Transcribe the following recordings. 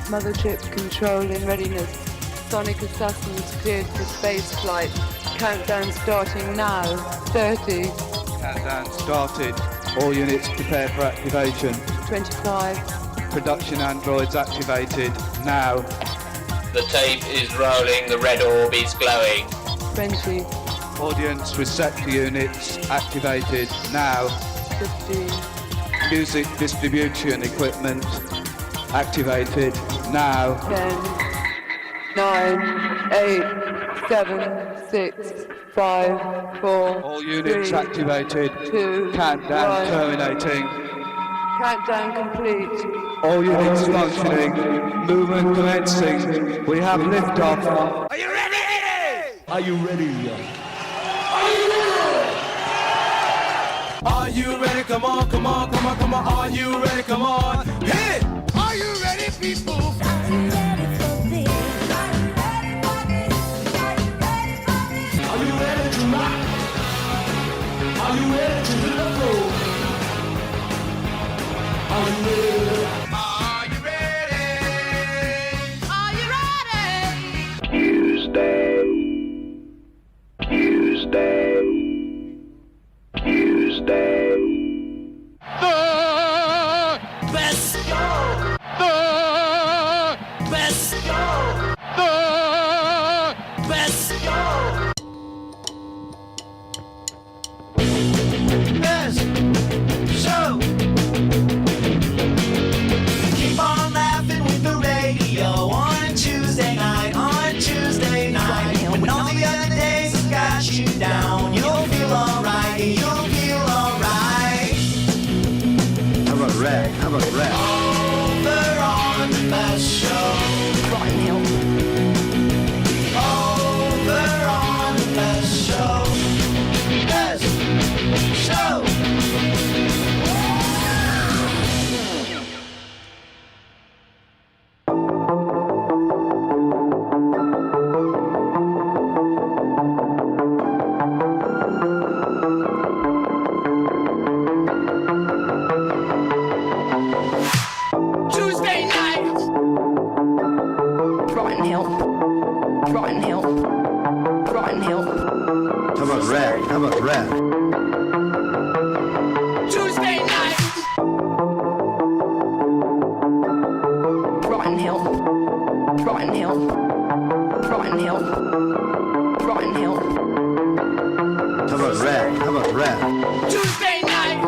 Mothership control in readiness. Sonic assassins cleared for space flight. Countdown starting now. 30. Countdown started. All units prepare for activation. 25. Production androids activated now. The tape is rolling, the red orb is glowing. 20. Audience receptor units activated now. 15. Music distribution equipment activated now. 10. 9. 8. 7. 6. 5. 4. All units 3, activated. 2. Countdown 1. terminating. Countdown complete. All units functioning. Movement commencing. We have liftoff. Are you ready? Are you ready? Are you ready? Come on, come on, come on, come on. Are you ready? Come on. Hit it! Are you ready, people? Are you ready for this? Are you ready for this? Are you ready for this? Are you ready to rock? Are you ready to hit the floor? Are you ready? Are you ready? Are you ready? Tuesday. The best go. The best go. The best go. Best show. Keep on laughing with the radio on Tuesday night. On Tuesday night, when all the other days have got you down, you'll feel alright. You'll feel alright. How about rap? How about rap? Over on the best show. Right now. Over on the best show. Best show. Tuesday night. Right now. Right now. Right now. How about rap? How about rap? Tuesday night. Right now. Right now. Right now. Right now. How about rap? How about rap? Tuesday night.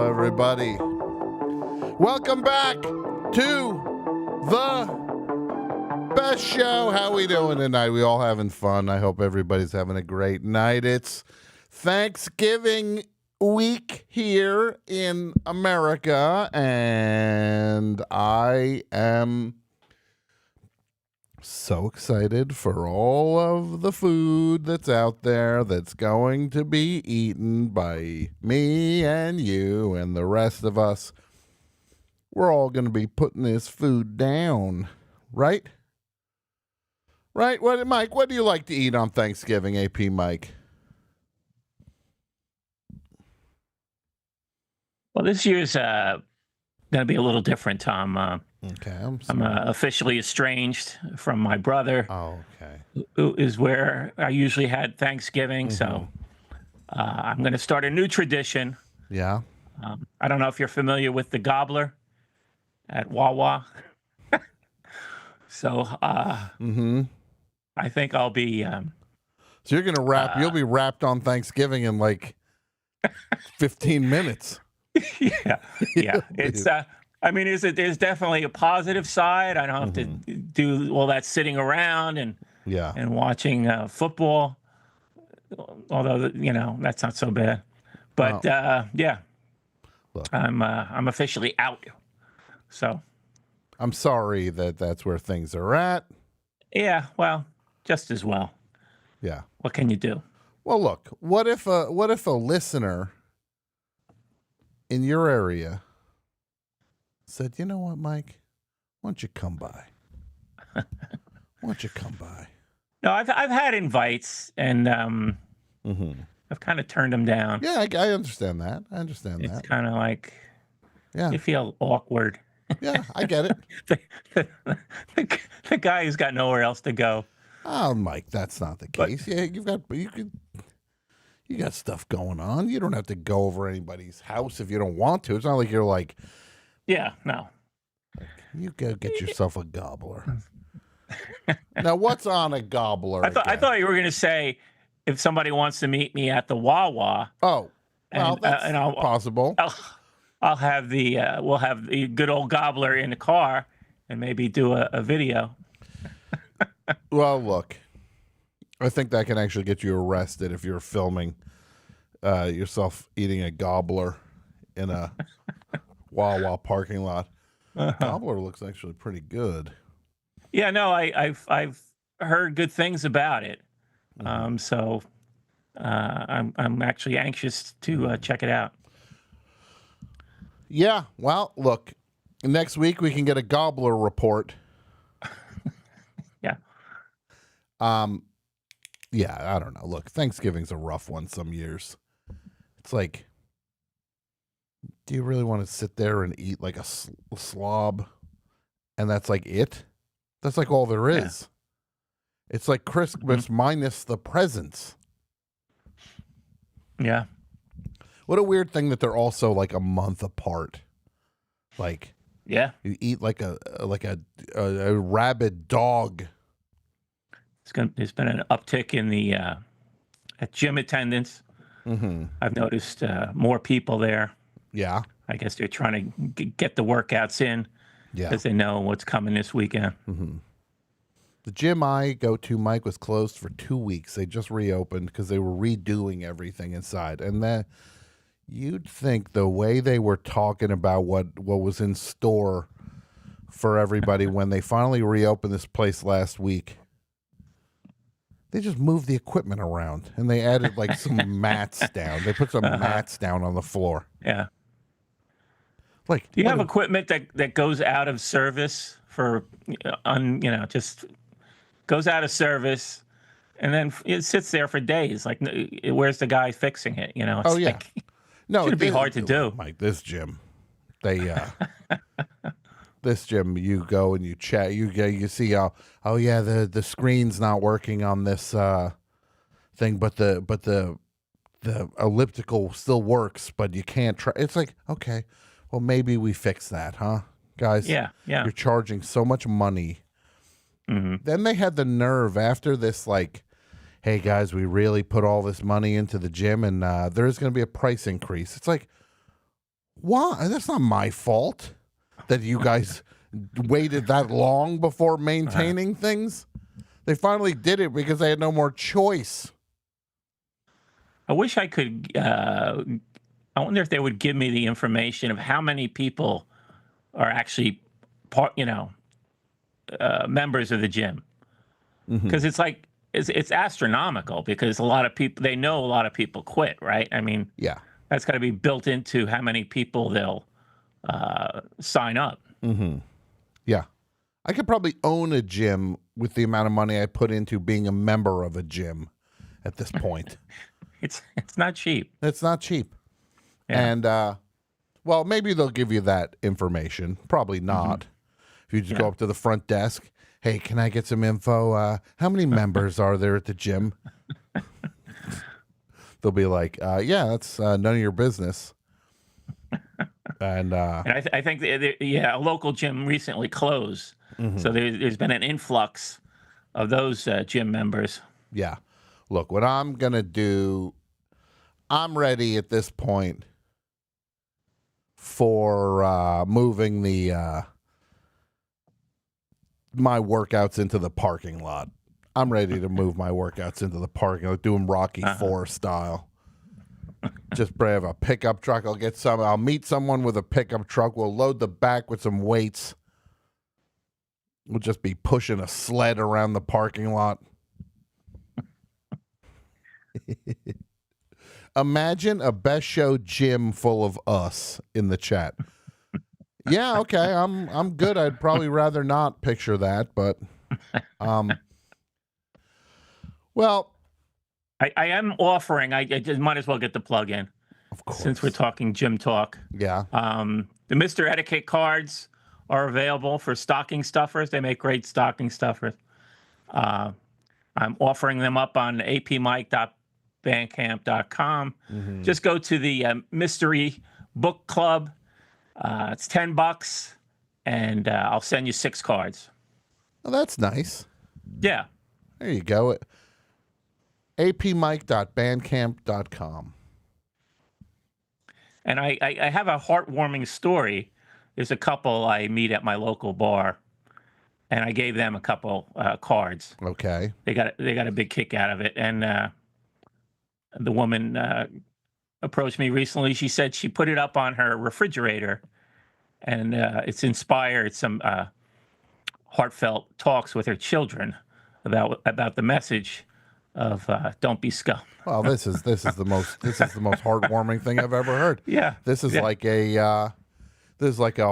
Everybody, welcome back to the best show. How we doing tonight? We all having fun. I hope everybody's having a great night. It's Thanksgiving week here in America, and I am so excited for all of the food that's out there that's going to be eaten by me and you and the rest of us. We're all going to be putting this food down, right? Right? What, Mike, what do you like to eat on Thanksgiving, AP Mike? Well, this year's going to be a little different, Tom. Okay, I'm officially estranged from my brother. Oh, okay. Who is where I usually had Thanksgiving. So I'm going to start a new tradition. Yeah. I don't know if you're familiar with the gobbler at Wawa. So I think I'll be. So you're going to wrap, you'll be wrapped on Thanksgiving in like 15 minutes. Yeah. It's, I mean, there's definitely a positive side. I don't have to do all that sitting around and watching football. Although that's not so bad. But yeah, look, I'm officially out. So I'm sorry that that's where things are at. Yeah, well, just as well. Yeah. What can you do? Well, look, what if a listener in your area said, you know what, Mike? Why don't you come by? Why don't you come by? No, I've had invites, and I've kind of turned them down. Yeah, I understand that. It's kind of like, yeah, you feel awkward. Yeah, I get it. the guy who's got nowhere else to go. Oh, Mike, that's not the case. Yeah, you got stuff going on. You don't have to go over anybody's house if you don't want to. It's not like you're like, yeah, no. You go get yourself a gobbler. Now, what's on a gobbler? I thought you were going to say if somebody wants to meet me at the Wawa. Oh, well, that's possible. I'll have we'll have the good old gobbler in the car and maybe do a video. Well, look, I think that can actually get you arrested if you're filming yourself eating a gobbler in a Wawa parking lot. Gobbler looks actually pretty good. Yeah, no, I've heard good things about it. So I'm actually anxious to check it out. Yeah, well, look, next week we can get a gobbler report. Yeah. Yeah, I don't know. Look, Thanksgiving's a rough one some years. It's like, do you really want to sit there and eat like a slob? And that's like it? That's like all there is. Yeah. It's like Christmas minus the presents. Yeah. What a weird thing that they're also like a month apart. Like, yeah, you eat like a rabid dog. There's been an uptick in the at gym attendance. I've noticed more people there. Yeah, I guess they're trying to get the workouts in. Yeah, because they know what's coming this weekend. The gym I go to, Mike, was closed for 2 weeks. They just reopened because they were redoing everything inside, and then you'd think the way they were talking about what was in store for everybody when they finally reopened this place last week. They just moved the equipment around and they added like some mats down. They put some mats down on the floor. Yeah. Like, do you have equipment that goes out of service for, just goes out of service and then it sits there for days? Like, where's the guy fixing it? It's like, no, it'd be hard to do. Mike, this gym, this gym, you go and you check, you see, oh yeah, the screen's not working on this thing, but the elliptical still works, but you can't try. It's like, okay, well maybe we fix that, huh, guys? Yeah. You're charging so much money. Then they had the nerve after this, like, hey guys, we really put all this money into the gym, and there's going to be a price increase. It's like, why? That's not my fault that you guys waited that long before maintaining things. They finally did it because they had no more choice. I wish I could. I wonder if they would give me the information of how many people are actually members of the gym, because it's like it's astronomical. Because a lot of people, they know a lot of people quit, right? I mean, yeah, that's got to be built into how many people they'll sign up. Yeah, I could probably own a gym with the amount of money I put into being a member of a gym at this point. It's not cheap. It's not cheap. Yeah. And well, maybe they'll give you that information. Probably not. If you just go up to the front desk, hey, can I get some info? How many members are there at the gym? They'll be like, yeah, that's none of your business. And I think a local gym recently closed, so there's been an influx of those gym members. Yeah, look, what I'm gonna do, I'm ready at this point for moving the my workouts into the parking lot. I'm ready to move my workouts into the parking lot, do them Rocky IV style. Just have a pickup truck. I'll meet someone with a pickup truck. We'll load the back with some weights. We'll just be pushing a sled around the parking lot. Imagine a best show gym full of us in the chat. Yeah, okay, I'm good. I'd probably rather not picture that, but well, I am offering. I just might as well get the plug in, of course, since we're talking gym talk. Yeah. The Mr. Etiquette cards are available for stocking stuffers. They make great stocking stuffers. I'm offering them up on apmike.bandcamp.com. Just go to the Mystery Book Club. It's $10, and I'll send you 6 cards. Oh, that's nice. Yeah. There you go. apmike.bandcamp.com. And I have a heartwarming story. There's a couple I meet at my local bar, and I gave them a couple cards. Okay. They got a big kick out of it. And the woman approached me recently. She said she put it up on her refrigerator, and it's inspired some heartfelt talks with her children about the message of don't be scum. Well, this is the most heartwarming thing I've ever heard. Yeah. This is like a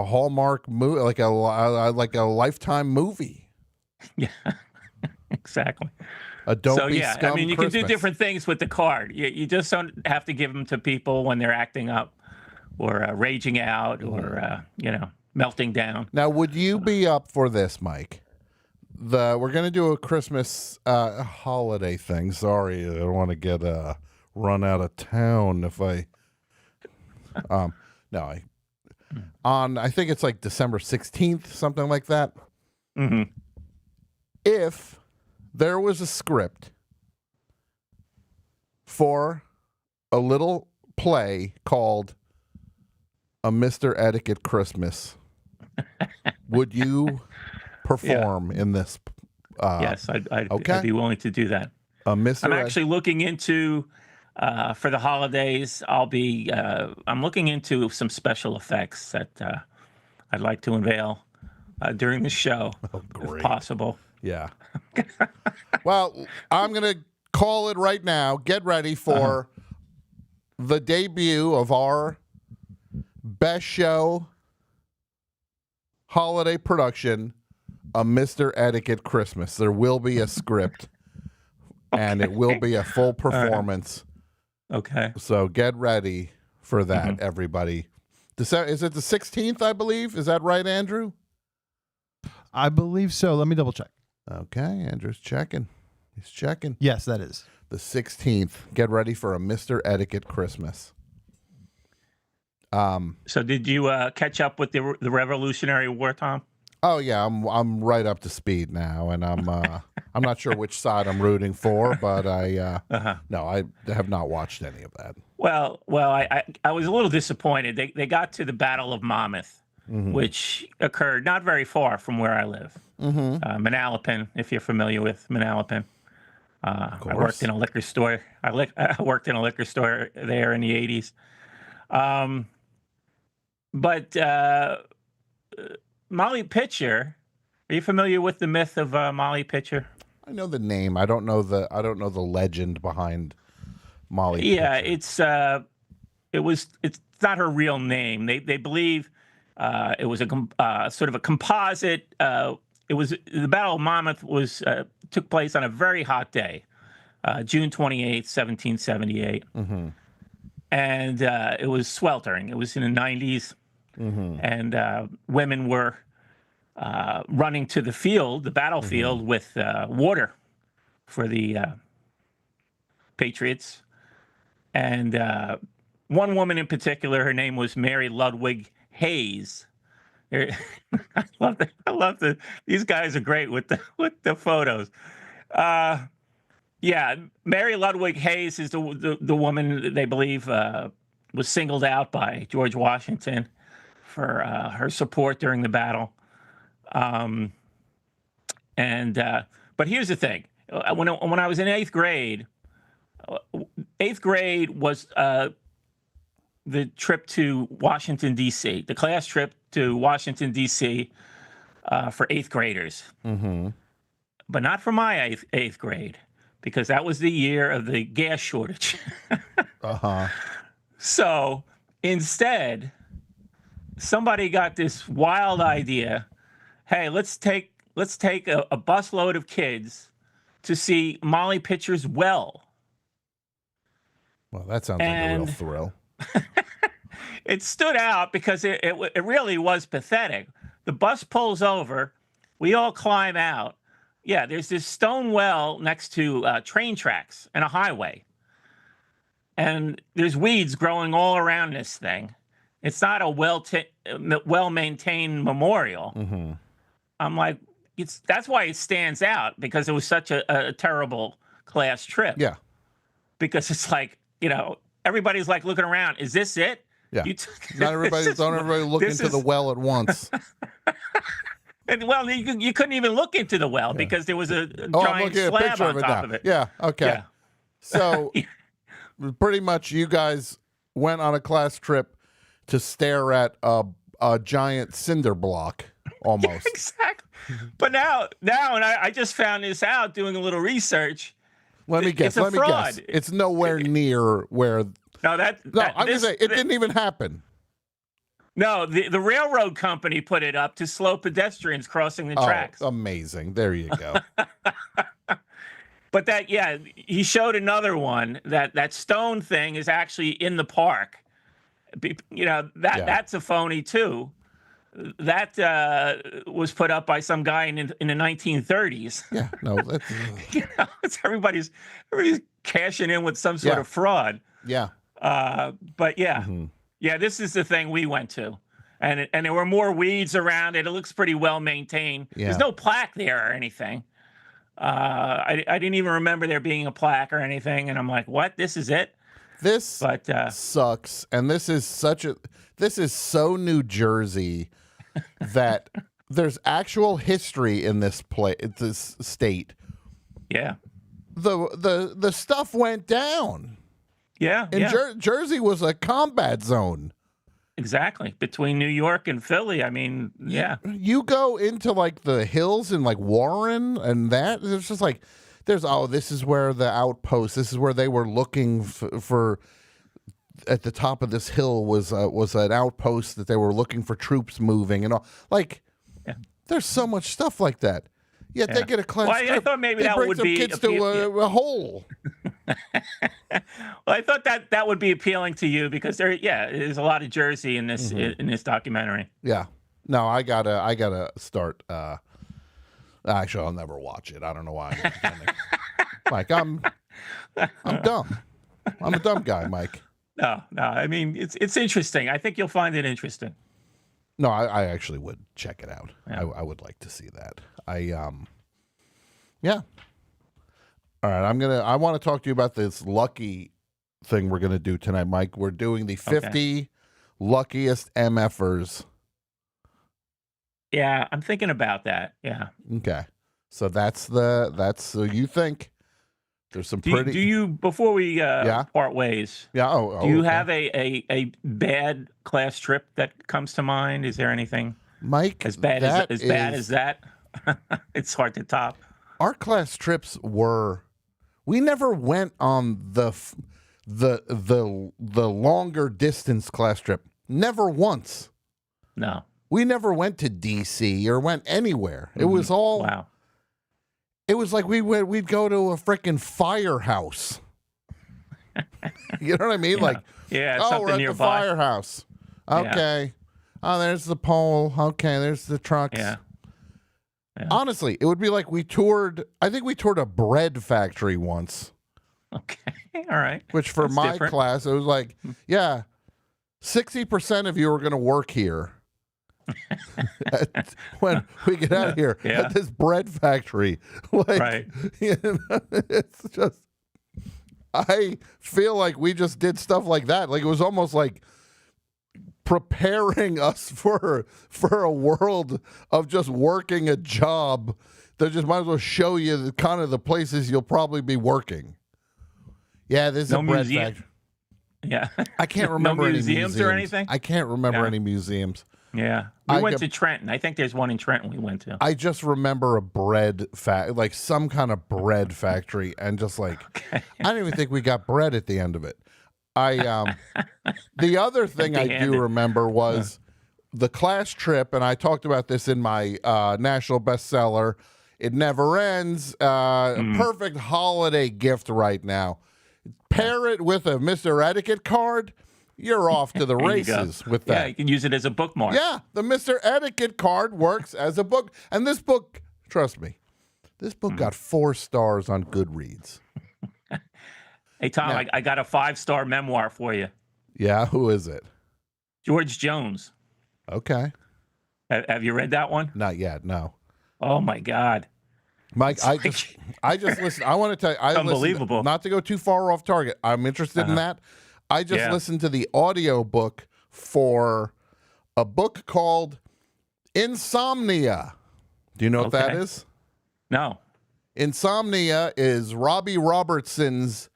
Hallmark movie, like a Lifetime movie. Yeah. Exactly. A don't be yeah, scum I mean, you Christmas. can do different things with the card. You just don't have to give them to people when they're acting up or raging out or melting down. Now, would you be up for this, Mike? We're going to do a Christmas holiday thing. Sorry, I don't want to get run out of town if I. No, I think it's like December 16th, something like that. Mm-hmm. If there was a script for a little play called A Mr. Etiquette Christmas, would you perform in this? Yes, I'd be willing to do that. I'm actually looking into for the holidays. I'm looking into some special effects that I'd like to unveil during the show, if possible. Yeah. Well, I'm going to call it right now. Get ready for the debut of our best show holiday production, A Mr. Etiquette Christmas. There will be a script, and it will be a full performance. Okay. So get ready for that, everybody. Is it the 16th, I believe? Is that right, Andrew? I believe so. Let me double check. Okay, Andrew's checking. He's checking. Yes, that is. The 16th. Get ready for A Mr. Etiquette Christmas. So did you catch up with the Revolutionary War, Tom? Oh yeah, I'm right up to speed now, and I'm not sure which side I'm rooting for, but I have not watched any of that. Well, I was a little disappointed. They got to the Battle of Monmouth, which occurred not very far from where I live, Manalapan. If you're familiar with Manalapan, I worked in a liquor store. I worked in a liquor store there in the '80s. But Molly Pitcher, are you familiar with the myth of Molly Pitcher? I know the name. I don't know the legend behind Molly. Yeah, Pitcher. it's not her real name. They believe it was a sort of a composite. It was the Battle of Monmouth took place on a very hot day, June 28th, 1778, and it was sweltering. It was in the 90s. And women were running to the field, the battlefield, with water for the Patriots. And one woman in particular, her name was Mary Ludwig Hayes. I love these guys are great with the photos. Yeah, Mary Ludwig Hayes is the woman they believe was singled out by George Washington for her support during the battle. But here's the thing. When I was in 8th grade was the trip to Washington, D.C., the class trip to Washington, D.C. For 8th graders. But not for my eighth grade, because that was the year of the gas shortage. So instead, somebody got this wild idea. Hey, let's take a busload of kids to see Molly Pitcher's well. Well, that sounds like a real thrill. It stood out because it really was pathetic. The bus pulls over. We all climb out. Yeah, there's this stone well next to train tracks and a highway. And there's weeds growing all around this thing. It's not a well-maintained memorial. Mm-hmm. I'm like, that's why it stands out, because it was such a terrible class trip. Yeah. Because it's like, everybody's like looking around. Is this it? Yeah. Don't everybody look into the well at once. And, well, you couldn't even look into the well because there was a giant slab on top of it. Yeah. Okay. Yeah. So pretty much you guys went on a class trip to stare at a giant cinder block almost. Yeah, exactly. But now, and I just found this out doing a little research. Let me guess. It's nowhere near where. I'm gonna say it didn't even happen. No, the railroad company put it up to slow pedestrians crossing the tracks. Amazing. There you go. But he showed another one that stone thing is actually in the park. That's a phony too. That was put up by some guy in the 1930s. Yeah, no, it's everybody's cashing in with some sort of fraud. Yeah. But this is the thing we went to, and there were more weeds around it. It looks pretty well maintained. Yeah. There's no plaque there or anything. I didn't even remember there being a plaque or anything, and I'm like, what? This is it? This sucks, and this is so New Jersey that there's actual history in this state. Yeah. The stuff went down. Yeah. And Jersey was a combat zone. Exactly. Between New York and Philly. I mean, yeah. You go into like the hills in like Warren and that, it's just like this is where the outpost, this is where they were looking for at the top of this hill was an outpost that they were looking for troops moving and all. Like, there's so much stuff like that. Yet they get a class trip. I thought maybe that would be kids to a hole. Well, I thought that would be appealing to you because there's a lot of Jersey in this in this documentary. Yeah. No, I gotta start. Actually, I'll never watch it. I don't know why. Mike, I'm dumb. I'm a dumb guy, Mike. No. I mean, it's interesting. I think you'll find it interesting. No, I actually would check it out. Yeah. I would like to see that. Yeah. All right, I want to talk to you about this lucky thing we're going to do tonight, Mike. We're doing the 50 luckiest MFers. Yeah, I'm thinking about that. Yeah. Okay. So so you think there's some pretty. Do you before we part ways? Yeah. Do you have a bad class trip that comes to mind? Is there anything, Mike? As bad as that? It's hard to top. Our class trips were. We never went on the longer distance class trip. Never once. No. We never went to DC or went anywhere. It was all. Wow. It was like we'd go to a freaking firehouse. You know what I mean? Yeah. Like, something we're at nearby. the firehouse. Okay. Yeah. Oh, there's the pole. Okay, there's the trucks. Yeah. Honestly, it would be like I think we toured a bread factory once. Okay. All right. Which for my class, it was like, 60% of you are going to work here. When we get out of here at this bread factory. Like, it's just, I feel like we just did stuff like that. Like, it was almost like preparing us for a world of just working a job that just might as well show you the kind of the places you'll probably be working. Yeah, this is a bread factory. Yeah. I can't remember any museums or anything. I can't remember any museums. Yeah. We went to Trenton. I think there's one in Trenton we went to. I just remember a bread like some kind of bread factory, and just like I don't even think we got bread at the end of it. The other thing I do Empty-handed. remember was the class trip, and I talked about this in my national bestseller, It Never Ends. Perfect holiday gift right now. Pair it with a Mr. Etiquette card, you're off to the There you go. races with Yeah, that. you can use it as a bookmark. Yeah, the Mr. Etiquette card works as a book. And this book, trust me, this book got 4 stars on Goodreads. Hey, Tom, Now- I got a 5-star memoir for you. Yeah, who is it? George Jones. Okay. Have you read that one? Not yet, no. Oh, my God. Mike, I just listened. I want to tell you, I listened- Unbelievable. not to go too far off target. I'm interested in that. I just listened to the audio book for a book called Insomnia. Do you know what that is? No. Insomnia is Robbie Robertson's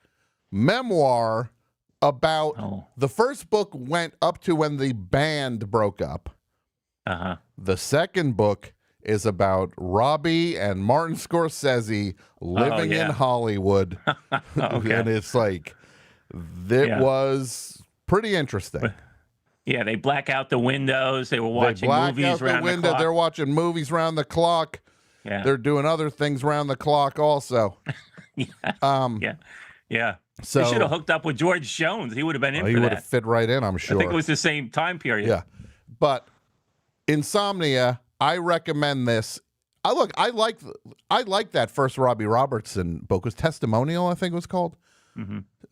memoir about the first book went up to when the band broke up. Uh-huh. The second book is about Robbie and Martin Scorsese living in Hollywood. And it's like, it was pretty interesting. Yeah, they black out the windows. They were watching movies around the clock. They're watching movies round the clock. Yeah. They're doing other things round the clock also. Yeah. So they should have hooked up with George Jones. He would have been in he for would that. have fit right in, I'm sure. I think it was the same time period. Yeah. But Insomnia, I recommend this. I like that first Robbie Robertson book. It was Testimonial, I think it was called.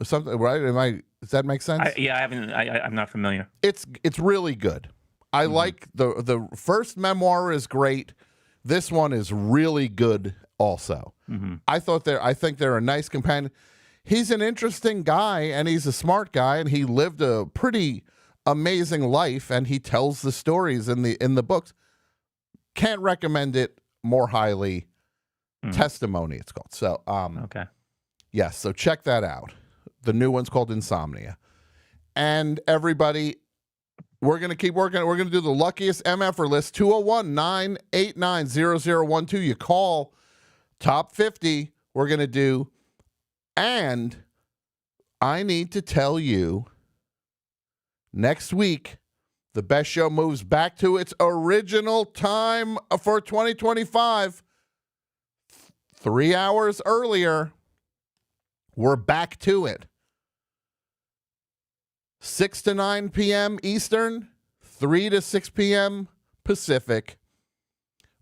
Something, right? Does that make sense? I'm not familiar. It's really good. I like the first memoir is great. This one is really good also. I think they're a nice companion. He's an interesting guy and he's a smart guy and he lived a pretty amazing life and he tells the stories in the books. Can't recommend it more highly. Testimony it's called. So okay. Yes, so check that out. The new one's called Insomnia. And everybody, we're going to keep working. We're going to do the luckiest MFer list, 201-989-0012. You call top 50. We're going to do. And I need to tell you, next week, the best show moves back to its original time for 2025. 3 hours earlier. We're back to it. 6 to 9 p.m. Eastern, 3 to 6 p.m. Pacific.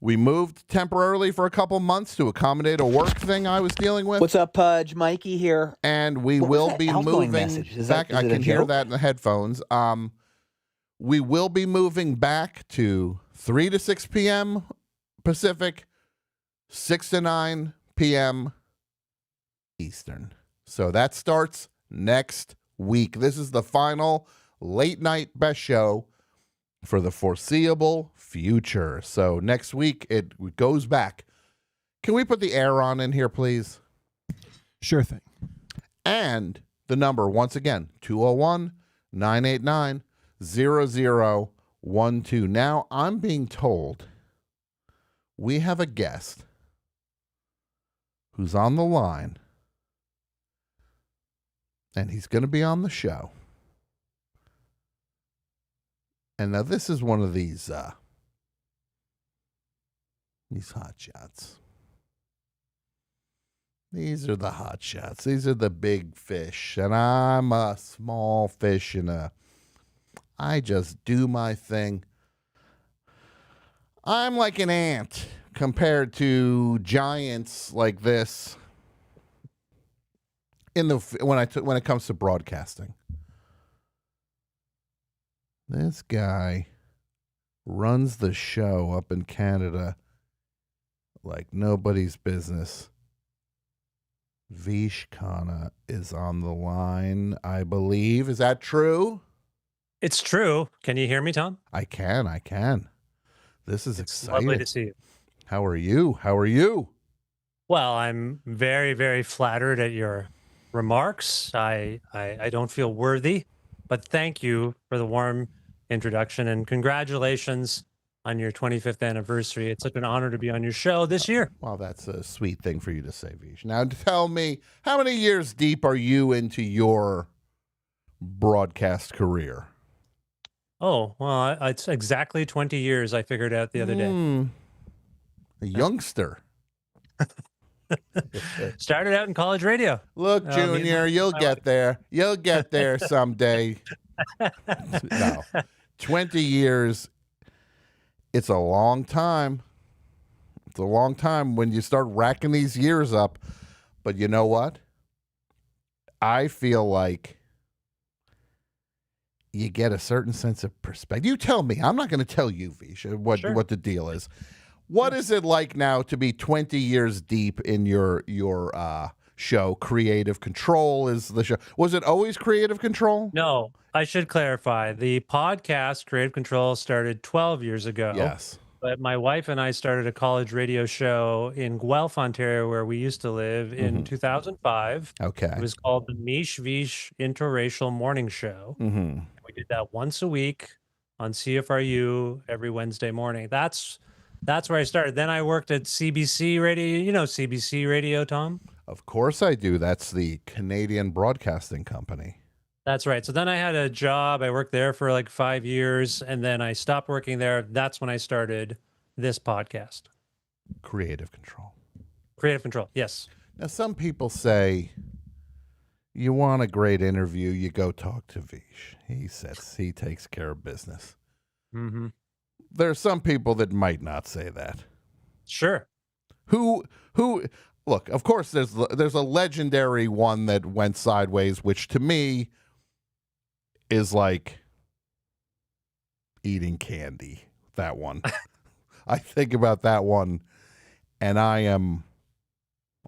We moved temporarily for a couple months to accommodate a work thing I was dealing with. What's up, Pudge? Mikey here. And we What was will that be outgoing moving message? Is back. that- is I it a can hear joke? that in the headphones. We will be moving back to 3 to 6 p.m. Pacific, 6 to 9 p.m. Eastern. So that starts next week. This is the final late night best show for the foreseeable future. So next week it goes back. Can we put the air on in here, please? Sure thing. And the number, once again, 201-989-0012. Now, I'm being told we have a guest who's on the line, and he's going to be on the show. And now this is one of these hot shots. These are the hot shots. These are the big fish. And I'm a small fish and I just do my thing. I'm like an ant compared to giants like this when it comes to broadcasting. This guy runs the show up in Canada like nobody's business. Vish Khanna is on the line, I believe. Is that true? It's true. Can you hear me, Tom? I can. This is exciting. Lovely to see you. How are you? Well, I'm very, very flattered at your remarks. I don't feel worthy, but thank you for the warm introduction and congratulations on your 25th anniversary. It's such an honor to be on your show this year. Well, that's a sweet thing for you to say, Vish. Now, tell me, how many years deep are you into your broadcast career? Oh, well, it's exactly 20 years, I figured out the other day. A youngster. Started out in college radio. Look, Junior, you'll get there. You'll get there someday. No. 20 years. It's a long time. It's a long time when you start racking these years up. But you know what? I feel like you get a certain sense of perspective. You tell me. I'm not going to tell you, Visha, what the deal is. What is it like now to be 20 years deep in your show? Creative Control is the show. Was it always Creative Control? No, I should clarify. The podcast Creative Control started 12 years ago. Yes. But my wife and I started a college radio show in Guelph, Ontario, where we used to live in 2005. Okay. It was called the Mish Vish Interracial Morning Show. We did that once a week on CFRU every Wednesday morning. That's where I started. Then I worked at CBC Radio. You know CBC Radio, Tom? Of course I do. That's the Canadian Broadcasting Company. That's right. So then I had a job. I worked there for like 5 years, and then I stopped working there. That's when I started this podcast. Creative Control. Creative Control, yes. Now, some people say, you want a great interview, you go talk to Vish. He takes care of business. Mm-hmm. There are some people that might not say that. Sure. Who look, of course there's a legendary one that went sideways, which to me is like eating candy. That one. I think about that one and I am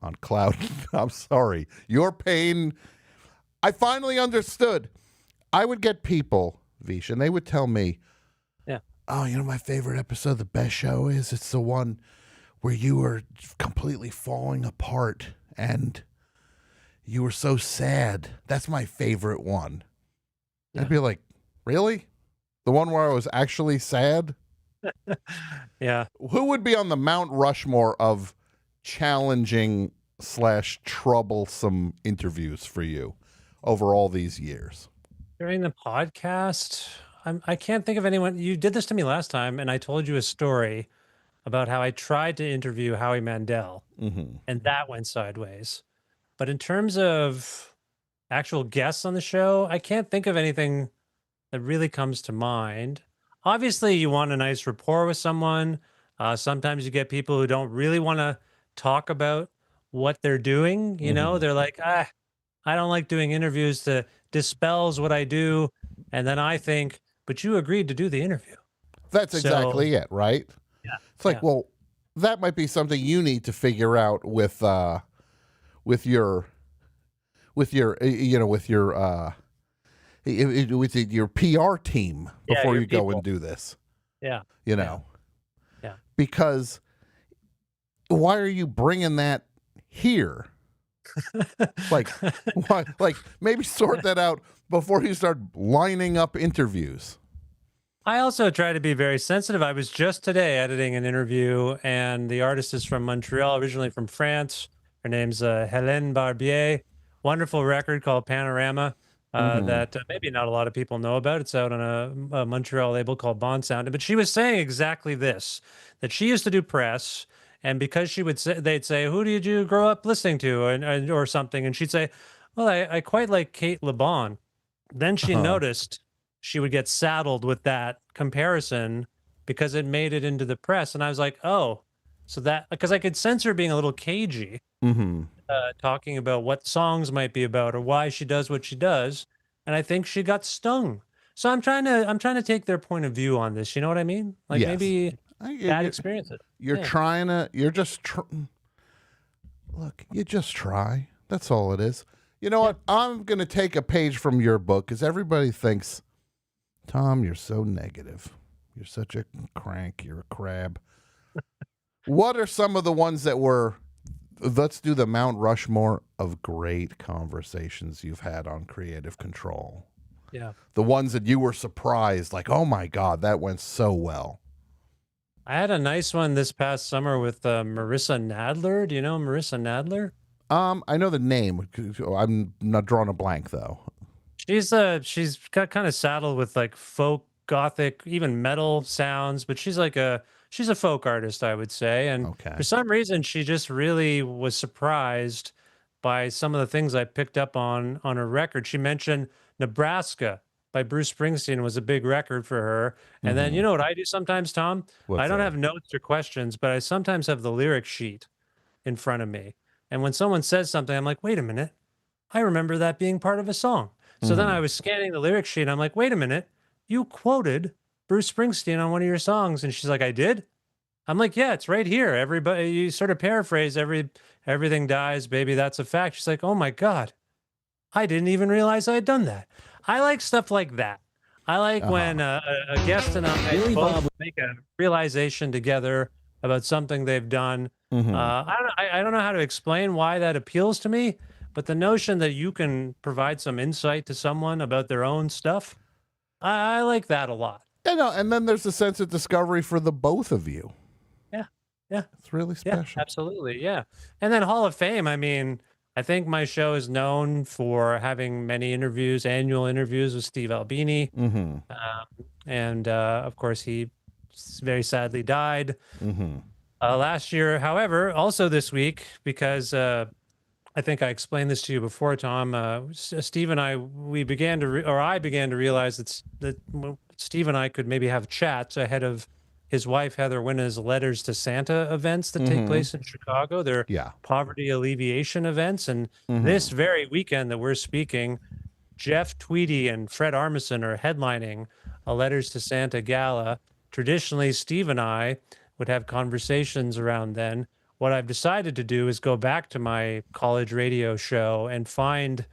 on cloud. I'm sorry. Your pain. I finally understood. I would get people, Vish, and they would tell me, oh, you know, my favorite episode of The Best Show is it's the one where you were completely falling apart and you were so sad. That's my favorite one. I'd be like, really? The one where I was actually sad? Yeah. Who would be on the Mount Rushmore of challenging / troublesome interviews for you over all these years? During the podcast, I can't think of anyone. You did this to me last time, and I told you a story about how I tried to interview Howie Mandel, and that went sideways. But in terms of actual guests on the show, I can't think of anything that really comes to mind. Obviously, you want a nice rapport with someone. Sometimes you get people who don't really want to talk about what they're doing. You know, they're like, I don't like doing interviews. That dispels what I do. And then I think, but you agreed to do the interview. That's exactly it, right? Yeah. It's like, well, that might be something you need to figure out with your PR team before you go and do this. Yeah. You know. Yeah. Because why are you bringing that here? Like, why? Like, maybe sort that out before you start lining up interviews. I also try to be very sensitive. I was just today editing an interview, and the artist is from Montreal, originally from France. Her name's Hélène Barbier. Wonderful record called Panorama that maybe not a lot of people know about. It's out on a Montreal label called Bond Sound. But she was saying exactly this, that she used to do press, and because she would say, they'd say, who did you grow up listening to, or something, and she'd say, well, I quite like Kate LeBon. Then she noticed she would get saddled with that comparison because it made it into the press. And I was like, oh, so that, because I could sense her being a little cagey, talking about what songs might be about or why she does what she does. And I think she got stung. So I'm trying to take their point of view on this. You know what I mean? Like maybe bad experience it. You're trying to, look, you just try. That's all it is. You know what? I'm going to take a page from your book because everybody thinks, Tom, you're so negative. You're such a crank. You're a crab. What are some of the ones that were, let's do the Mount Rushmore of great conversations you've had on Creative Control? Yeah. The ones that you were surprised, like, oh my God, that went so well. I had a nice one this past summer with Marissa Nadler. Do you know Marissa Nadler? I know the name. I'm not drawing a blank, though. She's got kind of saddled with like folk, gothic, even metal sounds, but she's a folk artist, I would say. And for some reason, she just really was surprised by some of the things I picked up on her record. She mentioned Nebraska by Bruce Springsteen was a big record for her. And then you know what I do sometimes, Tom? I don't have notes or questions, but I sometimes have the lyric sheet in front of me. And when someone says something, I'm like, wait a minute, I remember that being part of a song. So then I was scanning the lyric sheet. And I'm like, wait a minute, you quoted Bruce Springsteen on one of your songs. And she's like, I did? I'm like, yeah, it's right here. Everybody, you sort of paraphrase everything dies, baby. That's a fact. She's like, oh my God, I didn't even realize I had done that. I like stuff like that. I like when a guest and I both make a realization together about something they've done. I don't know how to explain why that appeals to me, but the notion that you can provide some insight to someone about their own stuff, I like that a lot. Yeah, no, and then there's a sense of discovery for the both of you. Yeah. It's really special. Yeah, absolutely. Yeah. And then Hall of Fame, I mean, I think my show is known for having many interviews, annual interviews with Steve Albini. And of course, he very sadly died last year. However, also this week, because I think I explained this to you before, Tom, Steve and I, I began to realize that Steve and I could maybe have chats ahead of his wife, Heather Winna's Letters to Santa events that take place in Chicago. They're poverty alleviation events. And this very weekend that we're speaking, Jeff Tweedy and Fred Armisen are headlining a Letters to Santa gala. Traditionally, Steve and I would have conversations around then. What I've decided to do is go back to my college radio show and find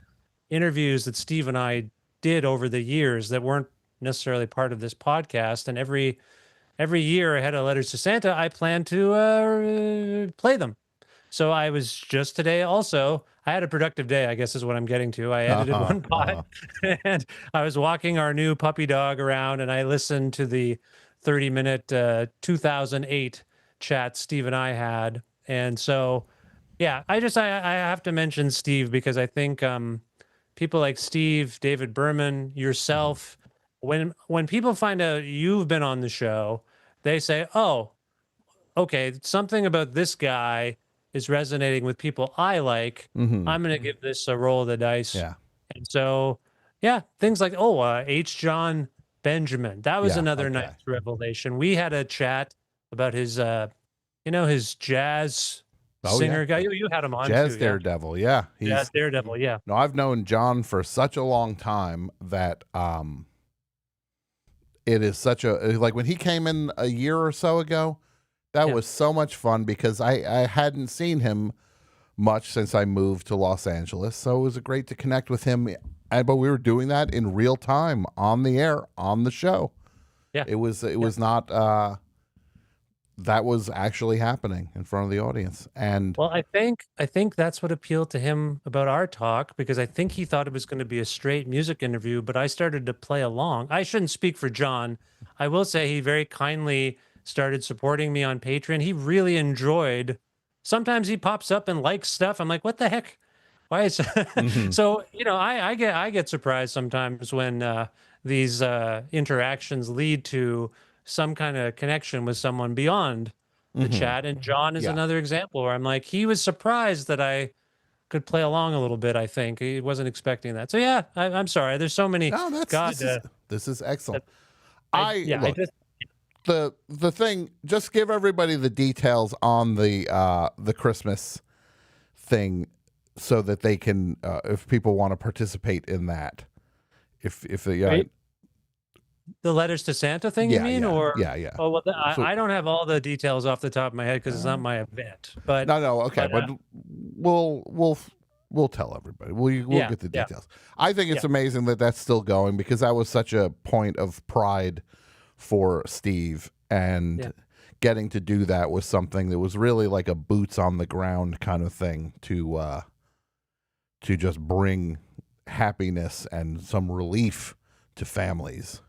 interviews that Steve and I did over the years that weren't necessarily part of this podcast. And every year ahead of Letters to Santa, I plan to play them. So I was just today also, I had a productive day, I guess is what I'm getting to. I edited one pod and I was walking our new puppy dog around and I listened to the 30-minute 2008 chat Steve and I had. And so, yeah, I have to mention Steve because I think people like Steve, David Berman, yourself, when people find out you've been on the show, they say, oh, okay, something about this guy is resonating with people I like. I'm going to give this a roll of the dice. Yeah. And so, yeah, things like, H. John Benjamin. That was another nice revelation. We had a chat about his, his jazz singer guy. You had him on Jazz too, Daredevil. Yeah. Jazz Daredevil. Yeah. No, I've known John for such a long time that, it is such a, like when he came in a year or so ago, that was so much fun because I hadn't seen him much since I moved to Los Angeles. So it was great to connect with him. But we were doing that in real time on the air, on the show. Yeah. It was not, that was actually happening in front of the audience. And well, I think that's what appealed to him about our talk, because I think he thought it was going to be a straight music interview, but I started to play along. I shouldn't speak for John. I will say he very kindly started supporting me on Patreon. He really enjoyed. Sometimes he pops up and likes stuff. I'm like, what the heck? Why is so? I get surprised sometimes when these interactions lead to some kind of connection with someone beyond the chat. And John is another example where I'm like, he was surprised that I could play along a little bit. I think he wasn't expecting that. So yeah, I'm sorry. There's so many. No, this is excellent. The thing, just give everybody the details on the Christmas thing so that they can, if people want to participate in that, if they, right? The Letters to Santa thing, you mean? Or Oh, well, I don't have all the details off the top of my head because it's not my event. But no, okay, but we'll tell everybody. We'll get the details. I think it's amazing that that's still going because that was such a point of pride for Steve, and getting to do that was something that was really like a boots on the ground kind of thing to just bring happiness and some relief to families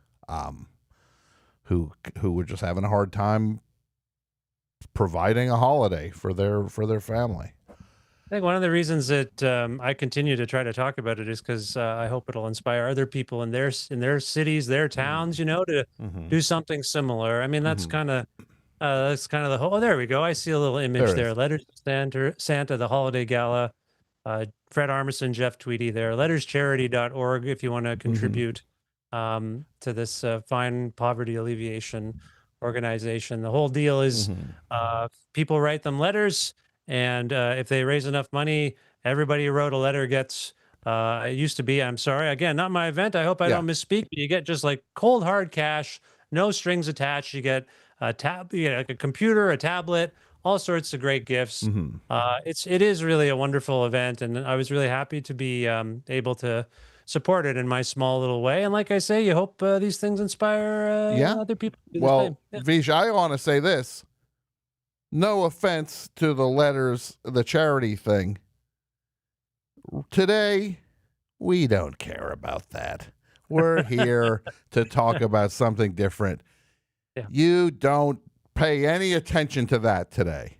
who were just having a hard time providing a holiday for their family. think one of the reasons that I continue to try to talk about it is because I hope it'll inspire other people in their cities, their towns, to do something similar. I mean, that's kind of the whole. Oh, there we go. I see a little image there. Letters to Santa, the holiday gala. Fred Armisen, Jeff Tweedy there. Letterscharity.org if you want to contribute to this fine poverty alleviation organization. The whole deal is people write them letters, and if they raise enough money, everybody who wrote a letter gets. It used to be, I'm sorry, again, not my event. I hope I don't misspeak, but you get just like cold hard cash, no strings attached. You get a like a computer, a tablet, all sorts of great gifts. It is really a wonderful event, and I was really happy to be able to support it in my small little way. And like I say, you hope these things inspire other people to do the same. Yeah. Vish, I want to say this. No offense to the letters, the charity thing. Today, we don't care about that. We're here to talk about something different. Yeah. You don't pay any attention to that today.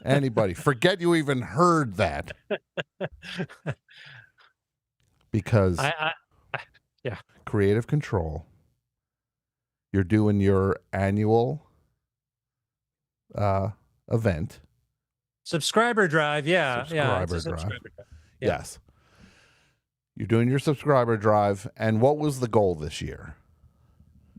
Anybody. Forget you even heard that. Because yeah. Creative Control. You're doing your annual event. Subscriber drive, yeah. Subscriber drive. Subscriber drive. Yeah. Yes. You're doing your subscriber drive. And what was the goal this year?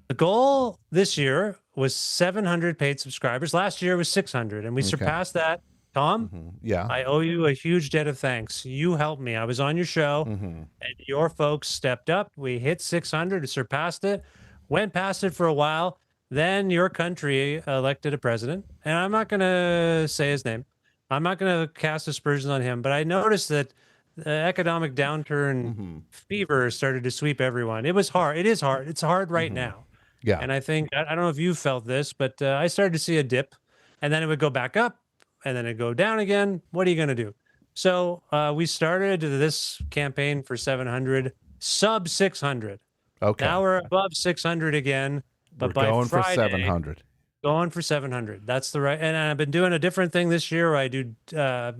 The goal this year was 700 paid subscribers. Last year was 600, and we surpassed that. Tom, yeah, I owe you a huge debt of thanks. You helped me. I was on your show, and your folks stepped up. We hit 600, surpassed it, went past it for a while. Then your country elected a president, and I'm not going to say his name. I'm not going to cast aspersions on him, but I noticed that the economic downturn fever started to sweep everyone. It was hard. It is hard. It's hard right now. Yeah. And I think, I don't know if you felt this, but I started to see a dip, and then it would go back up, and then it'd go down again. What are you going to do? So we started this campaign for 700, sub 600. Okay. Now we're above 600 again. But We're by going Friday, for 700. Going for 700. That's the right. And I've been doing a different thing this year. Where I do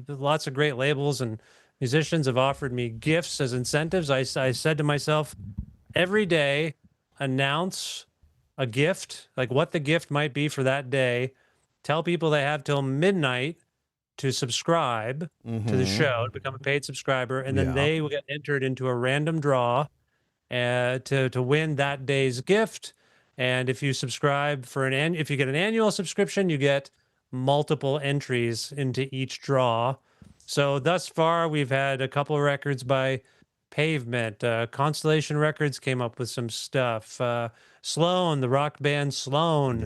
lots of great labels, and musicians have offered me gifts as incentives. I said to myself, every day, announce a gift, like what the gift might be for that day. Tell people they have till midnight to subscribe to the show, to become a paid subscriber, and then they will get entered into a random draw to win that day's gift. And if you subscribe for if you get an annual subscription, you get multiple entries into each draw. So thus far, we've had a couple of records by Pavement. Constellation Records came up with some stuff. Sloan, the rock band Sloan,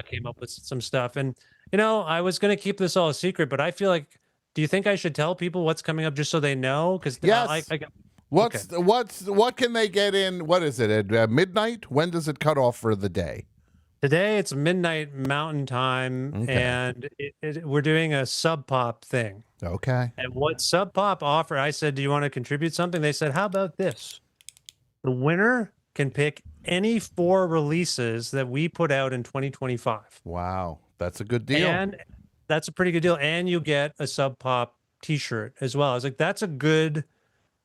came up with some stuff. And, I was going to keep this all a secret, but I feel like, do you think I should tell people what's coming up just so they know? Because yes. What can they get in? What is it, at midnight? When does it cut off for the day? Today it's midnight Mountain Time, and we're doing a Sub Pop thing. Okay. And what Sub Pop offer, I said, do you want to contribute something? They said, how about this? The winner can pick any 4 releases that we put out in 2025. Wow, that's a good deal. And that's a pretty good deal. And you get a Sub Pop t-shirt as well. I was like, that's a good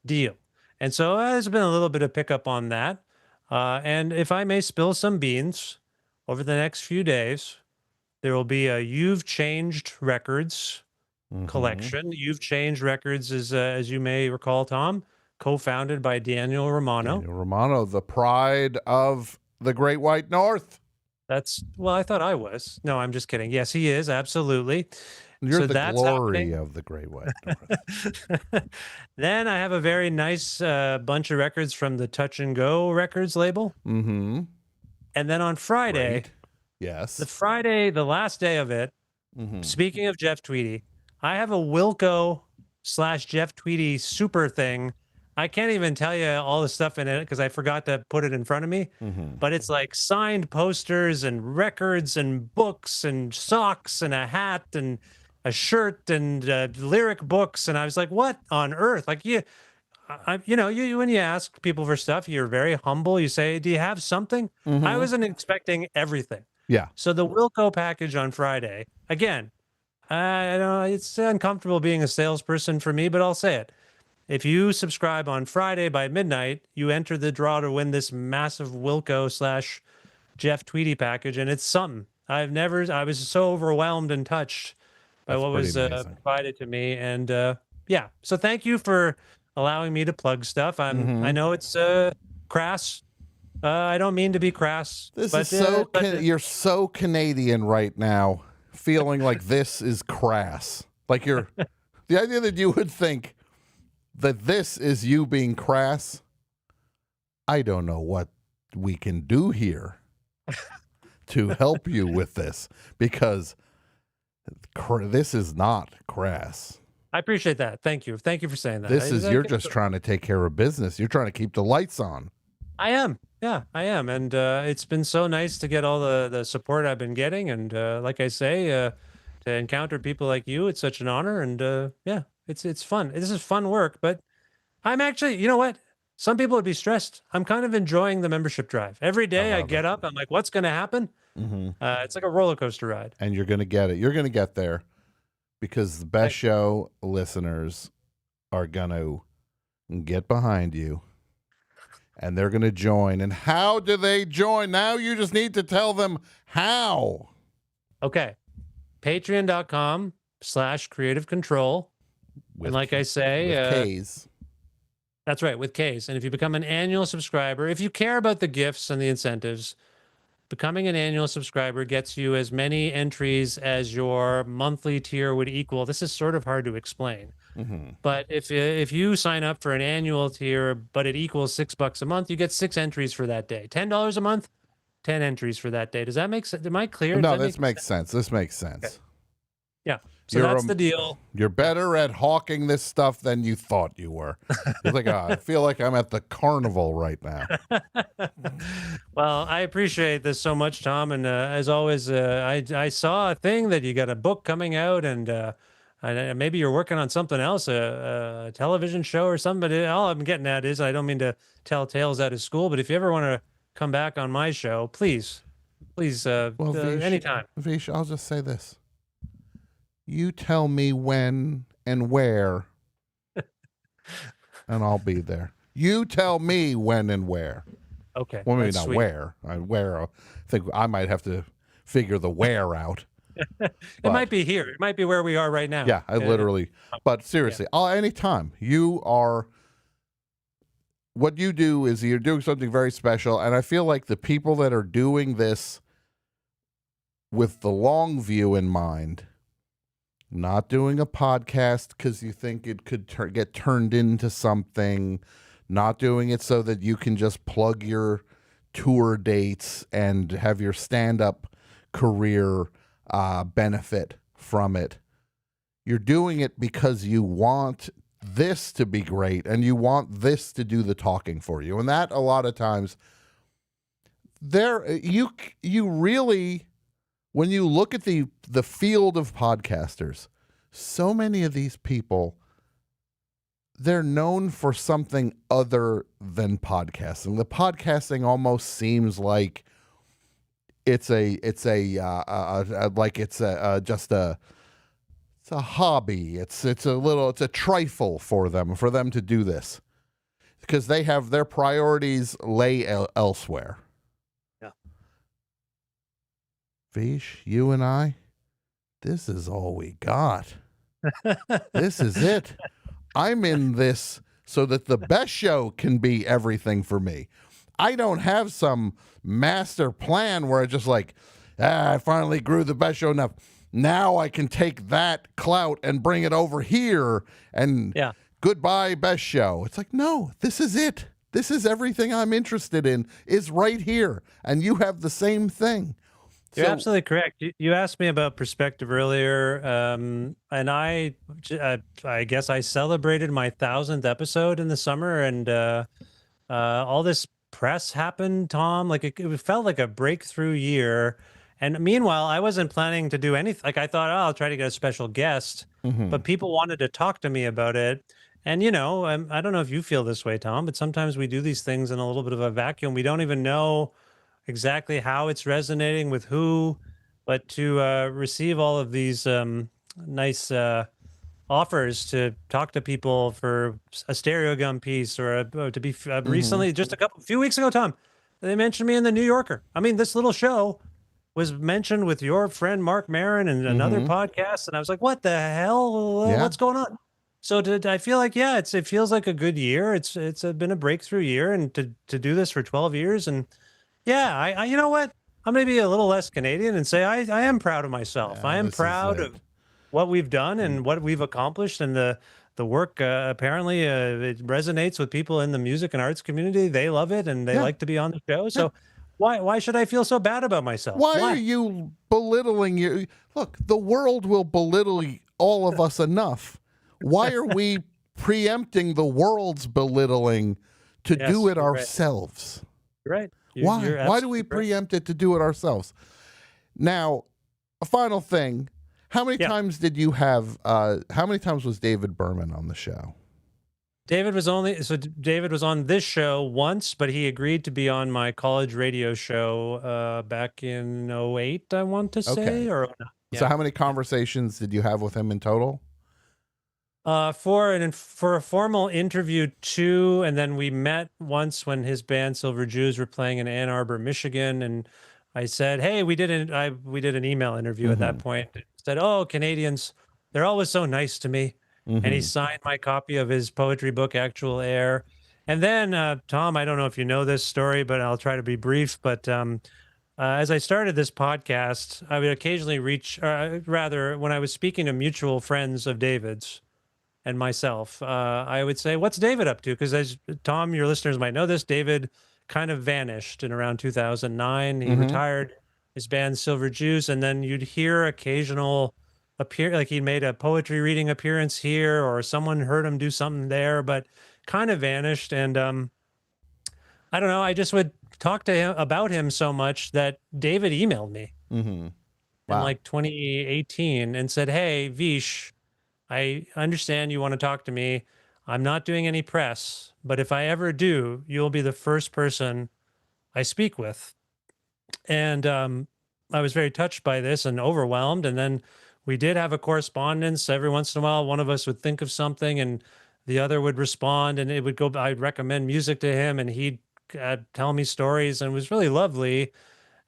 deal. And so there's been a little bit of pickup on that. And if I may spill some beans, over the next few days, there will be a You've Changed Records collection. You've Changed Records is, as you may recall, Tom, co-founded by Daniel Romano. Daniel Romano, the pride of the Great White North. Well, I thought I was. No, I'm just kidding. Yes, he is, absolutely. You're the glory of the Great White North. Then I have a very nice bunch of records from the Touch and Go Records label. And then on Friday, the last day of it, speaking of Jeff Tweedy, I have a Wilco / Jeff Tweedy super thing. I can't even tell you all the stuff in it because I forgot to put it in front of me. But it's like signed posters and records and books and socks and a hat and a shirt and lyric books. And I was like, what on earth? Like, you when you ask people for stuff, you're very humble. You say, do you have something? I wasn't expecting everything. Yeah. So the Wilco package on Friday, again, I know it's uncomfortable being a salesperson for me, but I'll say it. If you subscribe on Friday by midnight, you enter the draw to win this massive Wilco / Jeff Tweedy package, and it's something. I was so overwhelmed and touched by That's what was pretty amazing. provided to me. And yeah, so thank you for allowing me to plug stuff. I know it's crass. I don't mean to be crass. This but, is so you're so Canadian right now, feeling like this is crass. Like you're the idea that you would think that this is you being crass. I don't know what we can do here to help you with this, because this is not crass. I appreciate that. Thank you. Thank you for saying that. This is you're just trying to take care of business. You're trying to keep the lights on. I am. Yeah, I am. And it's been so nice to get all the support I've been getting. And like I say, to encounter people like you, it's such an honor. And yeah, it's fun. This is fun work. But I'm actually, you know what? Some people would be stressed. I'm kind of enjoying the membership drive. Every day I get up, I'm like, what's going to happen? It's like a roller coaster ride. And you're going to get it. You're going to get there, because the Best Show listeners are going to get behind you. And they're going to join. And how do they join? Now you just need to tell them how. Okay. Patreon.com/creative control. And like I say, with K's. That's right, with K's. And if you become an annual subscriber, if you care about the gifts and the incentives, becoming an annual subscriber gets you as many entries as your monthly tier would equal. This is sort of hard to explain. But if you sign up for an annual tier, but it equals $6 a month, you get 6 entries for that day. $10 a month, 10 entries for that day. Does that make sense? Am I clear? No, this makes sense. This makes sense. Okay. Yeah. So that's the deal. You're better at hawking this stuff than you thought you were. It's like, I feel like I'm at the carnival right now. Well, I appreciate this so much, Tom. And as always, I saw a thing that you got a book coming out, and maybe you're working on something else, a television show or something. But all I'm getting at is, I don't mean to tell tales out of school, but if you ever want to come back on my show, please, anytime. Vish, I'll just say this. You tell me when and where, and I'll be there. You tell me when and where. Okay. Well, maybe not where. I think I might have to figure the where out. It might be here. It might be where we are right now. Yeah, I literally. But seriously, anytime you are. What you do is you're doing something very special, and I feel like the people that are doing this with the long view in mind, not doing a podcast because you think it could get turned into something, not doing it so that you can just plug your tour dates and have your stand-up career benefit from it. You're doing it because you want this to be great and you want this to do the talking for you. And that, a lot of times, you really, when you look at the field of podcasters, so many of these people, they're known for something other than podcasting. The podcasting almost seems like it's a hobby. It's a trifle for them to do this, because they have their priorities lay elsewhere. Yeah. Vish, you and I, this is all we got. This is it. I'm in this so that the Best Show can be everything for me. I don't have some master plan where I just like, I finally grew the Best Show enough. Now I can take that clout and bring it over here and goodbye Best Show. It's like, no, this is it. This is everything I'm interested in is right here. And you have the same thing. You're absolutely correct. You asked me about perspective earlier, and I guess I celebrated my 1,000th episode in the summer, and all this press happened, Tom. Like it felt like a breakthrough year. And meanwhile, I wasn't planning to do anything. Like I thought, I'll try to get a special guest, but people wanted to talk to me about it. And, I don't know if you feel this way, Tom, but sometimes we do these things in a little bit of a vacuum. We don't even know exactly how it's resonating with who, but to receive all of these nice offers to talk to people for a stereo gum piece or to be recently, just a few weeks ago, Tom, they mentioned me in the New Yorker. I mean, this little show was mentioned with your friend Mark Maron and another podcast, and I was like, "What the hell? What's going on?" So I feel like, yeah, it feels like a good year. It's been a breakthrough year, and to do this for 12 years, and yeah, I you know what? I'm going to be a little less Canadian and say I am proud of myself. I am proud of what we've done and what we've accomplished, and the work. Apparently, it resonates with people in the music and arts community. They love it, and they like to be on the show. So. Why should I feel so bad about myself? Why are you belittling you? Look, the world will belittle all of us enough. Why are we preempting the world's belittling to do it ourselves? Right. Why do we preempt it to do it ourselves? Now, a final thing. How many times did you have, how many times was David Berman on the show? David was on this show once, but he agreed to be on my college radio show back in 2008, I want to say. Or So how many conversations did you have with him in total? For a formal interview, 2, and then we met once when his band Silver Jews were playing in Ann Arbor, Michigan, and I said, "Hey, we did an email interview at that point." I said, "Oh, Canadians, they're always so nice to me." And he signed my copy of his poetry book, Actual Air. And then, Tom, I don't know if you know this story, but I'll try to be brief. But as I started this podcast, I would occasionally when I was speaking to mutual friends of David's and myself, I would say, "What's David up to?" Because as Tom, your listeners might know this, David kind of vanished in around 2009. He retired his band Silver Jews, and then you'd hear occasional like he made a poetry reading appearance here, or someone heard him do something there, but kind of vanished. And I don't know, I just would talk to him about him so much that David emailed me in like 2018 and said, "Hey, Vish, I understand you want to talk to me. I'm not doing any press, but if I ever do, you'll be the first person I speak with." And I was very touched by this and overwhelmed. And then we did have a correspondence. Every once in a while, one of us would think of something and the other would respond, and it would go, I'd recommend music to him and he'd tell me stories, and it was really lovely.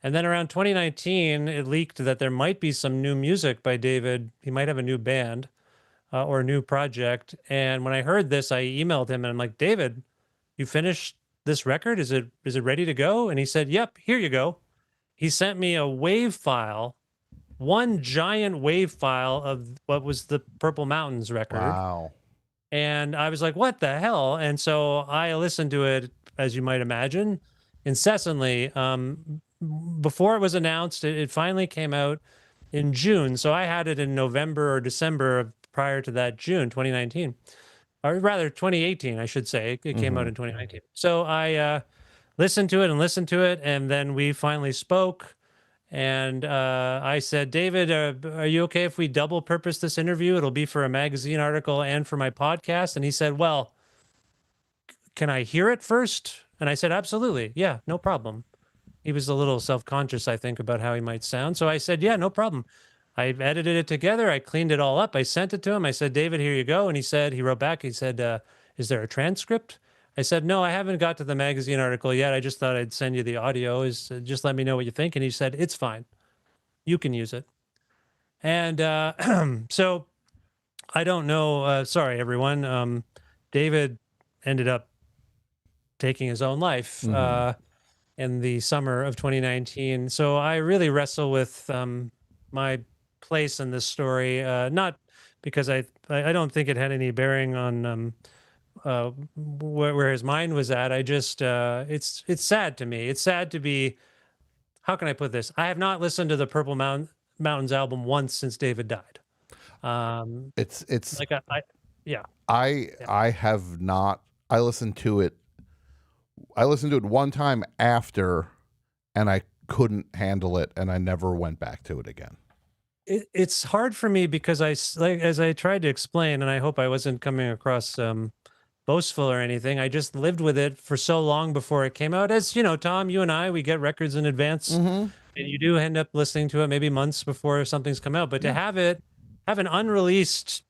And then around 2019, it leaked that there might be some new music by David. He might have a new band or a new project. And when I heard this, I emailed him and I'm like, "David, you finished this record? Is it ready to go?" And he said, "Yep, here you go." He sent me a wave file, one giant wave file of what was the Purple Mountains record. Wow. And I was like, "What the hell?" And so I listened to it, as you might imagine, incessantly. Before it was announced, it finally came out in June. So I had it in November or December prior to that, June 2019. Or rather 2018, I should say. It came out in 2019. So I listened to it, and then we finally spoke. And I said, "David, are you okay if we double purpose this interview? It'll be for a magazine article and for my podcast." And he said, "Well, can I hear it first?" And I said, "Absolutely. Yeah, no problem." He was a little self-conscious, I think, about how he might sound. So I said, "Yeah, no problem." I edited it together. I cleaned it all up. I sent it to him. I said, "David, here you go." And he wrote back. He said, "Is there a transcript?" I said, "No, I haven't got to the magazine article yet. I just thought I'd send you the audio. Just let me know what you think." And he said, "It's fine. You can use it." And so I don't know. Sorry, everyone. David ended up taking his own life in the summer of 2019. So I really wrestle with my place in this story, not because I don't think it had any bearing on where his mind was at. I just it's sad to me. It's sad to be. How can I put this? I have not listened to the Purple Mountains album once since David died. It's like yeah. I have not. I listened to it one time after, and I couldn't handle it, and I never went back to it again. It's hard for me because as I tried to explain, and I hope I wasn't coming across boastful or anything. I just lived with it for so long before it came out. As you know, Tom, you and I, we get records in advance, and you do end up listening to it maybe months before something's come out. But to have it have an unreleased,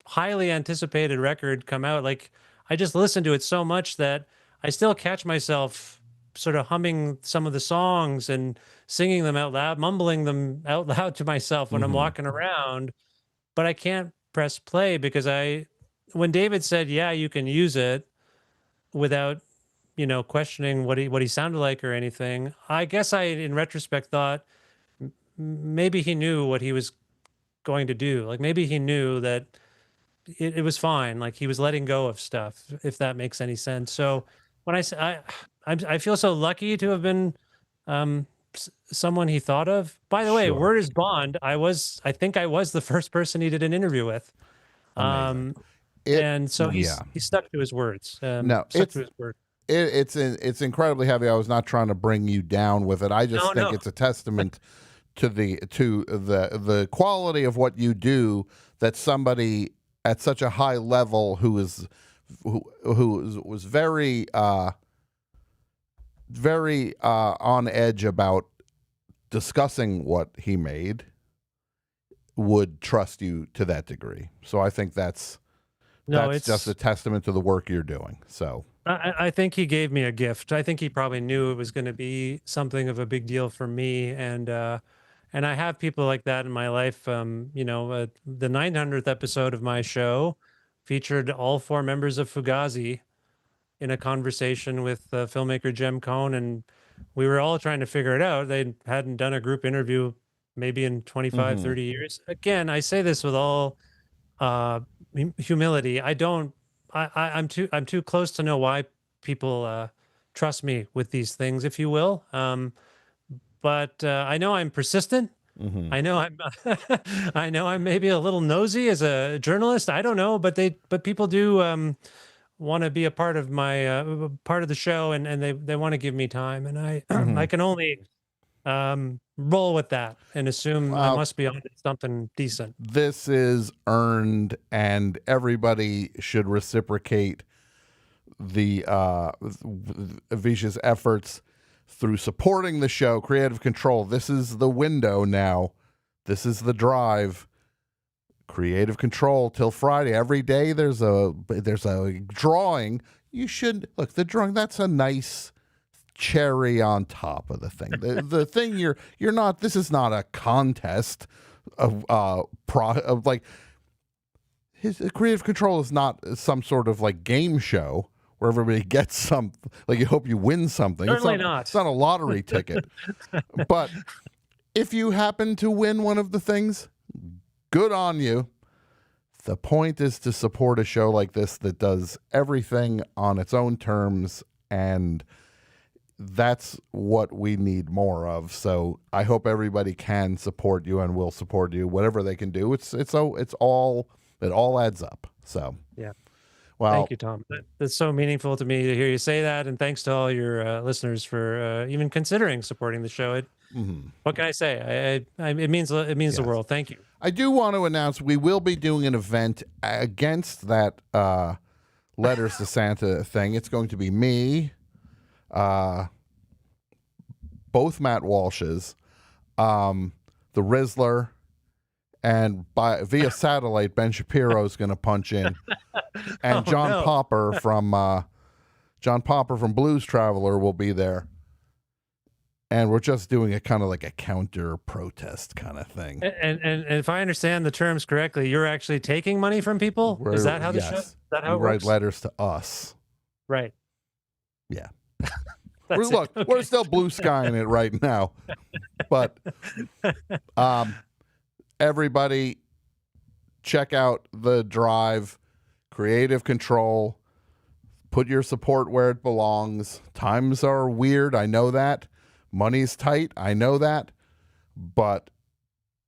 highly anticipated record come out. Like, I just listened to it so much that I still catch myself sort of humming some of the songs and singing them out loud, mumbling them out loud to myself when I'm walking around, but I can't press play because when David said, yeah, you can use it without, questioning what he sounded like or anything, I guess I, in retrospect, thought maybe he knew what he was going to do. Like, maybe he knew that it was fine. Like, he was letting go of stuff, if that makes any sense. So when I say I feel so lucky to have been someone he thought of. By the way, word is bond. I think I was the first person he did an interview with. And so he stuck to his words. Stuck to his word. It's incredibly heavy. I was not trying to bring you down with it. I just think it's a testament to the quality of what you do, that somebody at such a high level who was very on edge about discussing what he made would trust you to that degree. So I think that's just a testament to the work you're doing. So I think he gave me a gift. I think he probably knew it was going to be something of a big deal for me. And I have people like that in my life. The 900th episode of my show featured all 4 members of Fugazi in a conversation with filmmaker Jem Cohn, and we were all trying to figure it out. They hadn't done a group interview maybe in 25, 30 years. Again, I say this with all humility. I'm too close to know why people trust me with these things, if you will. But I know I'm persistent. I know I'm maybe a little nosy as a journalist. I don't know, but people do want to be a part of my part of the show, and they want to give me time, and I can only roll with that and assume I must be on something decent. This is earned, and everybody should reciprocate the Avish's efforts through supporting the show. Creative Control. This is the window now. This is the drive. Creative Control till Friday. Every day there's a drawing. You should look, the drawing. That's a nice cherry on top of the thing. The thing you're not. This is not a contest of like his Creative Control is not some sort of like game show where everybody gets some, like you hope you win something. Certainly not. It's not a lottery ticket. But if you happen to win one of the things, good on you. The point is to support a show like this that does everything on its own terms, and that's what we need more of. So I hope everybody can support you and will support you, whatever they can do. It all adds up. So yeah. Well, thank you, Tom. That's so meaningful to me to hear you say that, and thanks to all your listeners for even considering supporting the show. What can I say? It means the world. Thank you. I do want to announce we will be doing an event against that Letters to Santa thing. It's going to be me, both Matt Walshes, the Rizzler, and via satellite, Ben Shapiro is going to punch in, and John Popper from Blues Traveler will be there, and we're just doing a kind of like a counter protest kind of thing. And if I understand the terms correctly, you're actually taking money from people. Is that how the show? Is that how it works? Write letters to us. Right. Yeah. We're still blue skying it right now, but everybody check out the drive. Creative Control. Put your support where it belongs. Times are weird, I know that. Money's tight, I know that. But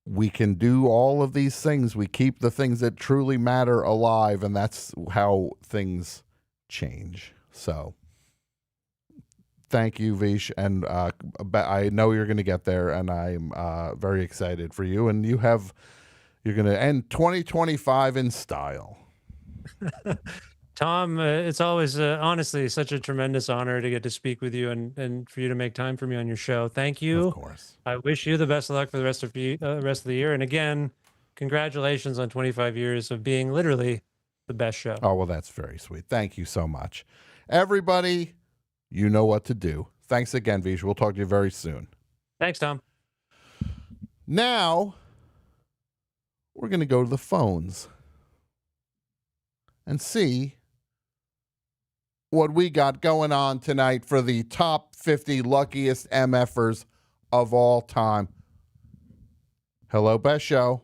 we can do all of these things. We keep the things that truly matter alive, and that's how things change. So thank you, Vish, and I know you're going to get there, and I'm very excited for you. And you're going to end 2025 in style. Tom, it's always honestly such a tremendous honor to get to speak with you and for you to make time for me on your show. Thank you. Of course. I wish you the best of luck for the rest of the year. And again, congratulations on 25 years of being literally the best show. Oh, well, that's very sweet. Thank you so much. Everybody, you know what to do. Thanks again, Vish. We'll talk to you very soon. Thanks, Tom. Now, we're going to go to the phones and see what we got going on tonight for the top 50 luckiest MFers of all time. Hello, Best Show.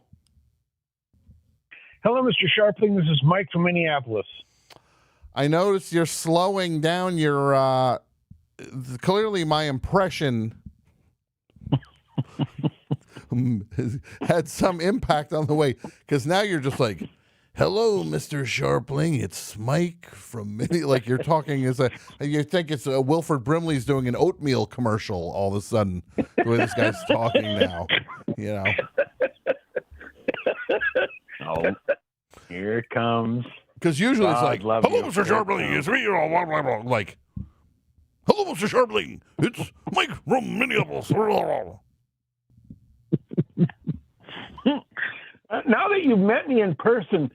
Hello, Mr. Scharpling. This is Mike from Minneapolis. I noticed you're slowing down your, clearly my impression had some impact on the way, because now you're just like, hello, Mr. Scharpling, it's Mike from like you're talking as you think it's Wilford Brimley's doing an oatmeal commercial all of a sudden, the way this guy's talking now, you know. Oh, here it comes. Because usually it's like, love hello, you. Mr. Scharpling, it's me, blah, blah, blah. Like, hello, Mr. Scharpling, it's Mike from Minneapolis. Now that you've met me in person,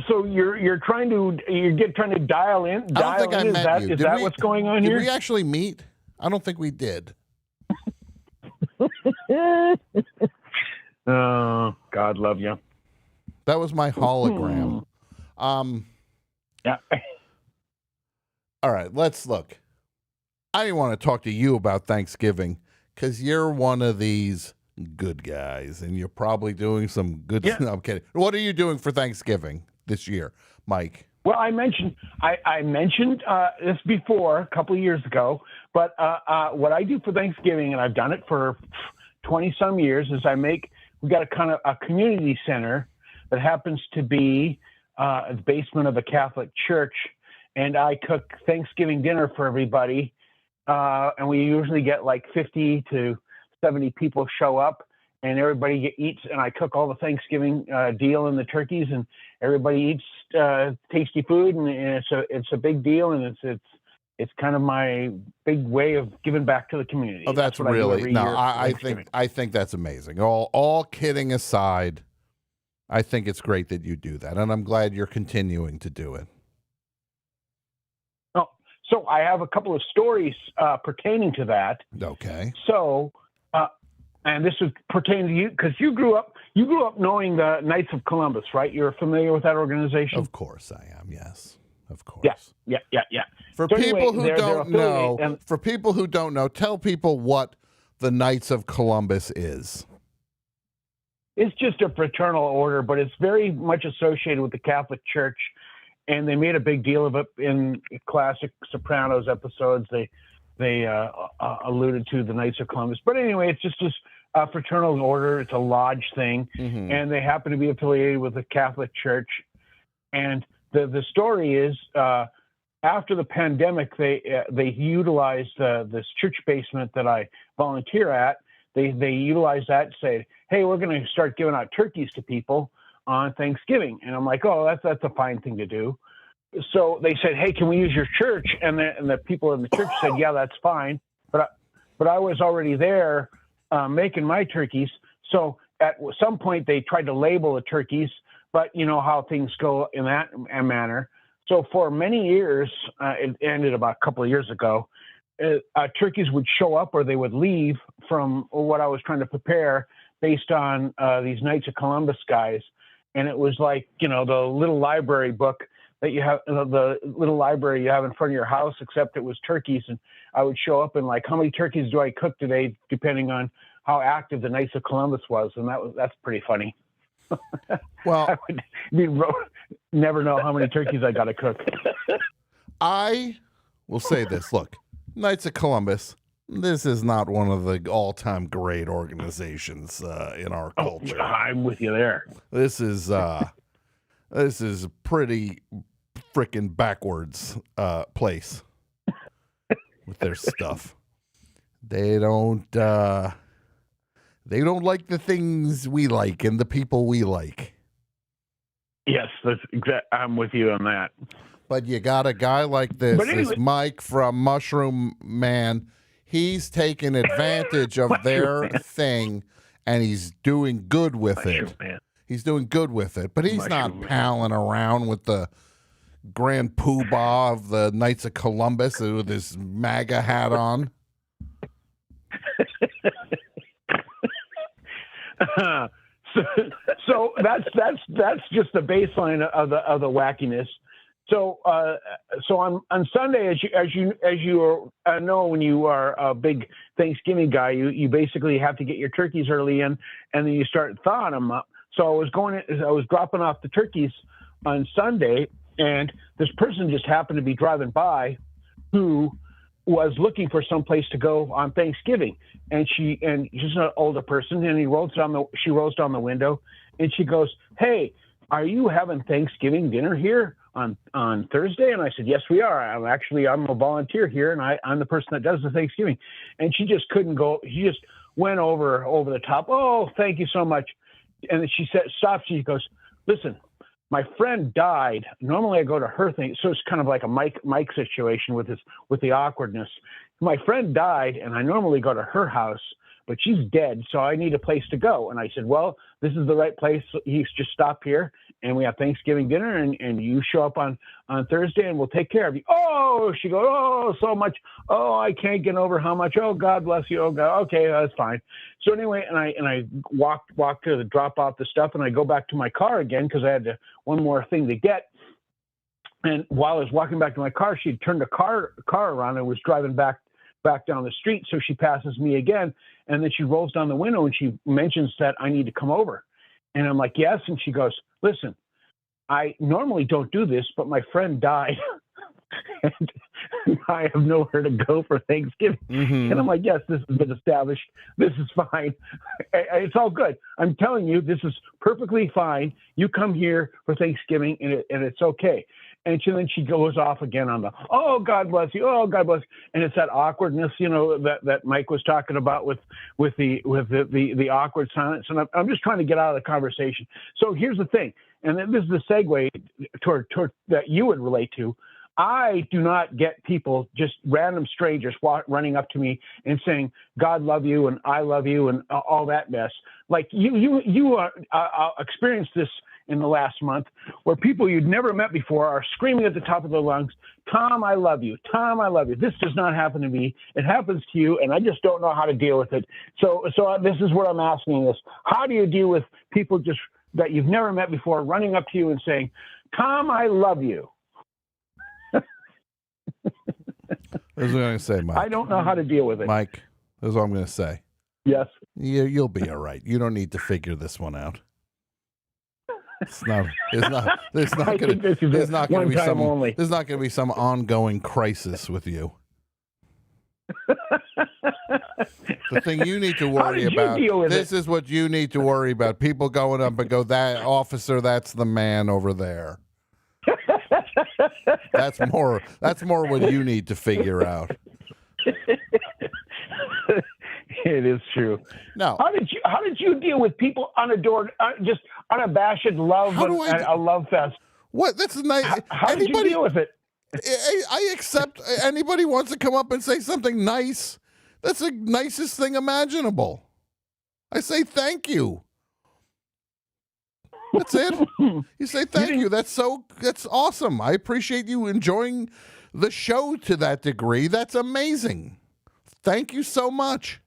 so you're trying to dial in. I don't think I met you. Is that what's going on here? Did we actually meet? I don't think we did. Oh, God love you. That was my hologram. Yeah. All right, let's look. I didn't want to talk to you about Thanksgiving because you're one of these good guys, and you're probably doing some good. Yeah. No, I'm kidding. What are you doing for Thanksgiving this year, Mike? Well, I mentioned this before a couple of years ago, but what I do for Thanksgiving, and I've done it for 20-some years, is we got a community center that happens to be the basement of a Catholic church, and I cook Thanksgiving dinner for everybody, and we usually get like 50 to 70 people show up, and everybody eats, and I cook all the Thanksgiving deal and the turkeys, and everybody eats tasty food, and it's a big deal, and it's kind of my big way of giving back to the community. Oh, that's really I think that's amazing. All kidding aside, I think it's great that you do that, and I'm glad you're continuing to do it. Oh, so I have a couple of stories pertaining to that. Okay. So, and this would pertain to you because you grew up knowing the Knights of Columbus, right? You're familiar with that organization? Of course I am. Yes, of course. Yeah. For people who don't know, tell people what the Knights of Columbus is. It's just a fraternal order, but it's very much associated with the Catholic Church, and they made a big deal of it in classic Sopranos episodes. They alluded to the Knights of Columbus, but anyway, it's just a fraternal order. It's a lodge thing, and they happen to be affiliated with the Catholic Church. And the story is, after the pandemic, they utilized this church basement that I volunteer at. They utilized that to say, hey, we're going to start giving out turkeys to people on Thanksgiving. And I'm like, oh, that's a fine thing to do. So they said, hey, can we use your church? And the people in the church said, yeah, that's fine. But I was already there making my turkeys. So at some point they tried to label the turkeys, but you know how things go in that manner. So for many years, it ended about a couple of years ago, turkeys would show up or they would leave from what I was trying to prepare based on these Knights of Columbus guys. And it was like, you know, the little library book that you have, the little library you have in front of your house, except it was turkeys. And I would show up and like, how many turkeys do I cook today, depending on how active the Knights of Columbus was. And that's pretty funny. Well, I would never know how many turkeys I got to cook. I will say this. Look, Knights of Columbus, this is not one of the all-time great organizations in our culture. I'm with you there. This is pretty freaking backwards place with their stuff. They don't like the things we like and the people we like. Yes, that's exact. I'm with you on that. But you got a guy like this, But anyway, this Mike from Mushroom Man. He's taking advantage of their thing, and he's doing good with it. Man. He's doing good with it, but he's not palling around with the Grand Poobah of the Knights of Columbus with his MAGA hat on. So that's just the baseline of the wackiness. So on Sunday, as you know, when you are a big Thanksgiving guy, you basically have to get your turkeys early in, and then you start thawing them up. So I was dropping off the turkeys on Sunday, and this person just happened to be driving by, who was looking for some place to go on Thanksgiving, and she's an older person, and she rolls down the window, and she goes, "Hey, are you having Thanksgiving dinner here on Thursday?" And I said, "Yes, we are. I'm a volunteer here, and I'm the person that does the Thanksgiving." And she just couldn't go. She just went over the top. "Oh, thank you so much." And then she stops. She goes, "Listen, my friend died. Normally I go to her thing." So it's kind of like a Mike situation with the awkwardness. "My friend died, and I normally go to her house, but she's dead, so I need a place to go." And I said, "Well, this is the right place. You just stop here, and we have Thanksgiving dinner, and you show up on Thursday, and we'll take care of you." "Oh," she goes, "oh, so much. Oh, I can't get over how much. Oh, God bless you. Oh, God. Okay, that's fine." So anyway, and I walked to drop off the stuff, and I go back to my car again because I had one more thing to get. And while I was walking back to my car, she turned the car around and was driving back down the street. So she passes me again, and then she rolls down the window and she mentions that I need to come over. And I'm like, "Yes." And she goes, "Listen, I normally don't do this, but my friend died and I have nowhere to go for Thanksgiving." Mm-hmm. And I'm like, "Yes, this has been established. This is fine. It's all good. I'm telling you, this is perfectly fine. You come here for Thanksgiving and it's okay." And then she goes off again on the, "Oh, God bless you. Oh, God bless you." And it's that awkwardness, that Mike was talking about with the awkward silence. And I'm just trying to get out of the conversation. So here's the thing, and this is the segue toward that you would relate to. I do not get people, just random strangers, running up to me and saying, "God love you," and "I love you," and all that mess. Like you experienced this in the last month, where people you'd never met before are screaming at the top of their lungs, "Tom, I love you. Tom, I love you." This does not happen to me. It happens to you, and I just don't know how to deal with it. So this is what I'm asking is, how do you deal with people just that you've never met before running up to you and saying, "Tom, I love you"? That's what I'm going to say, Mike. I don't know how to deal with it. Mike, that's what I'm going to say. Yes. You'll be all right. You don't need to figure this one out. There's not going to be some ongoing crisis with you. The thing you need to worry about, this is what you need to worry about. People going up and go, "That officer, that's the man over there." That's more what you need to figure out. It is true. No. How did you deal with people unadored, just unabashed love and a love fest? What? That's nice. How did you deal with it? I accept anybody wants to come up and say something nice. That's the nicest thing imaginable. I say thank you. That's it. You say thank you. That's awesome. I appreciate you enjoying the show to that degree. That's amazing. Thank you so much.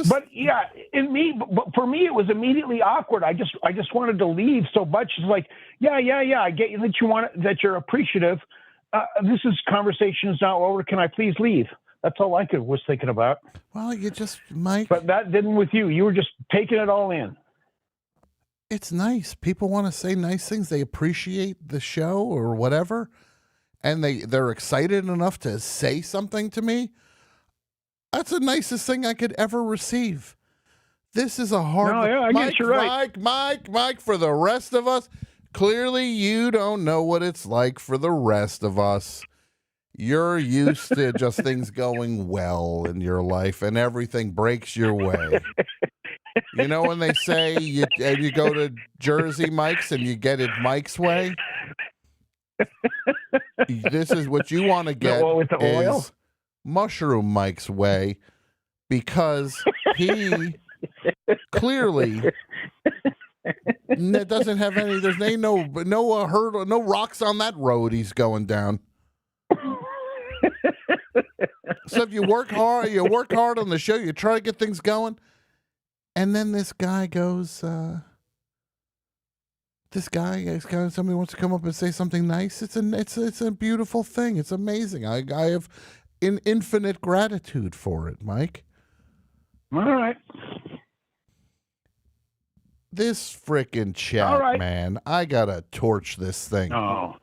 But for me, it was immediately awkward. I just wanted to leave so much. It's like, yeah. I get you that you're appreciative. Conversation is now over. Can I please leave? That's all I was thinking about. Well, you just, Mike. But that didn't with you. You were just taking it all in. It's nice. People want to say nice things. They appreciate the show or whatever, and they're excited enough to say something to me. That's the nicest thing I could ever receive. This is a hard. No, yeah, I guess you're right. Mike. For the rest of us, clearly you don't know what it's like. For the rest of us, you're used to just things going well in your life, and everything breaks your way. You know when they say you go to Jersey Mike's and you get it Mike's way? This is what you want to get with the oil? Is Mushroom Mike's way, because he clearly It doesn't have any. There's no hurdle, no rocks on that road he's going down. So if you work hard on the show, you try to get things going, and then this guy goes. Somebody wants to come up and say something nice. It's a beautiful thing. It's amazing. I have infinite gratitude for it, Mike. All right. This frickin' chat, man. I gotta torch this thing. Oh.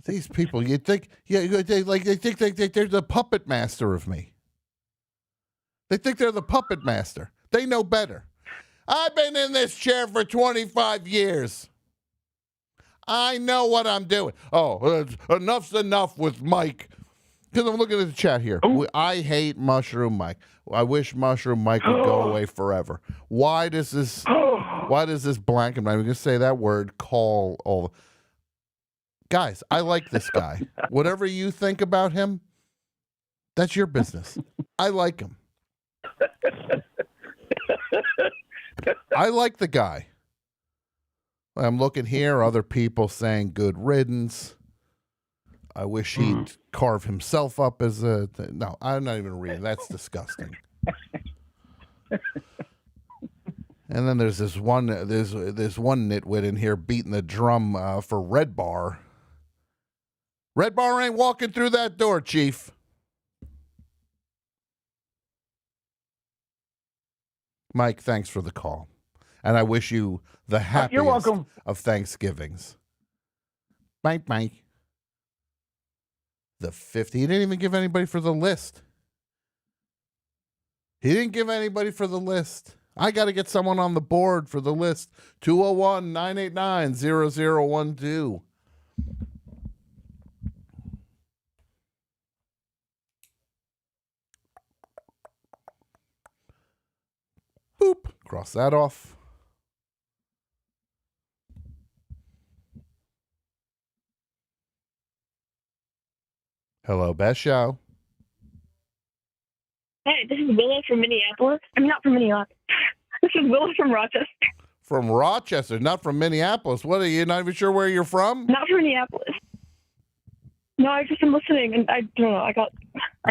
These people, you think, they're the puppet master of me. They think they're the puppet master. They know better. I've been in this chair for 25 years. I know what I'm doing. Oh, enough's enough with Mike. Because I'm looking at the chat here. I hate Mushroom Mike. I wish Mushroom Mike would go away forever. Why does this blank, I'm not even going to say that word, call all. Guys, I like this guy. Whatever you think about him, that's your business. I like him. I like the guy. I'm looking here, other people saying good riddance. I wish he'd carve himself up as a... No, I'm not even reading. That's disgusting. And then there's this one nitwit in here beating the drum for Red Bar. Red Bar ain't walking through that door, Chief. Mike, thanks for the call. And I wish you the happiest You're welcome. of Thanksgivings. Bye. The 50. He didn't even give anybody for the list. He didn't give anybody for the list. I got to get someone on the board for the list. 201-989-0012. Boop. Cross that off. Hello, Best Show. Hey, this is Willow from Minneapolis. I'm not from Minneapolis. This is Willow from Rochester. From Rochester, not from Minneapolis. What, are you not even sure where you're from? Not from Minneapolis. No, I've just been listening, and I don't know. I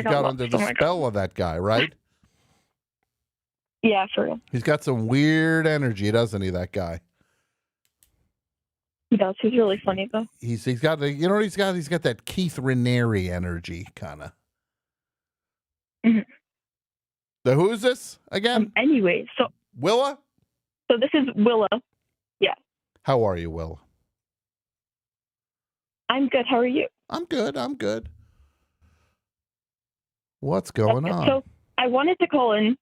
got under the spell of that guy, right? Yeah, for real. He's got some weird energy, doesn't he? That guy. He does. He's really funny, though. He's got the, you know what he's got? He's got that Keith Raniere energy, kind of. Mm-hmm. So who is this again? Anyway, so Willa. So this is Willa. Yeah. How are you, Willa? I'm good. How are you? I'm good. What's going on? So I wanted to call in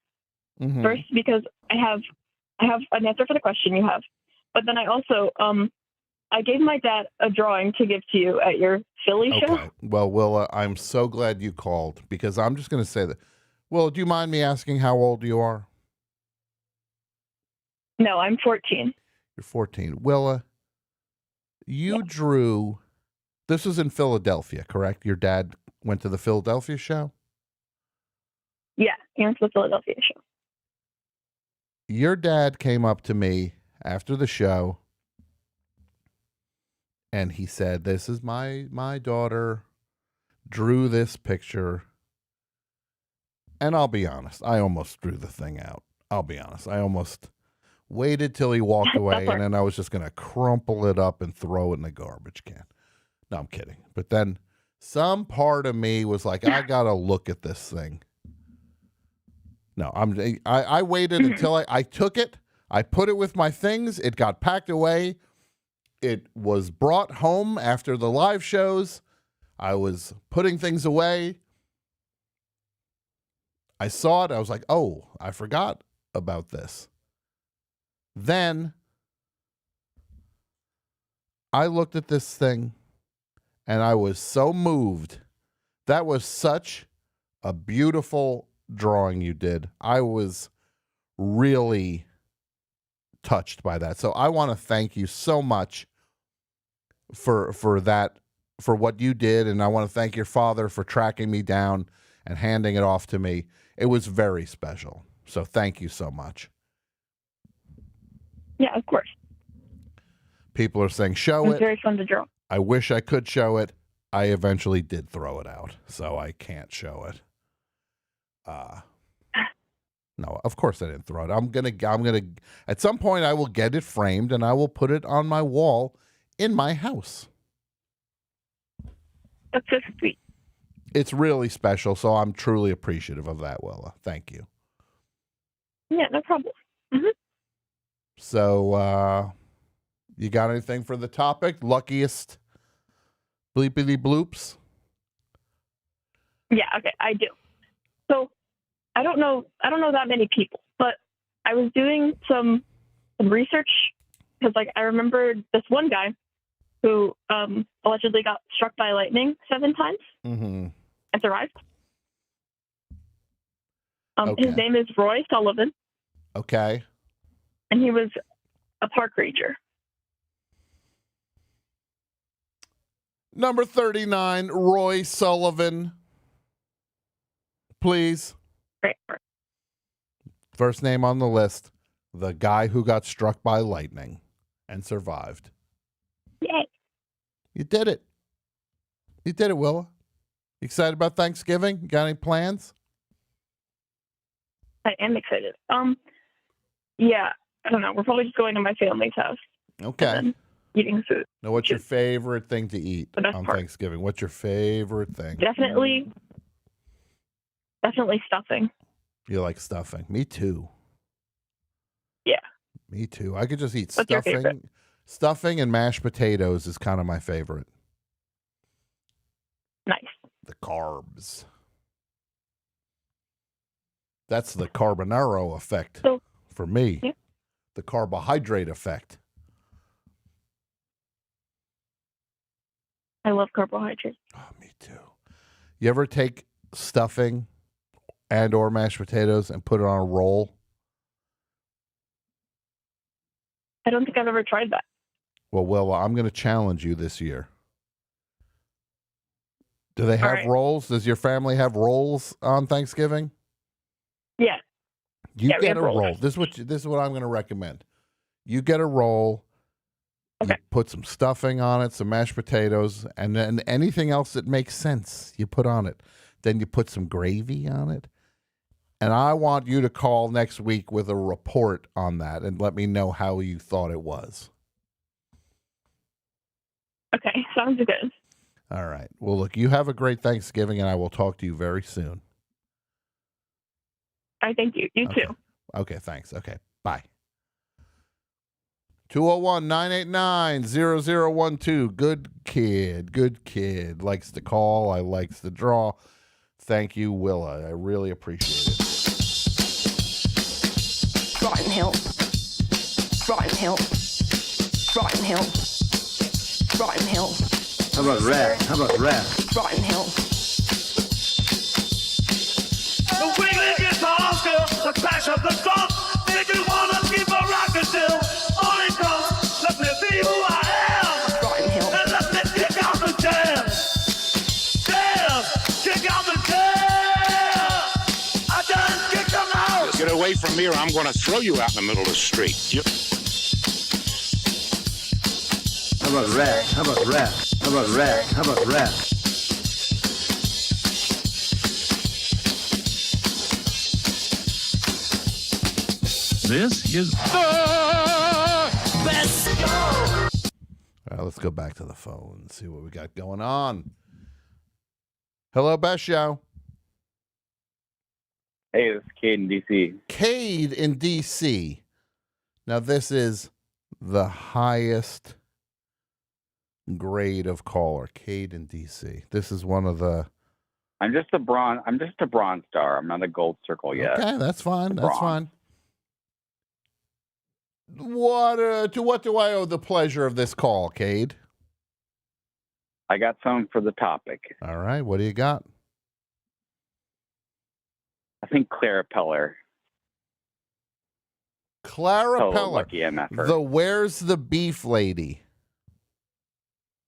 first because I have an answer for the question you have, but then I also I gave my dad a drawing to give to you at your Philly show. Well, Willa, I'm so glad you called because I'm just going to say that. Well, do you mind me asking how old you are? No, I'm 14. You're 14. Willa, you drew. This was in Philadelphia, correct? Your dad went to the Philadelphia show? Yeah, he went to the Philadelphia show. Your dad came up to me after the show and he said, "This is my daughter drew this picture." And I'll be honest, I almost threw the thing out. I'll be honest. I almost waited till he walked away and then I was just going to crumple it up and throw it in the garbage can. No, I'm kidding. But then some part of me was like, I got to look at this thing. No, I waited until I took it. I put it with my things. It got packed away. It was brought home after the live shows. I was putting things away. I saw it. I was like, oh, I forgot about this. Then I looked at this thing and I was so moved. That was such a beautiful drawing you did. I was really touched by that. So I want to thank you so much for that, for what you did. And I want to thank your father for tracking me down and handing it off to me. It was very special. So thank you so much. Yeah, of course. People are saying show It's it. very fun to draw. I wish I could show it. I eventually did throw it out, so I can't show it. No, of course I didn't throw it. I'm gonna. At some point, I will get it framed and I will put it on my wall in my house. That's so sweet. It's really special, so I'm truly appreciative of that, Willa. Thank you. Yeah, no problem. So, you got anything for the topic? Luckiest bleepity bloops? Yeah, okay, I do. So I don't know that many people, but I was doing some research because I remembered this one guy who allegedly got struck by lightning 7 times and survived. Okay. His name is Roy Sullivan. Okay. And he was a park ranger. Number 39, Roy Sullivan. Please. Right. First name on the list, the guy who got struck by lightning and survived. Yay. You did it. You did it, Willa. You excited about Thanksgiving? You got any plans? I am excited. Yeah, I don't know. We're probably just going to my family's house. Okay. And then eating food. Now, what's your favorite thing to eat The best on part. Thanksgiving? What's your favorite thing? Definitely stuffing. You like stuffing. Me too. Yeah. Me too. I could just eat What's your stuffing. favorite? Stuffing and mashed potatoes is kind of my favorite. Nice. The carbs. That's the carbonaro effect for me. Yeah. The carbohydrate effect. I love carbohydrates. Oh, me too. You ever take stuffing and or mashed potatoes and put it on a roll? I don't think I've ever tried that. Well, I'm going to challenge you this year. Do they have right. rolls? Does your family have rolls on Thanksgiving? Yeah. You Yeah, we get have a rolls. roll. This is what I'm going to recommend. You get a roll. Okay. You put some stuffing on it, some mashed potatoes, and then anything else that makes sense you put on it. Then you put some gravy on it. And I want you to call next week with a report on that and let me know how you thought it was. Okay, sounds good. All right. Well, look, you have a great Thanksgiving, and I will talk to you very soon. I thank you. You too. Okay, thanks. Okay, bye. 201-989-0012. Good kid. Likes to call. I likes to draw. Thank you, Willa. I really appreciate it. Brighton Hill. Brighton Hill. Brighton Hill. Brighton Hill. How about rap? How about rap? Brighton Hill. The wiggly guitar still, the crash of the drum, make you wanna keep a rockin' still. On it comes, let me be who I am. Brighton Hill. And let me kick out the jam. Jam, kick out the jam. I done kicked them out. Get away from me or I'm gonna throw you out in the middle of the street. How about rap? How about rap? How about rap? How about rap? This is the best show. All right, let's go back to the phone and see what we got going on. Hello, Best Show. Hey, this is Cade in DC. Cade in DC. Now, this is the highest grade of caller. Cade in DC. This is one of the. I'm just a bronze star. I'm not a gold circle yet. Okay, that's fine. Just a That's bronze. fine. To what do I owe the pleasure of this call, Cade? I got some for the topic. All right, what do you got? I think Clara Peller. Clara Total Peller, lucky MFer. the Where's the Beef lady.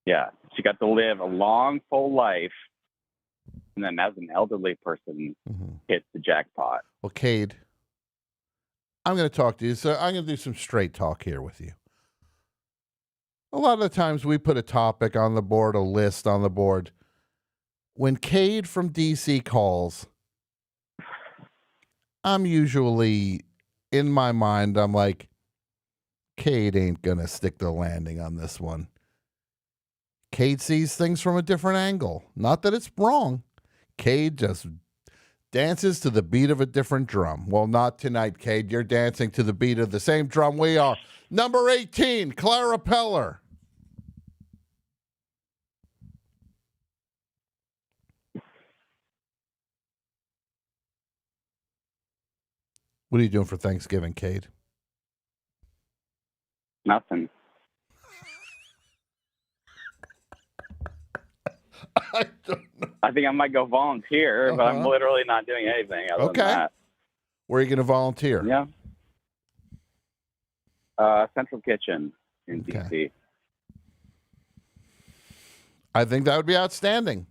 Yeah, she got to live a long, full life, and then as an elderly person, hit the jackpot. Well, Cade, I'm going to talk to you. So I'm going to do some straight talk here with you. A lot of the times we put a topic on the board, a list on the board. When Cade from DC calls, I'm usually, in my mind, I'm like, Cade ain't going to stick the landing on this one. Cade sees things from a different angle. Not that it's wrong. Cade just dances to the beat of a different drum. Well, not tonight, Cade. You're dancing to the beat of the same drum we are. Number 18, Clara Peller. What are you doing for Thanksgiving, Cade? Nothing. I think I might go volunteer, but I'm literally not doing anything other than that. Where are you going to volunteer? Yeah. Central Kitchen in DC. I think that would be outstanding.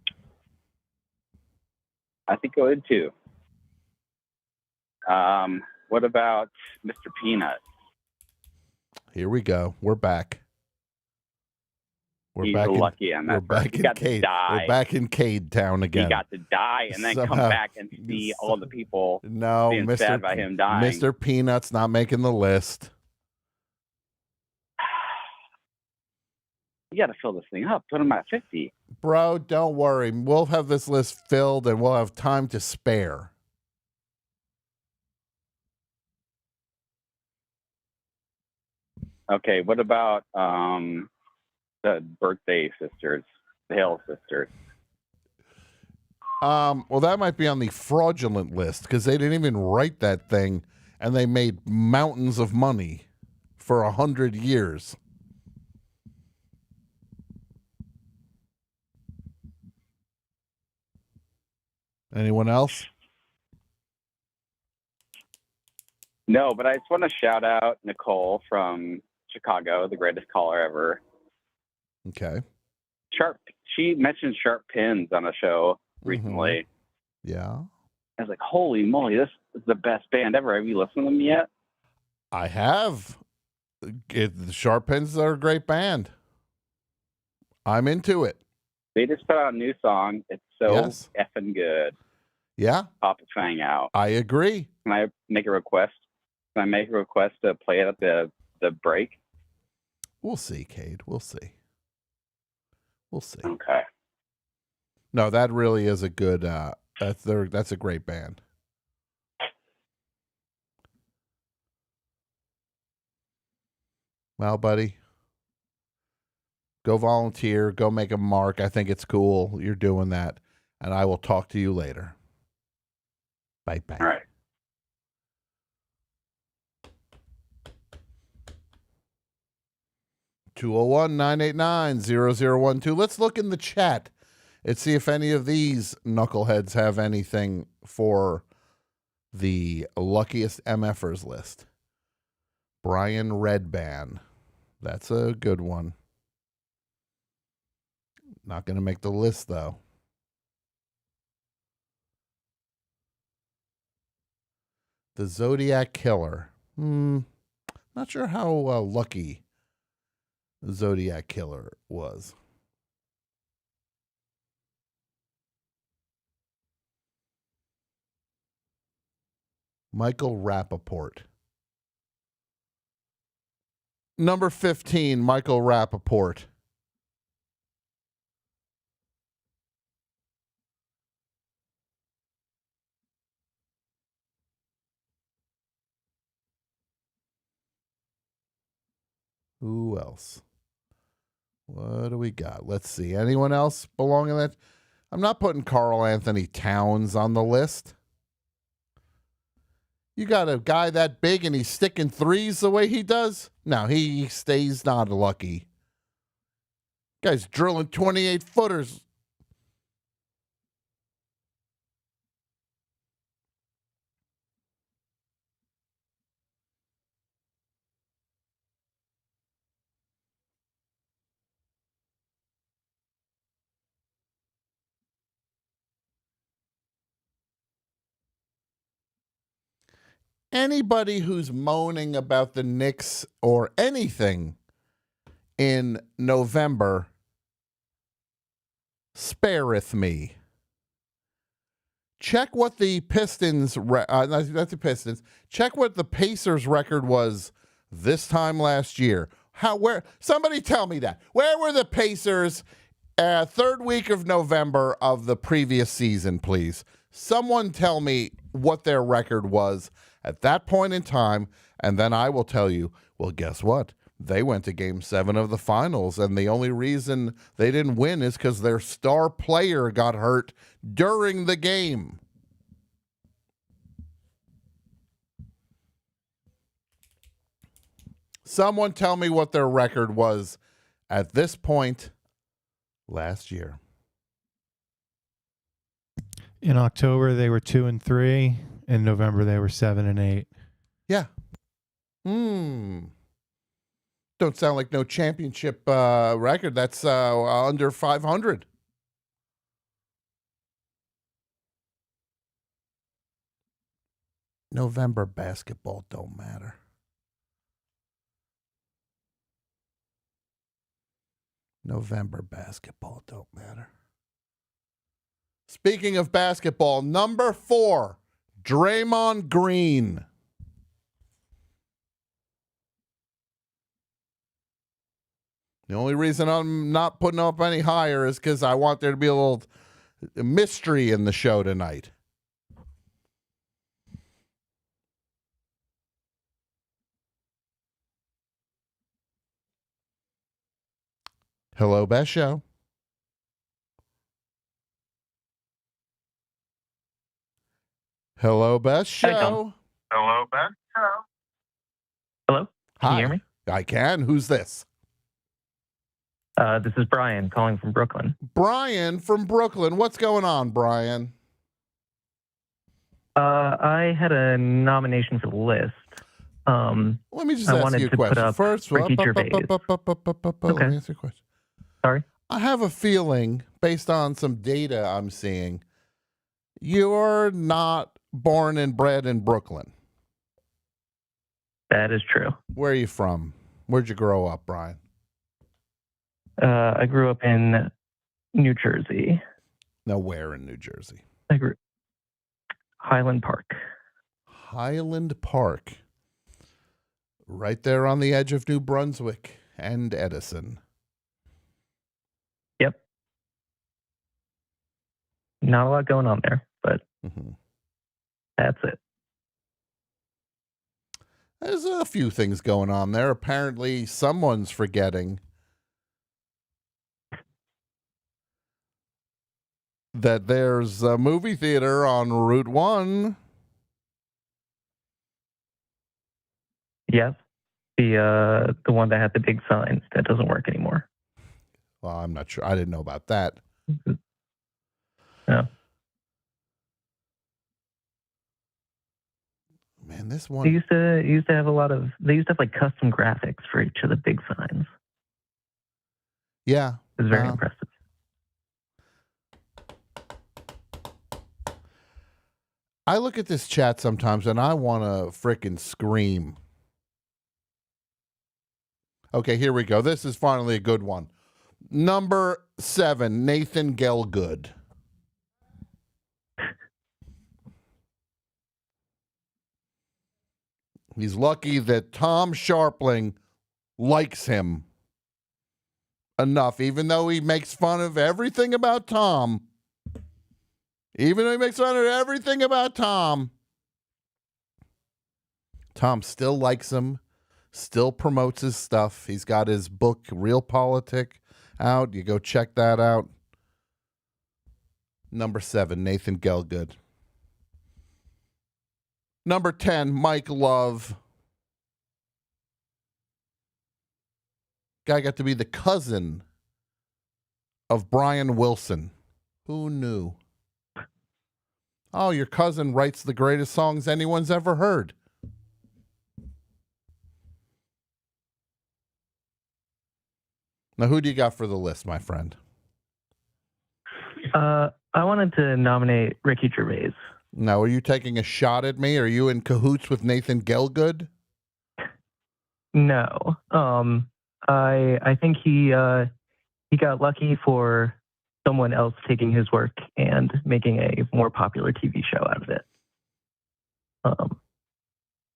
I think I would too. What about Mr. Peanut? Here we go. We're back. He's lucky on that. We're back he in got Cade. to die. We're back in Cade Town again. He got to die and then come back and see all the people being sad by him dying. Mr. Peanut's not making the list. You got to fill this thing up. Put him at 50. Bro, don't worry. We'll have this list filled and we'll have time to spare. Okay, what about the birthday sisters, the Hale sisters? Well, that might be on the fraudulent list because they didn't even write that thing and they made mountains of money for 100 years. Anyone else? No, but I just want to shout out Nicole from Chicago, the greatest caller ever. Okay. She mentioned sharp pins on a show recently. Yeah. I was like, holy moly, this is the best band ever. Have you listened to them yet? I have. The Sharp Pins are a great band. I'm into it. They just put out a new song. It's so effing good. Yeah. Pop its fang out. I agree. Can I make a request? Can I make a request to play it at the break? We'll see, Cade. We'll see. We'll see. Okay. No, that really is a good. That's a great band. Well, buddy, go volunteer. Go make a mark. I think it's cool. You're doing that, and I will talk to you later. Bye bye. All right. (201-989-0012). Let's look in the chat and see if any of these knuckleheads have anything for the luckiest MFers list. Brian Redban. That's a good one. Not going to make the list, though. The Zodiac Killer. Not sure how lucky the Zodiac Killer was. Michael Rappaport. Number 15, Michael Rappaport. Who else? What do we got? Let's see. Anyone else belong in that? I'm not putting Carl Anthony Towns on the list. You got a guy that big and he's sticking threes the way he does? No, he stays not lucky. Guy's drilling 28 footers. Anybody who's moaning about the Knicks or anything in November spareth me. Check what the Pistons, not the Pistons, check what the Pacers record was this time last year. Somebody tell me that. Where were the Pacers third week of November of the previous season, please? Someone tell me what their record was at that point in time, and then I will tell you, well, guess what? They went to Game 7 of the finals, and the only reason they didn't win is because their star player got hurt during the game. Someone tell me what their record was at this point last year. In October, they were 2-3. In November, they were 7-8. Yeah. Don't sound like no championship record. That's under 500. November basketball don't matter. November basketball don't matter. Speaking of basketball, number 4, Draymond Green. The only reason I'm not putting up any higher is because I want there to be a little mystery in the show tonight. Hello, Best Show. Hello, Best Show. Hello, Best Show. Hello? Can you hear me? I can. Who's this? This is Brian calling from Brooklyn. Brian from Brooklyn. What's going on, Brian? I had a nomination for the list. Let me just ask you a question. First, let me ask you a question. Sorry? I have a feeling, based on some data I'm seeing, you're not born and bred in Brooklyn. That is true. Where are you from? Where'd you grow up, Brian? I grew up in New Jersey. Now, where in New Jersey? I grew Highland Park. Highland Park. Right there on the edge of New Brunswick and Edison. Yep. Not a lot going on there, but that's it. There's a few things going on there. Apparently, someone's forgetting that there's a movie theater on Route 1. Yes. The one that had the big signs that doesn't work anymore. Well, I'm not sure. I didn't know about that. No. Man, this one. They used to have like custom graphics for each of the big signs. Yeah. It was very impressive. I look at this chat sometimes and I want to frickin' scream. Okay, here we go. This is finally a good one. Number 7, Nathan Gelgood. He's lucky that Tom Scharpling likes him enough, even though he makes fun of everything about Tom. Even though he makes fun of everything about Tom, Tom still likes him, still promotes his stuff. He's got his book, Real Politic, out. You go check that out. Number 7, Nathan Gelgood. Number 10, Mike Love. Guy got to be the cousin of Brian Wilson. Who knew? Oh, your cousin writes the greatest songs anyone's ever heard. Now, who do you got for the list, my friend? I wanted to nominate Ricky Gervais. Now, are you taking a shot at me? Are you in cahoots with Nathan Gelgood? No. I think he got lucky for someone else taking his work and making a more popular TV show out of it.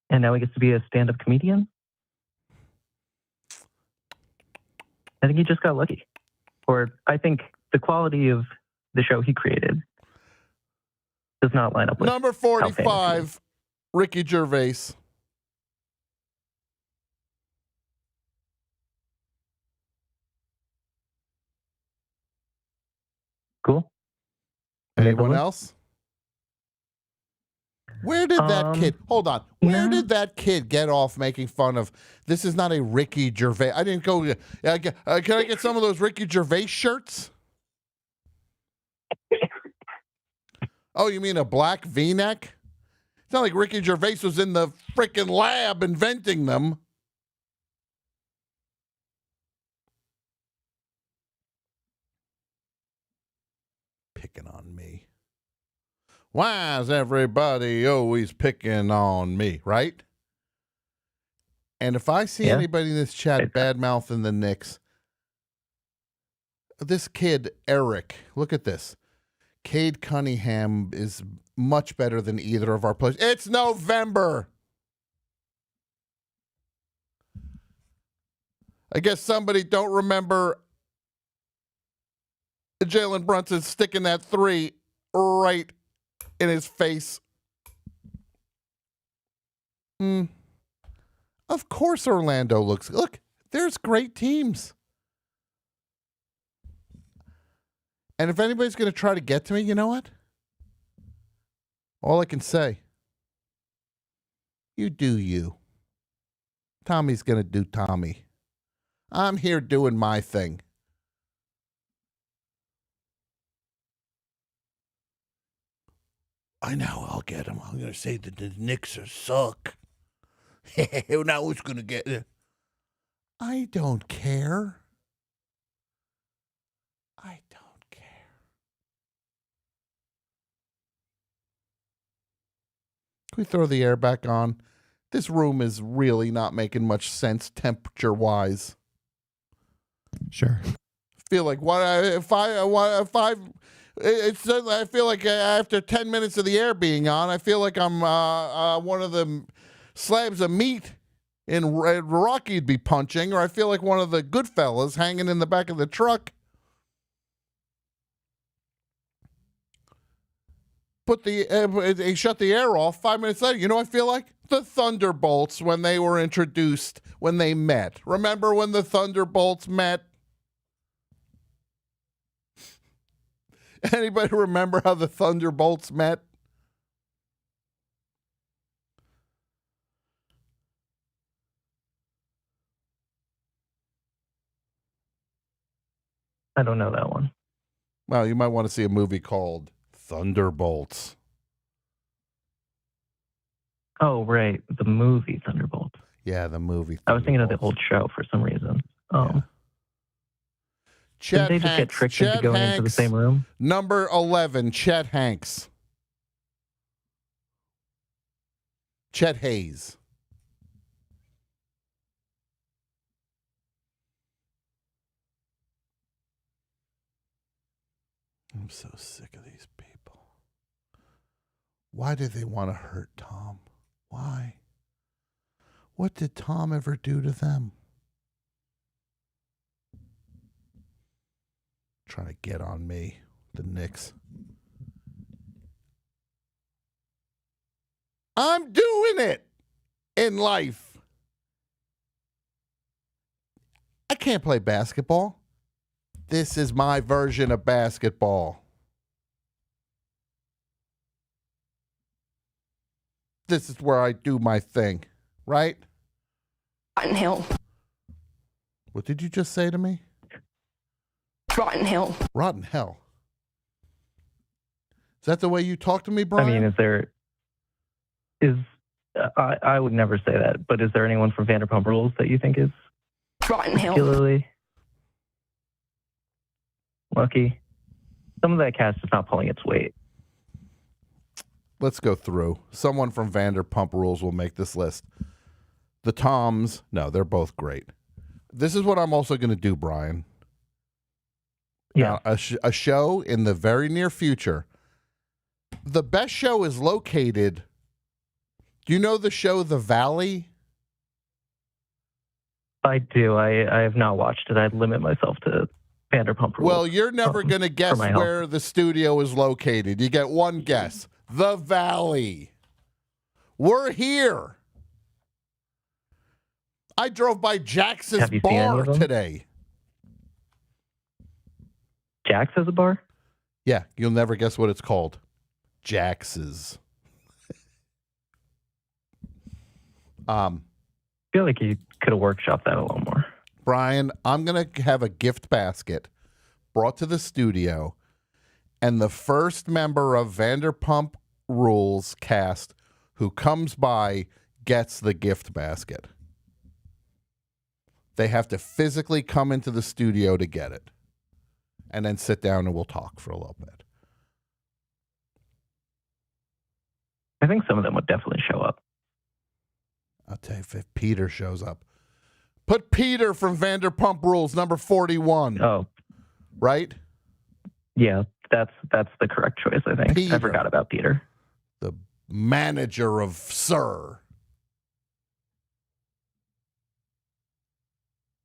And now he gets to be a stand-up comedian. I think he just got lucky. Or I think the quality of the show he created does not line up with Number 45, Ricky Gervais. Cool. Anyone else? Where did that kid, hold on, where did that kid get off making fun of, this is not a Ricky Gervais, I didn't go, can I get some of those Ricky Gervais shirts? Oh, you mean a black V-neck? It's not like Ricky Gervais was in the freaking lab inventing them. Picking on me. Why is everybody always picking on me, right? And if I see anybody in this chat bad-mouthing the Knicks, this kid, Eric, look at this. Cade Cunningham is much better than either of our players. It's November. I guess somebody don't remember Jalen Brunson sticking that three right in his face. Of course Orlando looks... Look, there's great teams. And if anybody's going to try to get to me, you know what? All I can say, you do you. Tommy's going to do Tommy. I'm here doing my thing. I know I'll get him. I'm going to say that the Knicks are suck. Now who's going to get it? I don't care. I don't care. Can we throw the air back on? This room is really not making much sense temperature-wise. Sure. I feel like I feel like after 10 minutes of the air being on, I feel like I'm one of the slabs of meat in Rocky'd be punching, or I feel like one of the good fellas hanging in the back of the truck. They shut the air off. 5 minutes later, you know what I feel like? The Thunderbolts when they were introduced, when they met. Remember when the Thunderbolts met? Anybody remember how the Thunderbolts met? I don't know that one. Well, you might want to see a movie called Thunderbolts. Oh, right. The movie Thunderbolt. Yeah, the movie. I was thinking of the old show for some reason. Chet Didn't they just get Hanks. tricked Chet into going into the Hanks, same room? Number 11, Chet Hanks. Chet Hayes. I'm so sick of these people. Why do they want to hurt Tom? Why? What did Tom ever do to them? Trying to get on me, the Knicks. I'm doing it in life. I can't play basketball. This is my version of basketball. This is where I do my thing, right? Rotten Hill. What did you just say to me? Rotten Hill. Rotten hell. Is that the way you talk to me, Brian? I mean, I would never say that, but is there anyone from Vanderpump Rules that you think is Rotten Hill. particularly lucky? Some of that cast is not pulling its weight. let's go through. Someone from Vanderpump Rules will make this list. The Toms, no, they're both great. This is what I'm also going to do, Brian. Yeah. A show in the very near future. The best show is located. Do you know the show The Valley? I do. I have not watched it. I'd limit myself to Vanderpump Rules. Well, you're never going to guess my health. where the studio is located. You get one guess. The Valley. We're here. I drove by Jax's Have you seen any bar of them? today. Jax has a bar? Yeah, you'll never guess what it's called. Jax's. I feel like you could have workshopped that a little more. Brian, I'm going to have a gift basket brought to the studio, and the first member of Vanderpump Rules cast who comes by gets the gift basket. They have to physically come into the studio to get it, and then sit down and we'll talk for a little bit. I think some of them would definitely show up. I'll tell you if Peter shows up. Put Peter from Vanderpump Rules, number 41. Oh. Right? Yeah, that's the correct choice, I think. Peter. I forgot about Peter. The manager of Sir.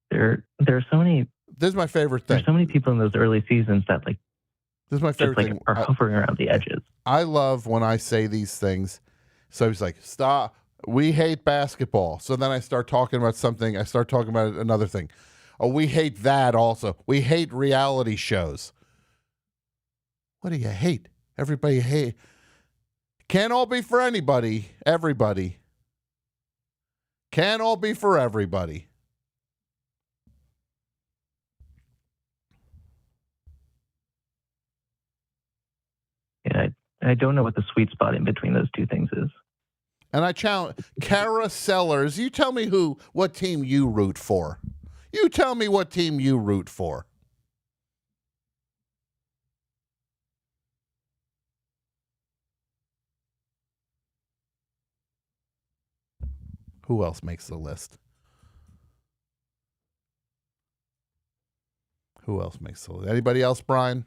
There are so many. This is my favorite thing. There's so many people in those early seasons that This is my favorite just, thing. are hovering around the edges. I love when I say these things. So he's like, stop. We hate basketball. So then I start talking about something. I start talking about another thing. Oh, we hate that also. We hate reality shows. What do you hate? Everybody hate. Can't all be for anybody. Everybody. Can't all be for everybody. Yeah, I don't know what the sweet spot in between those two things is. And I challenge Kara Sellers. You tell me what team you root for. You tell me what team you root for. Who else makes the list? Who else makes the list? Anybody else, Brian?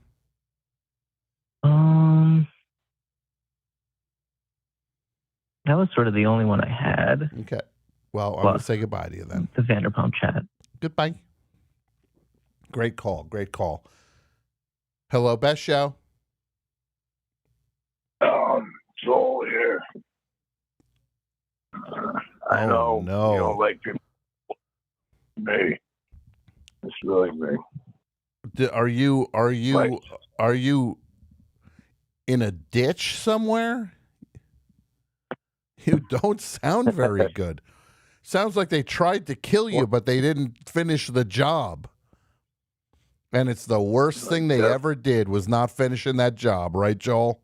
That was sort of the only one I had. Okay. Well, I'm going to say goodbye to you then. The Vanderpump chat. Goodbye. Great call. Great call. Hello, best show. Joel here. I know no. you don't like people. Me. It's really me. Are you in a ditch somewhere? You don't sound very good. Sounds like they tried to kill you, but they didn't finish the job. And it's the worst thing they ever did was not finishing that job, right, Joel?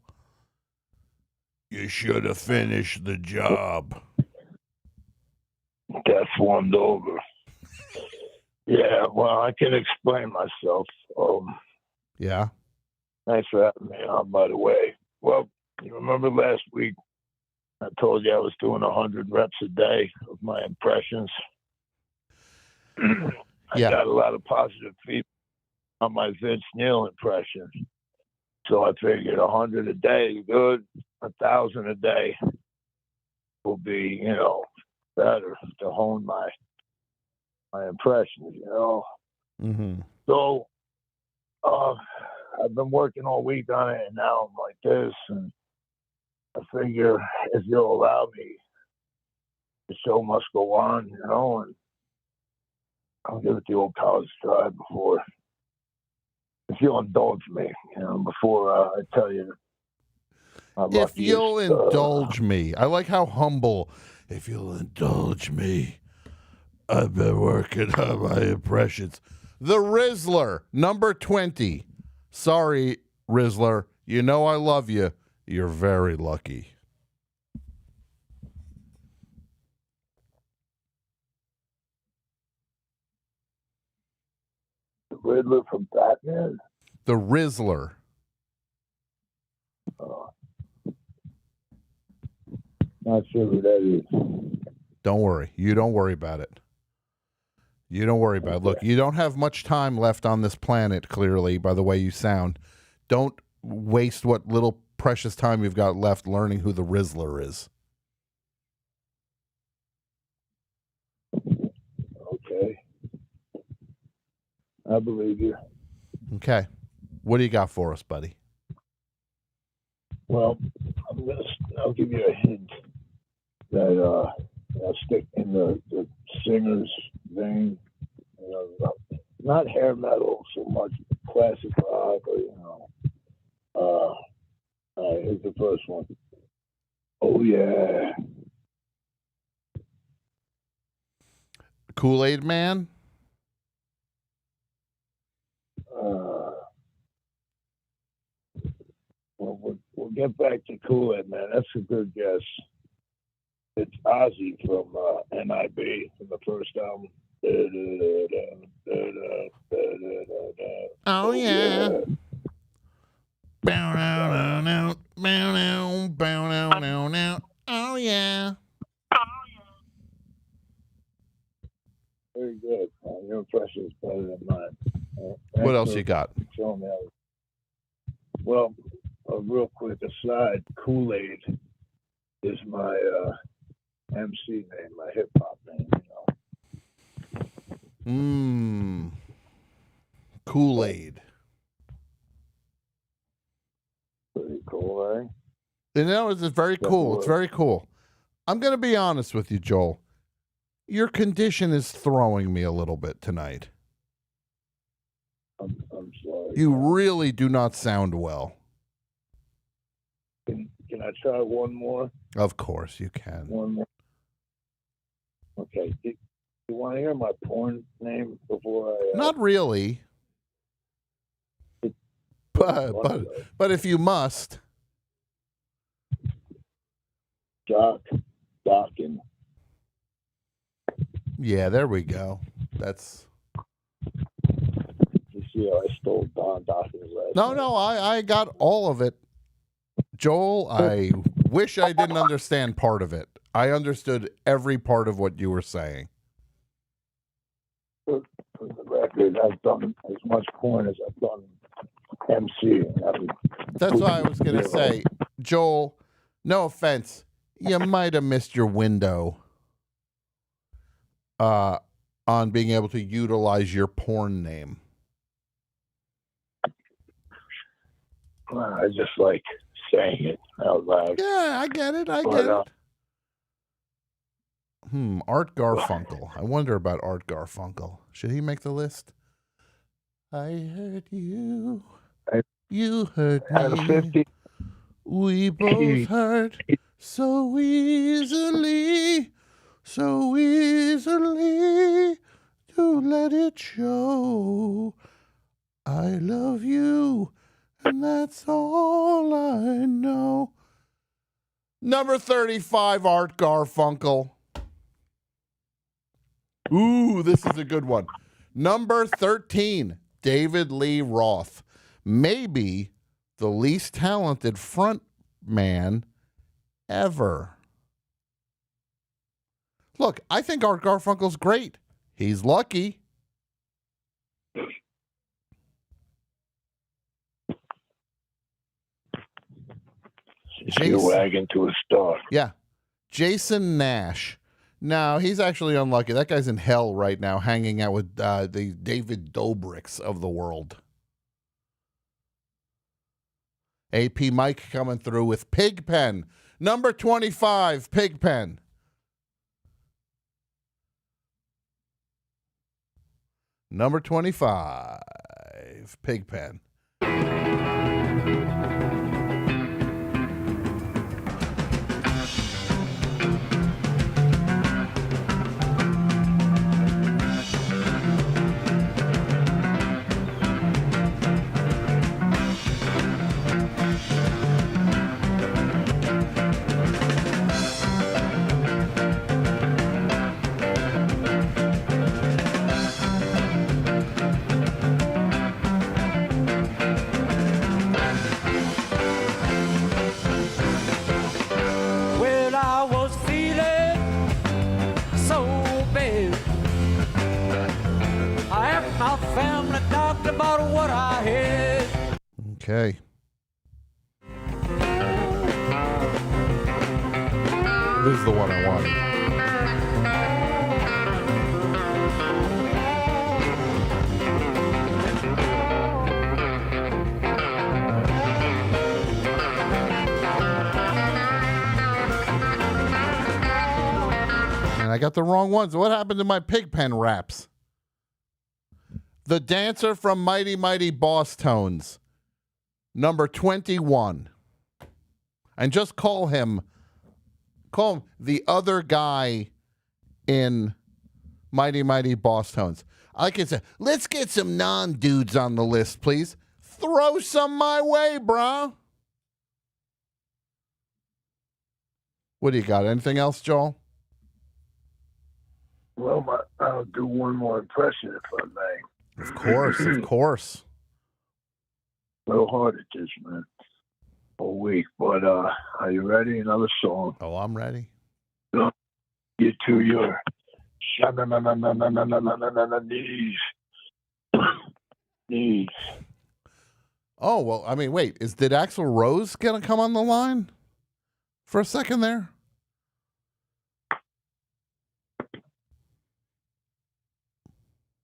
You should have finished the job. That's warmed over. Yeah, well, I can explain myself. Yeah. Thanks for having me on, by the way. Well, you remember last week I told you I was doing 100 reps a day of my impressions. I got a lot of positive feedback on my Vince Neil impression. So I figured 100 a day, good. 1,000 a day will be, better to hone my impressions, Mm-hmm. So I've been working all week on it, and now I'm like this, and I figure if you'll allow me, the show must go on, and I'll give it the old college try before, if you'll indulge me, before I tell you. If you'll indulge me. I like how humble. If you'll indulge me. I've been working on my impressions. The Rizzler, number 20. Sorry, Rizzler. You know I love you. You're very lucky. The Riddler from Batman? The Rizzler. Not sure who that is. Don't worry. You don't worry about it. You don't worry about it. Look, you don't have much time left on this planet, clearly, by the way you sound. Don't waste what little precious time you've got left learning who the Rizzler is. Okay. I believe you. Okay. What do you got for us, buddy? Well, I'll give you a hint that I'll stick in the singer's vein. You know, not hair metal so much, classic rock, or here's the first one. Oh yeah. Kool-Aid Man? We'll get back to Kool-Aid Man. That's a good guess. It's Ozzy from NIB from the first album. Oh yeah. Bow now now bow now bow now now. Oh yeah. Very good. Your impression is better than mine. What else you got? Showing me how- Well, a real quick aside, Kool-Aid is my MC name, my hip hop name. Kool-Aid. Pretty cool, eh? You know, it's very cool. It's very cool. I'm going to be honest with you, Joel. Your condition is throwing me a little bit tonight. I'm sorry. You really do not sound well. Can I try one more? Of course you can. One more. Okay. You want to hear my porn name before I? Not really. But if you must. Dockin. Yeah, there we go. That's. You see how I stole Don Dawkins last No, I got all of it. Joel, I wish I didn't understand part of it. I understood every part of what you were saying. For the record, I've done as much porn as I've done MC. That's what I was going to say. Joel, no offense, you might have missed your window on being able to utilize your porn name. I just like saying it out loud. Yeah, I get it. I get it. Art Garfunkel. I wonder about Art Garfunkel. Should he make the list? I heard you. You heard me. We both hurt so easily to let it show. I love you, and that's all I know. Number 35, Art Garfunkel. Ooh, this is a good one. Number 13, David Lee Roth. Maybe the least talented front man ever. Look, I think Art Garfunkel's great. He's lucky. Your wagon to a star. Yeah. Jason Nash. No, he's actually unlucky. That guy's in hell right now, hanging out with the David Dobrik's of the world. AP Mike coming through with Pigpen. Number 25, Pigpen. Number 25, Pigpen. talked about what I had. Okay. This is the one I wanted. And I got the wrong ones. What happened to my Pigpen raps? The Dancer from Mighty Mighty Boss Tones, number 21. And just call him the other guy in Mighty Mighty Boss Tones. Like I said, let's get some non-dudes on the list, please. Throw some my way, bro. What do you got? Anything else, Joel? Well, I'll do one more impression if I may. Of course, of course. A little hard at this, man. All week, but are you ready? Another song. Oh, I'm ready. Get to your knees. Knees. Oh, well, I mean, wait, did Axl Rose gonna come on the line for a second there?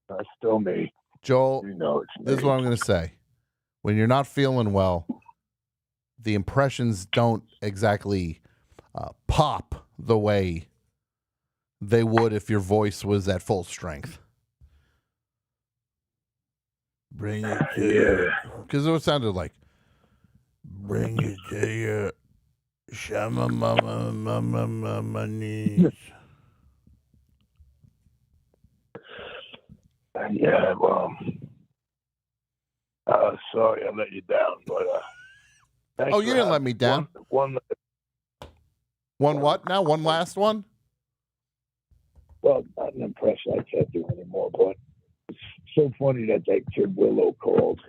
That's still me. Joel, you know it's this is what I'm going to say. When you're not feeling well, the impressions don't exactly pop the way they would if your voice was at full strength. Bring it to you. Because it sounded like, bring it to you. Shama mama mama mama knees. Yeah, well, sorry I let you down, but oh, you didn't let me down. One what now? One last one? Well, not an impression I can't do anymore, but it's so funny that Kid Willow called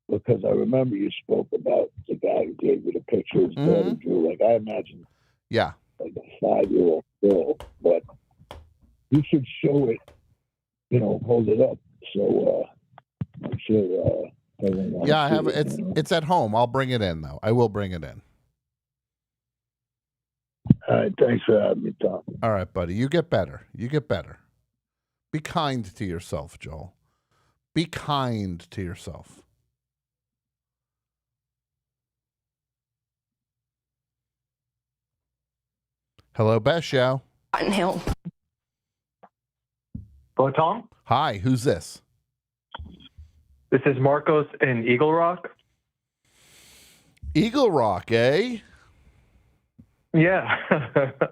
because I remember you spoke about the guy who gave you the picture his daughter drew. Like I imagine, yeah, like a 5-year-old girl, but you should show it. You know, hold it up. So I'm sure. Yeah, I have it. It's at home. I'll bring it in though. I will bring it in. All right, thanks for having me, Tom. All right, buddy. You get better. You get better. Be kind to yourself, Joel. Be kind to yourself. Hello, Best Show. Hill. Hello, Tom. Hi, who's this? This is Marcos in Eagle Rock. Eagle Rock, eh? Yeah,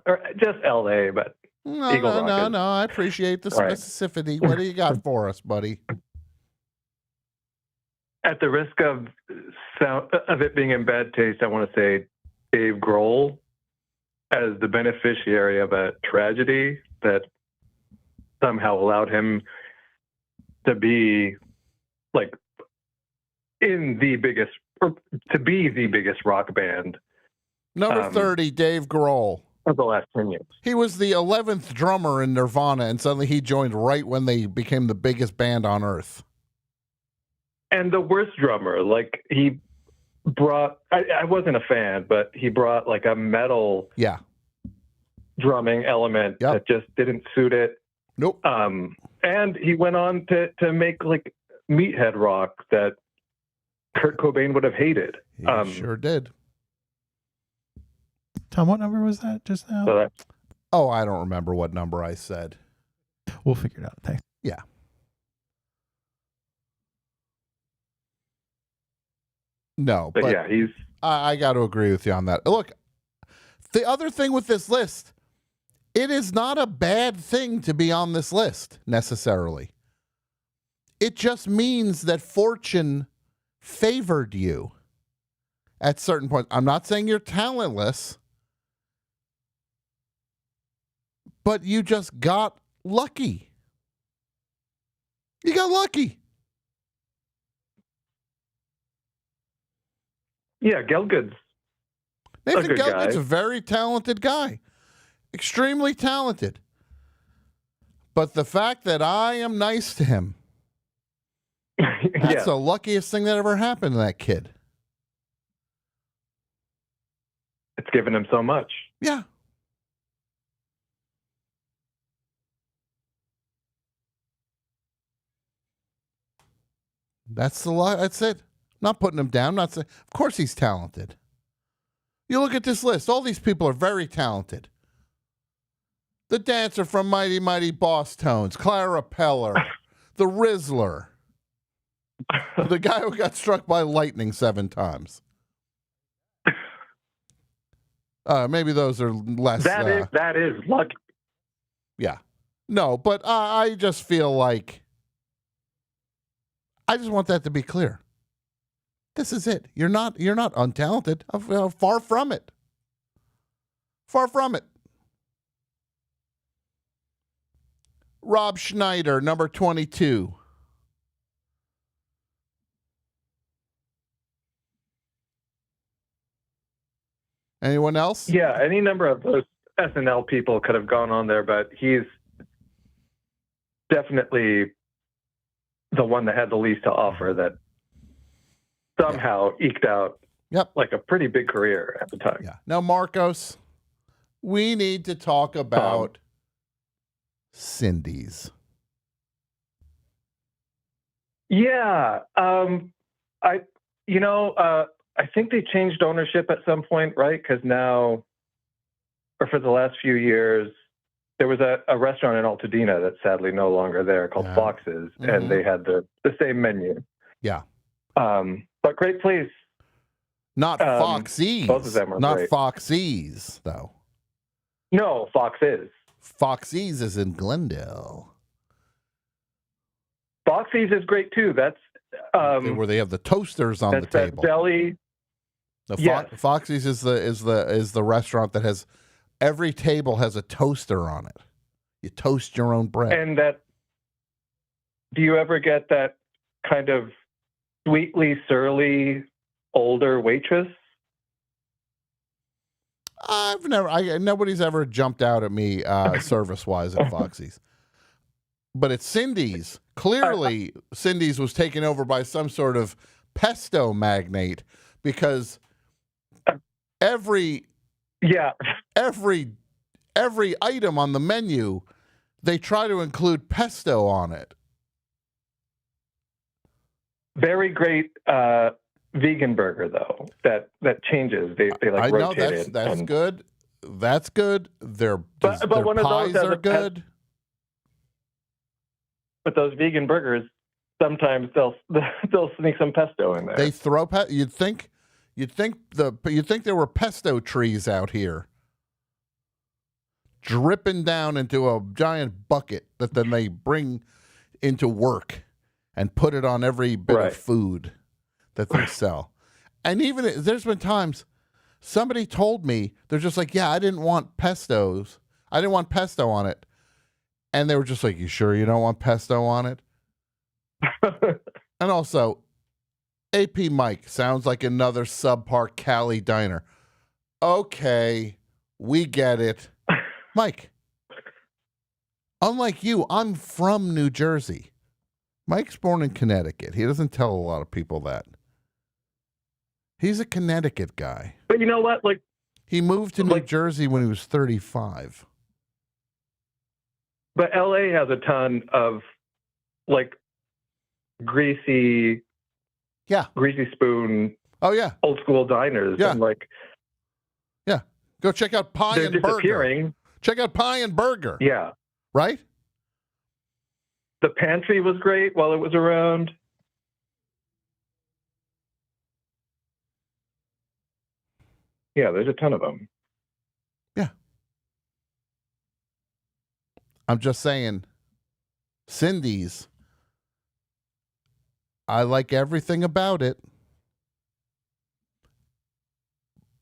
or just LA, but Eagle Rock. No. I appreciate the Right. specificity. What do you got for us, buddy? At the risk of it being in bad taste, I want to say Dave Grohl as the beneficiary of a tragedy that somehow allowed him to be like in the biggest, or to be the biggest rock band. Number 30, Dave Grohl. Of the last 10 years. He was the 11th drummer in Nirvana, and suddenly he joined right when they became the biggest band on earth. And the worst drummer, like he brought, I wasn't a fan, but he brought like a metal drumming element that just didn't suit it. Nope. And he went on to make like Meathead rock that Kurt Cobain would have hated. He sure did. Tom, what number was that just now? Oh, I don't remember what number I said. We'll figure it out. Thanks. Yeah. No, but yeah, he's. I got to agree with you on that. Look, the other thing with this list, it is not a bad thing to be on this list necessarily. It just means that fortune favored you at certain points. I'm not saying you're talentless, but you just got lucky. You got lucky. Yeah, Gelgood's Nathan a good Gelgood's guy. a very talented guy. Extremely talented. But the fact that I am nice to him That's the luckiest thing that ever happened to that kid. It's given him so much. Yeah. That's it. Not putting him down. Not saying. Of course he's talented. You look at this list. All these people are very talented. The dancer from Mighty Mighty Boss Tones, Clara Peller, the Rizzler, the guy who got struck by lightning 7 times. Maybe those are less. That is lucky. Yeah. No, but I just feel like I just want that to be clear. This is it. You're not untalented. Far from it. Far from it. Rob Schneider, number 22. Anyone else? Yeah, any number of those SNL people could have gone on there, but he's definitely the one that had the least to offer that somehow eked out like a pretty big career at the time. Yeah. Now, Marcos, we need to talk about Cindy's. Yeah. I think they changed ownership at some point, right? Because now, or for the last few years, there was a restaurant in Altadena that's sadly no longer there called Fox's, and they had the same menu. Yeah. But great place. Not Foxy's. Both of them are not great. Foxy's, though. No, Fox's. Foxy's is in Glendale. Foxy's is great too. That's where they have the toasters on the table. That deli. Foxy's is the restaurant that has every table has a toaster on it. You toast your own bread. And do you ever get that kind of sweetly surly older waitress? Nobody's ever jumped out at me service wise at Foxy's. But at Cindy's, clearly Cindy's was taken over by some sort of pesto magnate because every item on the menu, they try to include pesto on it. Very great vegan burger though. That changes. They like rotate it. That's good. That's good. Their but one pies of those are good. But those vegan burgers, sometimes they'll sneak some pesto in there. They throw You'd think there were pesto trees out here, dripping down into a giant bucket that then they bring into work and put it on every bit of food that they sell. And even there's been times somebody told me they're just like, yeah, I didn't want pesto on it. And they were just like, you sure you don't want pesto on it? And also, AP Mike sounds like another subpar Cali diner. Okay, we get it. Mike, unlike you, I'm from New Jersey. Mike's born in Connecticut. He doesn't tell a lot of people that. He's a Connecticut guy. But you know what? He moved to New Jersey when he was 35. But LA has a ton of greasy spoon. Oh yeah, old school diners. Yeah, and go check out Pie they're and Burger. Disappearing. Check out Pie and Burger. Yeah, right. The Pantry was great while it was around. Yeah, there's a ton of them. Yeah. I'm just saying, Cindy's, I like everything about it.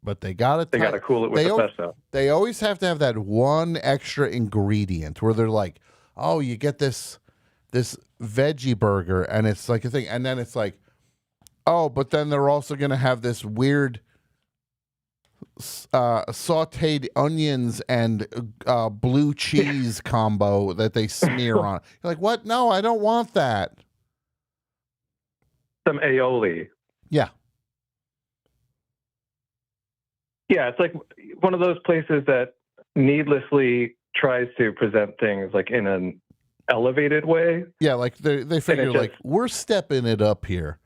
But they got to cool it with the pesto. They always have to have that one extra ingredient where they're like, oh, you get this veggie burger and it's like a thing. And then it's like, oh, but then they're also going to have this weird sauteed onions and blue cheese combo that they smear on. You're like, what? No, I don't want that. some aioli. Yeah. Yeah, it's like one of those places that needlessly tries to present things like in an elevated way. Yeah, like they figure like we're stepping it up here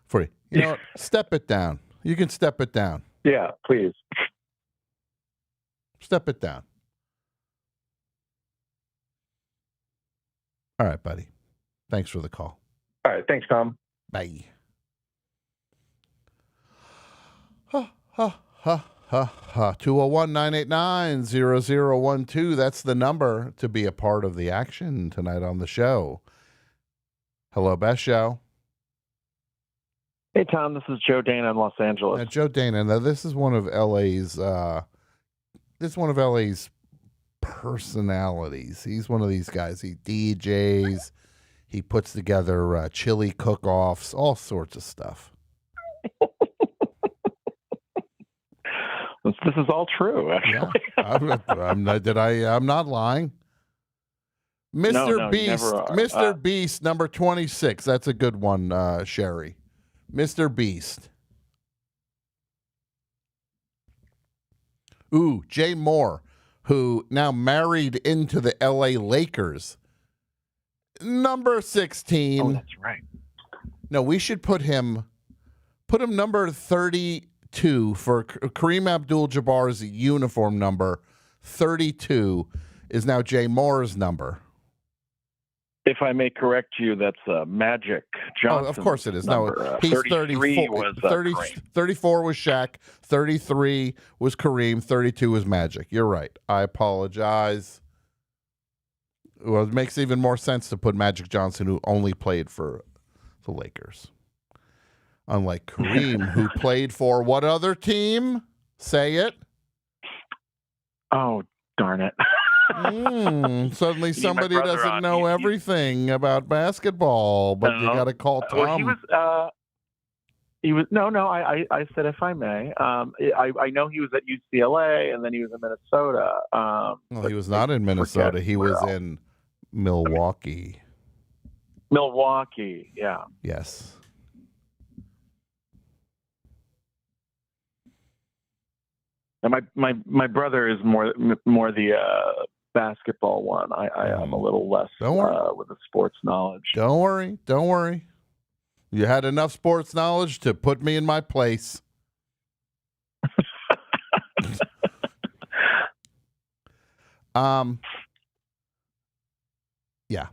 for you. You know what? Step it down. You can step it down. Yeah, please. Step it down. All right, buddy. Thanks for the call. All right, thanks, Tom. Bye. Ha, ha, ha, ha, ha. 201-989-0012. That's the number to be a part of the action tonight on the show. Hello, Best Show. Hey, Tom. This is Joe Dana in Los Angeles. Joe Dana. Now, this is one of LA's personalities. He's one of these guys. He DJs. He puts together chili cook-offs, all sorts of stuff. This is all true, actually. Yeah, I'm not lying. Mr. No, Beast, you never are. Mr. Beast, number 26. That's a good one, Sherry. Mr. Beast. Ooh, Jay Moore, who now married into the LA Lakers. Number 16. Oh, that's right. No, we should put him number 32 for Kareem Abdul-Jabbar's uniform number. 32 is now Jay Moore's number. If I may correct you, that's Magic Johnson. Oh, of course it is. Number. No, he's 33 34. was 34 was Shaq. 33 was Kareem. 32 was Magic. You're right. I apologize. Well, it makes even more sense to put Magic Johnson, who only played for the Lakers. Unlike Kareem, who played for what other team? Say it. Oh, darn it. Suddenly somebody brother doesn't on. know everything about basketball, but you got to call Tom. Well, he was no. I said if I may. I know he was at UCLA and then he was in Minnesota. Well, he was not in Minnesota. He was in Milwaukee. Milwaukee, yeah. Yes. And my brother is more the basketball one. I am a little less with the sports knowledge. Don't worry. You had enough sports knowledge to put me in my place. Yeah.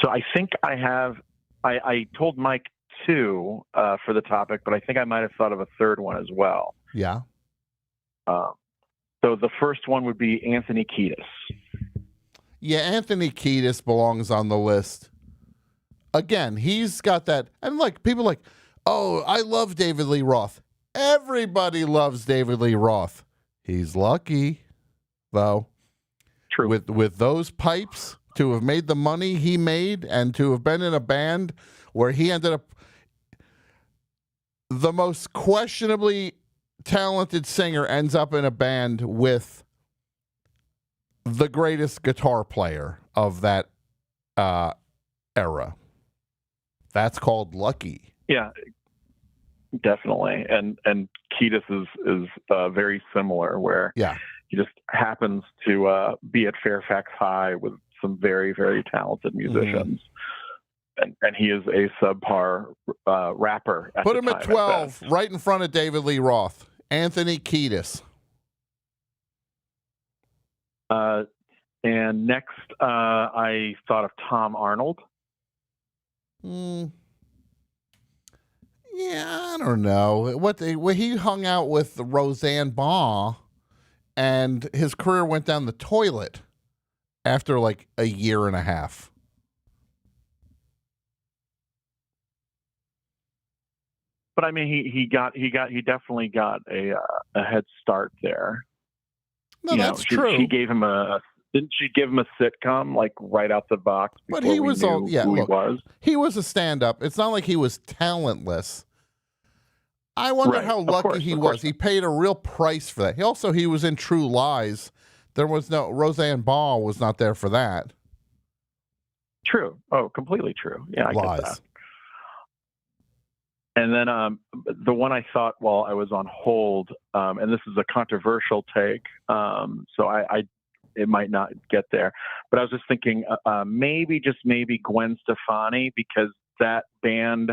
So I think I have. I told Mike 2 for the topic, but I think I might have thought of a third one as well. Yeah. So the first one would be Anthony Kiedis. Yeah, Anthony Kiedis belongs on the list. Again, he's got that, and like people like, oh, I love David Lee Roth. Everybody loves David Lee Roth. He's lucky, though. True. With those pipes, to have made the money he made and to have been in a band where he ended up the most questionably talented singer ends up in a band with the greatest guitar player of that era. That's called lucky. Yeah, definitely. And Kiedis is very similar, where he just happens to be at Fairfax High with some very, very talented musicians. And he is a subpar rapper. Put him at 12, right in front of David Lee Roth. Anthony Kiedis. And next, I thought of Tom Arnold. Yeah, I don't know. He hung out with Roseanne Barr, and his career went down the toilet after like a year and a half. But I mean, he definitely got a head start there. No, that's true. She gave him didn't she give him a sitcom like right out the box? But he was who he was. He was a stand-up. It's not like he was talentless. I wonder how lucky he was. He paid a real price for that. He was in True Lies. There was no Roseanne Barr was not there for that. True. Oh, completely true. Yeah, I Lies. get that. And then the one I thought while I was on hold, and this is a controversial take, so it might not get there, but I was just thinking maybe, just maybe Gwen Stefani, because that band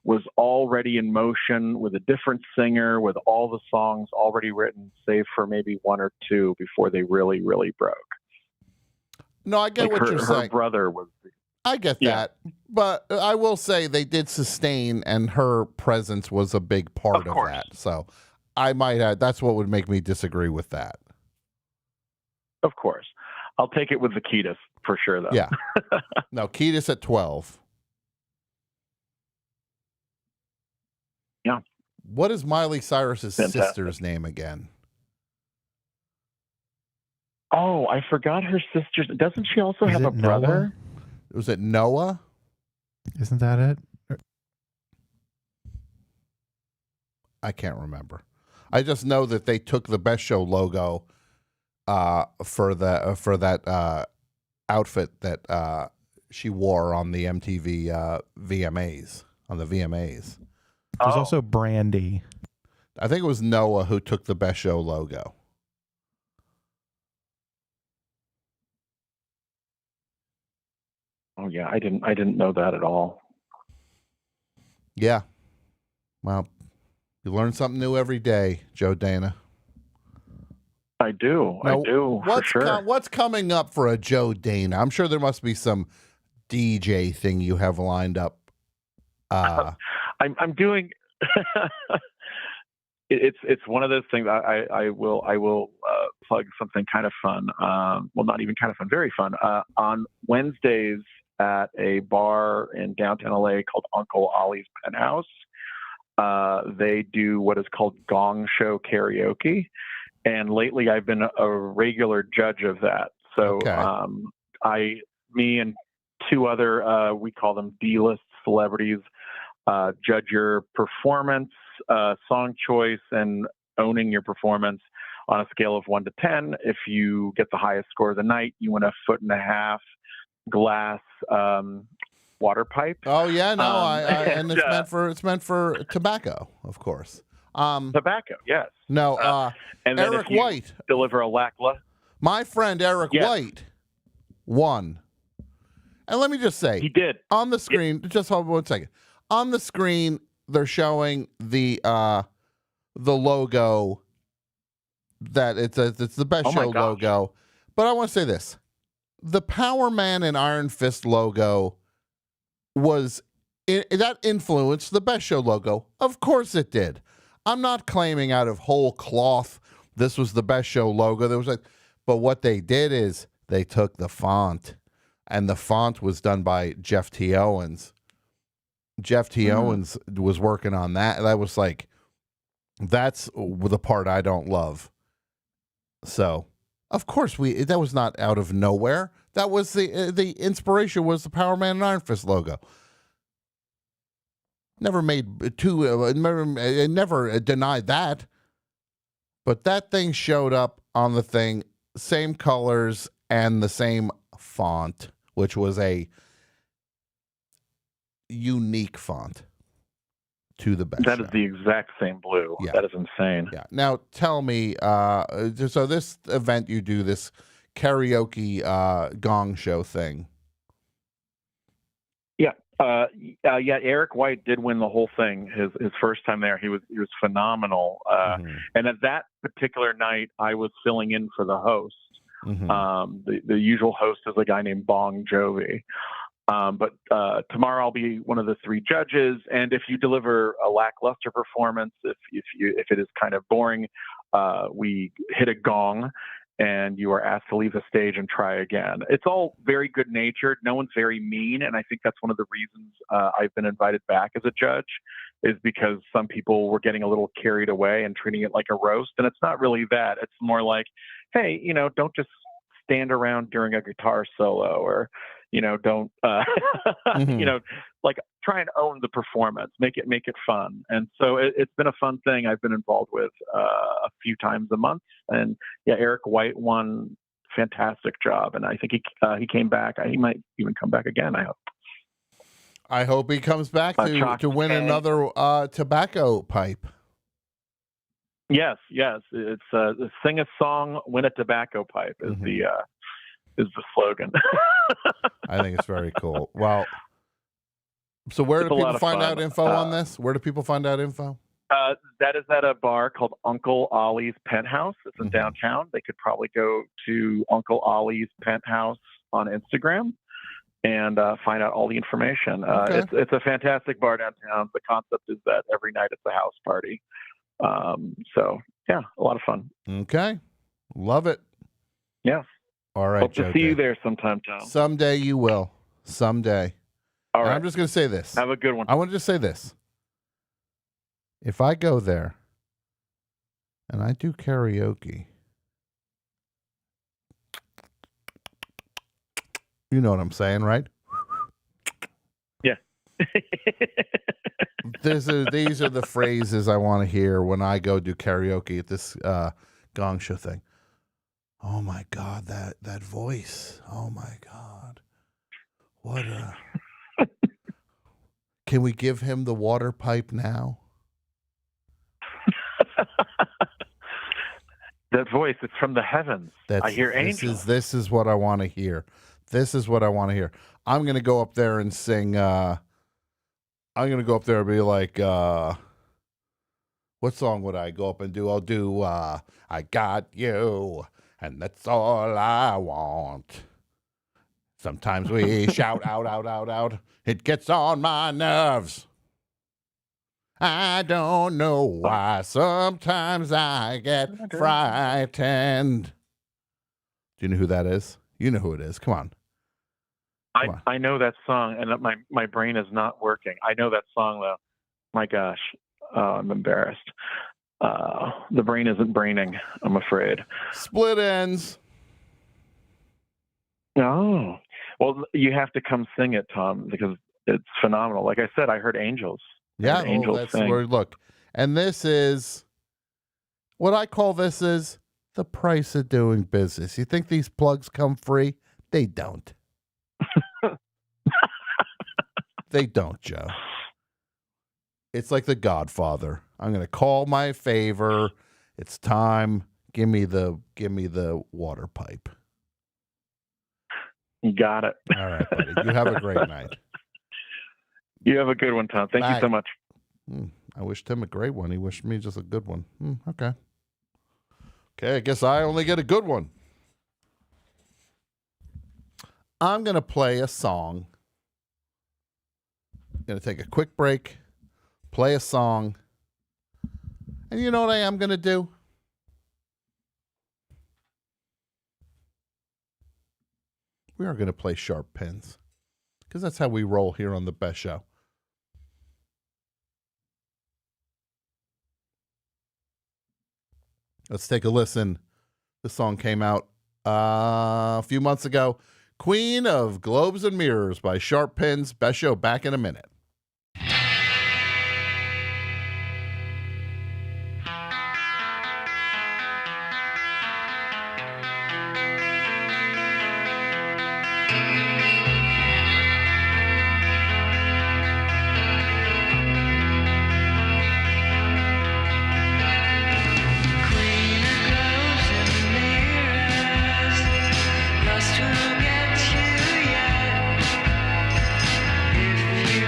was already in motion with a different singer, with all the songs already written, save for maybe one or two before they really, really broke. No, I get what you're saying. Her brother was. I get that, but I will say they did sustain, and her presence was a big part of that. So I might have, that's what would make me disagree with that. Of course. I'll take it with the Kiedis for sure, though. Yeah. No, Kiedis at 12. Yeah. What is Miley Cyrus's Fantastic. sister's name again? Oh, I forgot her sister's. Doesn't she also have a brother? Was it Noah? Isn't that it? I can't remember. I just know that they took the Best Show logo for that outfit that she wore on the MTV VMAs, on the VMAs. There's also Brandy. I think it was Noah who took the Best Show logo. Oh yeah, I didn't know that at all. Yeah. Well, you learn something new every day, Joe Dana. I do. Now, I do, for sure. What's coming up for a Joe Dana? I'm sure there must be some DJ thing you have lined up. I'm doing. It's one of those things. I will plug something kind of fun. Well, not even kind of fun, very fun. On Wednesdays at a bar in downtown LA called Uncle Ollie's Penthouse, they do what is called Gong Show Karaoke, and lately I've been a regular judge of that. So me and two other we call them D-list celebrities judge your performance, song choice, and owning your performance on a scale of 1 to 10. If you get the highest score of the night, you win a 1.5-foot glass water pipe. Oh yeah, no, and it's meant for tobacco, of course. Tobacco, yes. No, and then Eric if you White deliver a lackluster. My friend Eric White won. And let me just say, he did on the screen. Just hold 1 second. On the screen, they're showing the logo. That it's the Best Show logo. But I want to say this: the Power Man and Iron Fist logo that influenced the Best Show logo. Of course, it did. I'm not claiming out of whole cloth this was the Best Show logo. But what they did is they took the font, and the font was done by Jeff T. Owens. Jeff T. Owens was working on that. That was that's the part I don't love. So, of course, that was not out of nowhere. That was the inspiration was the Power Man and Iron Fist logo. Never denied that. But that thing showed up on the thing, same colors and the same font, which was a unique font to the Best Show. That is the exact same blue. Yeah. That is insane. Yeah. Now tell me, so this event you do, this karaoke gong show thing. Yeah. Eric White did win the whole thing. His first time there, he was phenomenal. And at that particular night, I was filling in for the host. The usual host is a guy named Bong Jovi. But tomorrow I'll be one of the 3 judges, and if you deliver a lackluster performance, if it is kind of boring, we hit a gong, and you are asked to leave the stage and try again. It's all very good natured. No one's very mean, and I think that's one of the reasons I've been invited back as a judge, is because some people were getting a little carried away and treating it like a roast, and it's not really that. It's more like, hey, don't just stand around during a guitar solo, or don't try and own the performance, make it fun. And so it's been a fun thing I've been involved with a few times a month. And yeah, Eric White won fantastic job, and I think he came back. He might even come back again. I hope. I hope he comes back to win another tobacco pipe. Yes. It's sing a song, win a tobacco pipe is the slogan. I think it's very cool. Well, so where do people find out info on this? Where do people find out info? That is at a bar called Uncle Ollie's Penthouse. It's in downtown. They could probably go to Uncle Ollie's Penthouse on Instagram and find out all the information. It's a fantastic bar downtown. The concept is that every night it's a house party. So yeah, a lot of fun. Okay. Love it. Yes. All right. Hope to see you there sometime, Tom. Someday you will. Someday. All right. I'm just going to say this. Have a good one. I want to just say this. If I go there and I do karaoke, you know what I'm saying, right? Yeah. These are the phrases I want to hear when I go do karaoke at this Gong Show thing. Oh my God, that voice. Oh my God. What a... Can we give him the water pipe now? That voice, it's from the heavens. I hear angels. This is what I want to hear. This is what I want to hear. I'm going to go up there and sing. I'm going to go up there and be like, what song would I go up and do? I'll do, I got you, and that's all I want. Sometimes we shout out. It gets on my nerves. I don't know why. Sometimes I get frightened. Do you know who that is? You know who it is. Come on. I know that song, and my brain is not working. I know that song, though. My gosh. I'm embarrassed. The brain isn't braining, I'm afraid. Split Ends. Oh. Well, you have to come sing it, Tom, because it's phenomenal. Like I said, I heard angels. Yeah, that's where, look. And this is, what I call this is the price of doing business. You think these plugs come free? They don't. They don't, Joe. It's like The Godfather. I'm going to call my favor. It's time. Give me the water pipe. You got it. All right, buddy. You have a great night. You have a good one, Tom. Thank you so much. I wished him a great one. He wished me just a good one. Okay. Okay, I guess I only get a good one. I'm going to play a song. I'm going to take a quick break, play a song. And you know what I am going to do? We are going to play Sharp Pins, because that's how we roll here on The Best Show. Let's take a listen. The song came out a few months ago. Queen of Globes and Mirrors by Sharp Pins. Best Show back in a minute. Lost to get you yet. If you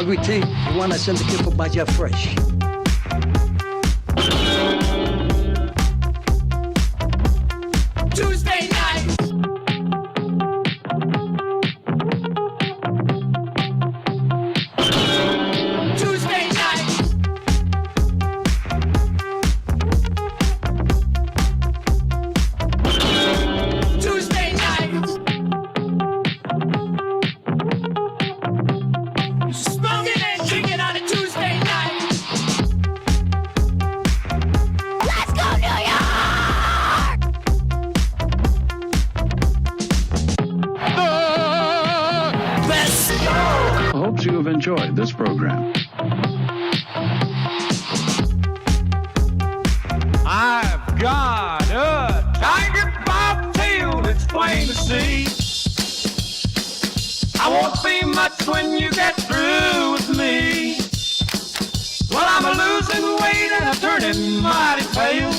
Integrity, one I send the kid for Baja Fresh. Tuesday night. Tuesday night. Tuesday night. Smoking and drinking on a Tuesday night. Let's go, New York! Best I hope you have enjoyed this program. I've got a tiger bobtail that's plain to see. I won't see much when you get through with me. Well, I'm a losing weight and I'm turning mighty pale.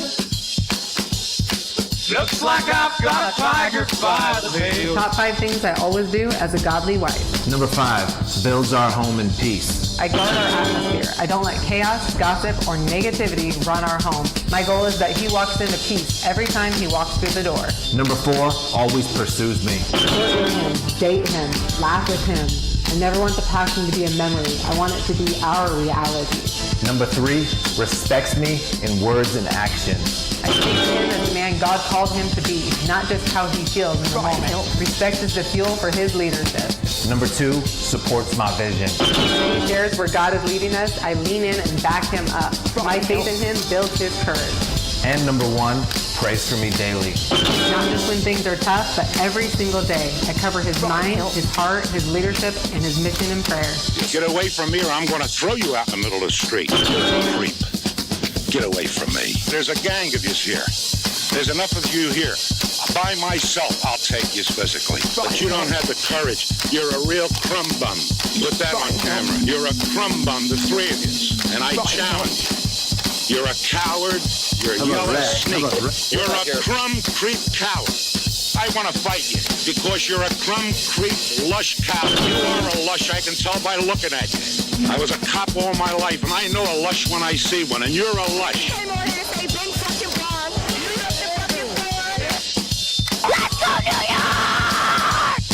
Looks like I've got a tiger by the tail. Top 5 things I always do as a godly wife. Number 5, builds our home in peace. I guard our atmosphere. I don't let chaos, gossip, or negativity run our home. My goal is that he walks into peace every time he walks through the door. Number 4, always pursues me. Flirt with him, date him, laugh with him. I never want the passion to be a memory. I want it to be our reality. Number 3, respects me in words and actions. I treat him as the man God called him to be, not just how he feels in the moment. Respect is the fuel for his leadership. Number 2, supports my vision. When he shares where God is leading us, I lean in and back him up. My faith in him builds his courage. And number 1, prays for me daily. Not just when things are tough, but every single day. I cover his mind, his heart, his leadership, and his mission in prayer. Get away from me or I'm going to throw you out in the middle of the street. You're a creep. Get away from me. There's a gang of yous here. There's enough of you here. By myself, I'll take yous physically. But you don't have the courage. You're a real crumb bum. Put that on camera. You're a crumb bum, the 3 of yous. And I challenge you. You're a coward. You're a yellow snake. You're a crumb creep coward. I want to fight you because you're a crumb creep lush coward. You are a lush, I can tell by looking at you. I was a cop all my life, and I know a lush when I see one, and you're a lush. Let's go, New York!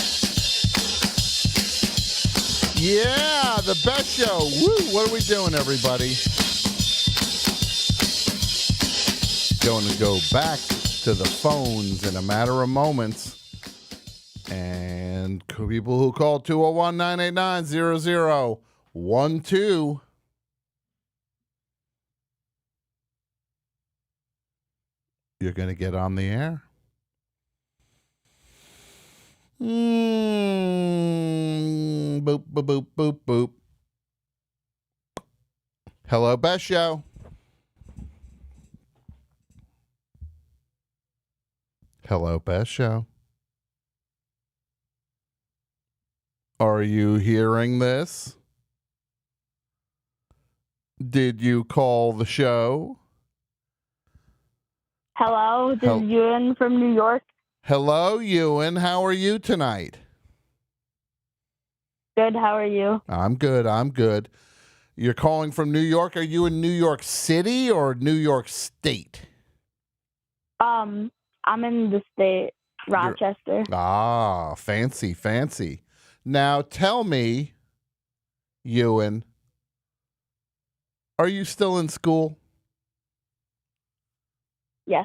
Yeah, the best show. Woo! What are we doing, everybody? Going to go back to the phones in a matter of moments. And people who call 201-989-0012. You're going to get on the air. Boop, boop, boop, boop, boop. Hello, Best Show. Hello, Best Show. Are you hearing this? Did you call the show? Hello, this is Ewan from New York. Hello, Ewan. How are you tonight? Good, how are you? I'm good. I'm good. You're calling from New York. Are you in New York City or New York State? I'm in the state, Rochester. Ah, fancy, fancy. Now tell me, Ewan, are you still in school? Yes,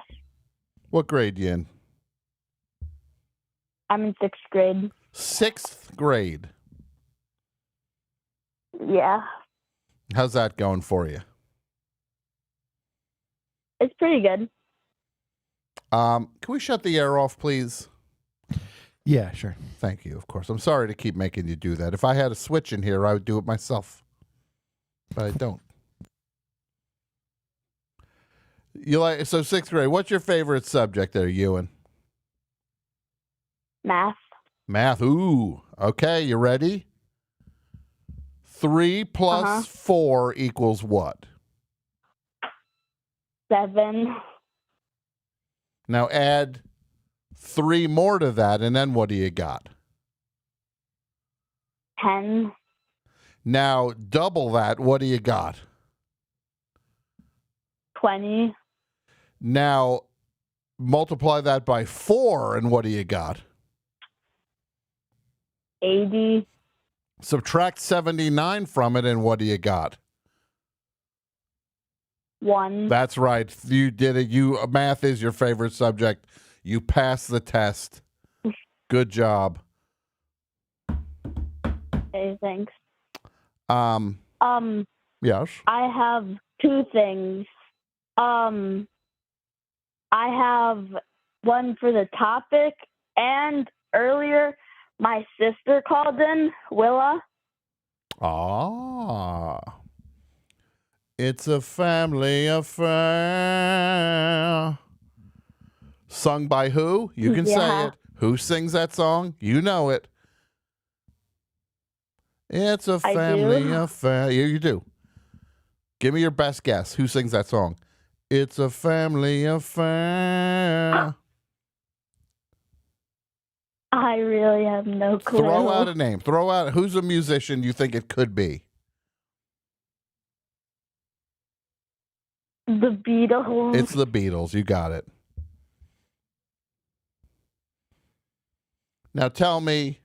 What grade you in? I'm in 6th grade. 6th grade. Yeah, How's that going for you? it's pretty good. Can we shut the air off, please? Yeah, sure. Thank you, of course. I'm sorry to keep making you do that. If I had a switch in here, I would do it myself. But I don't. So 6th grade, what's your favorite subject there, Ewan? Math. Math. Ooh. Okay, you ready? 3 plus 4 equals what? 7. Now add 3 more to that, and then what do you got? 10. Now, double that. What do you got? 20. Now, multiply that by 4, and what do you got? 80. Subtract 79 from it, and what do you got? 1. That's right. You did it. Math is your favorite subject. You passed the test. Good job. Okay, thanks. Yes. I have 2 things. I have one for the topic, and earlier my sister called in, Willa. Ah. It's a family affair. Sung by who? You can say Yeah. it. Who sings that song? You know it. It's a I family do. affair. You do. Give me your best guess. Who sings that song? It's a family affair. I really have no clue. Throw out a name. Throw out who's a musician you think it could be. The Beatles. It's the Beatles. You got it. Now tell me.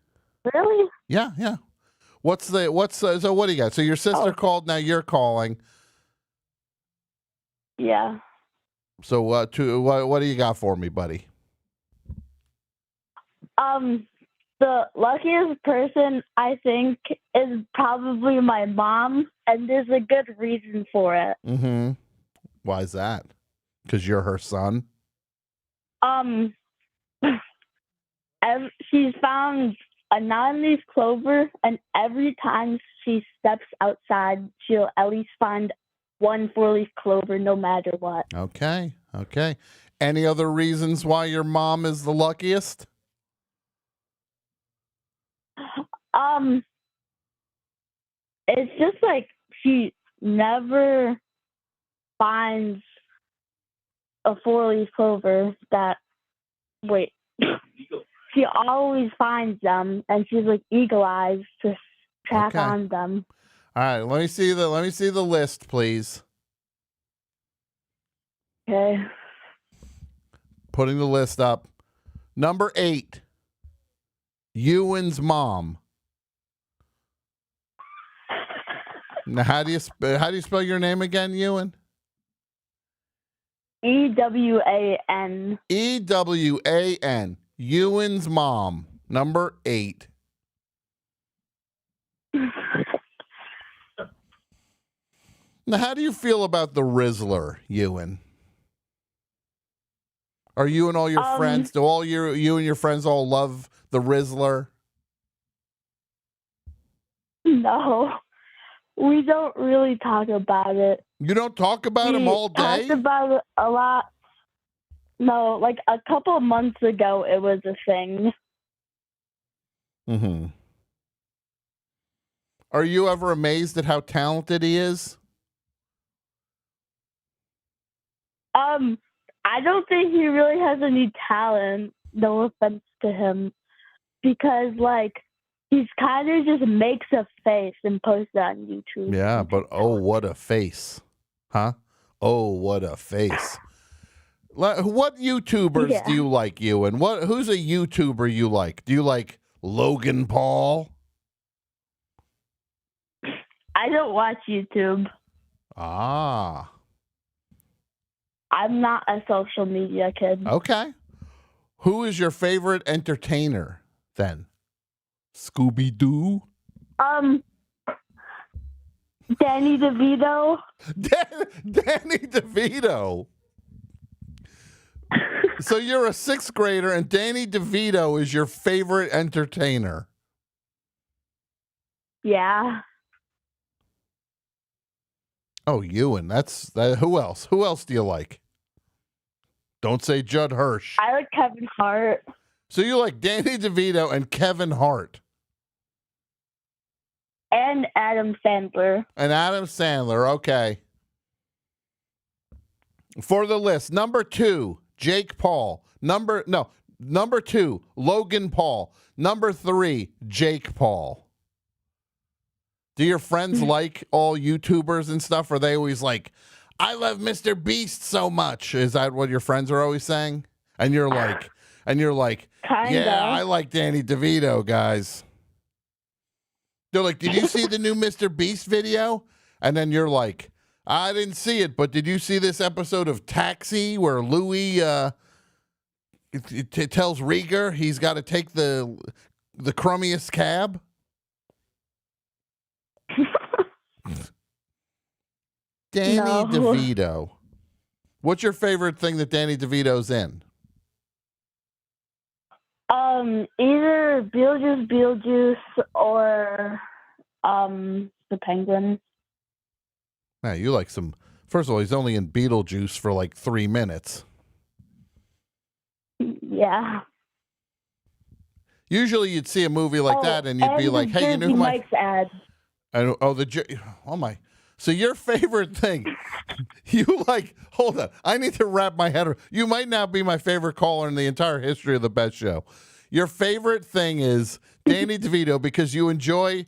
Really? Yeah. So what do you got? So your sister called, now you're calling. Yeah. So what do you got for me, buddy? The luckiest person I think is probably my mom, and there's a good reason for it. Mm-hmm. Why is that? Because you're her son? She's found a 9-leaf clover, and every time she steps outside, she'll at least find one 4-leaf clover, no matter what. Okay. Any other reasons why your mom is the luckiest? It's just like she never finds a 4-leaf clover that. Wait. She always finds them, and she's like eagle eyes to track on them. All right, let me see the list, please. Okay. Putting the list up. Number 8, Ewan's mom. Now, how do you spell your name again, Ewan? EWAN. EWAN. Ewan's mom. Number 8. Now, how do you feel about the Rizzler, Ewan? Are you and all your friends? Do you and your friends all love the Rizzler? No, we don't really talk about it. You don't talk about him all day? Talked about it a lot. No, like a couple of months ago, it was a thing. Mm-hmm. Are you ever amazed at how talented he is? I don't think he really has any talent. No offense to him, because like he's kind of just makes a face and posts it on YouTube. Yeah, but oh, what a face, huh? Oh, what a face. What YouTubers do you like, Ewan? Who's a YouTuber you like? Do you like Logan Paul? I don't watch YouTube. Ah. I'm not a social media kid. Okay. Who is your favorite entertainer then? Scooby-Doo? Danny DeVito. Danny DeVito. So you're a 6th grader and Danny DeVito is your favorite entertainer. Yeah. Oh, Ewan. Who else? Who else do you like? Don't say Judd Hirsch. I like Kevin Hart. So you like Danny DeVito and Kevin Hart. And Adam Sandler. And Adam Sandler, okay. For the list, number 2, Jake Paul. Number 2, Logan Paul. Number 3, Jake Paul. Do your friends like all YouTubers and stuff? Or are they always like, I love Mr. Beast so much? Is that what your friends are always saying? And you're like, Kinda. yeah, I like Danny DeVito, guys. They're like, did you see the new Mr. Beast video? And then you're like, I didn't see it, but did you see this episode of Taxi where Louis it tells Rieger he's got to take the crummiest cab? Danny No. DeVito. What's your favorite thing that Danny DeVito's in? Either Beetlejuice, or the Penguin. Now, you like some. First of all, he's only in Beetlejuice for like 3 minutes. Yeah. Usually you'd see a movie like that and you'd be like, hey, you know who my. Mike's ad. Oh my. So your favorite thing, you like, hold on. I need to wrap my head around. You might now be my favorite caller in the entire history of the Best Show. Your favorite thing is Danny DeVito because you enjoy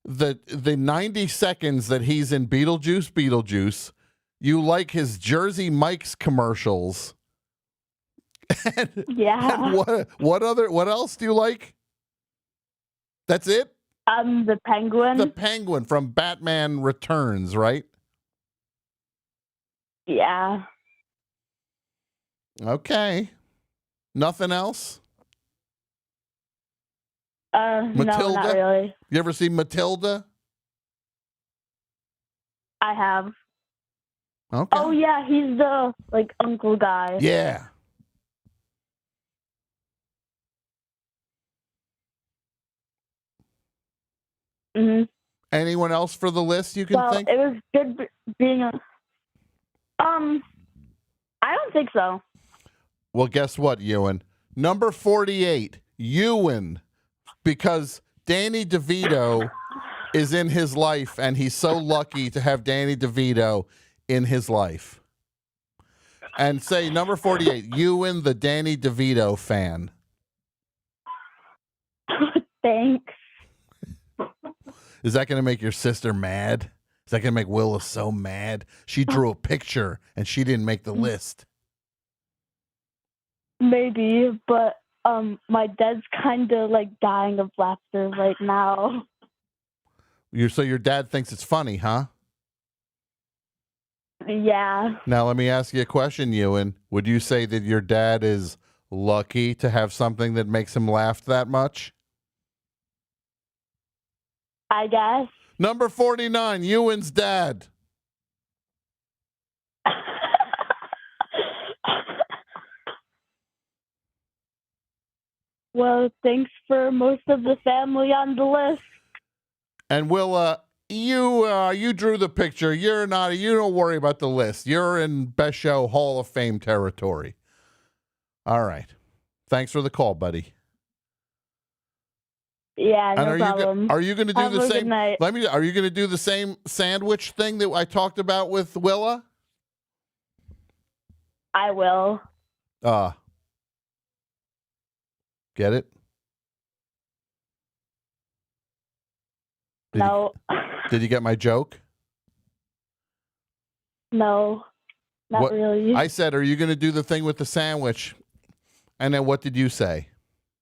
the 90 seconds that he's in Beetlejuice. You like his Jersey Mike's commercials. Yeah. And what else do you like? That's it? The Penguin. The Penguin from Batman Returns, right? Yeah. Okay. Nothing else? No, not really. You ever see Matilda? I have. Okay. Oh yeah, he's the uncle guy. Yeah. Mhm. Anyone else for the list you can Well, think? it was good being a. I don't think so. Well, guess what, Ewan? Number 48, Ewan, because Danny DeVito is in his life, and he's so lucky to have Danny DeVito in his life. And say number 48, Ewan, the Danny DeVito fan. Thanks. Is that going to make your sister mad? Is that going to make Willa so mad? She drew a picture, and she didn't make the list. Maybe, but my dad's kind of dying of laughter right now. So your dad thinks it's funny, huh? Yeah. Now, let me ask you a question, Ewan. Would you say that your dad is lucky to have something that makes him laugh that much? I guess. Number 49, Ewan's dad. Well, thanks for most of the family on the list. And Willa, you drew the picture. You don't worry about the list. You're in Best Show Hall of Fame territory. All right. Thanks for the call, buddy. Yeah, And no problem. are you going to do Have the a same? good night. Are you going to do the same sandwich thing that I talked about with Willa? I will. Get it? No. Did you get my joke? No, not really. I said, are you going to do the thing with the sandwich? And then what did you say?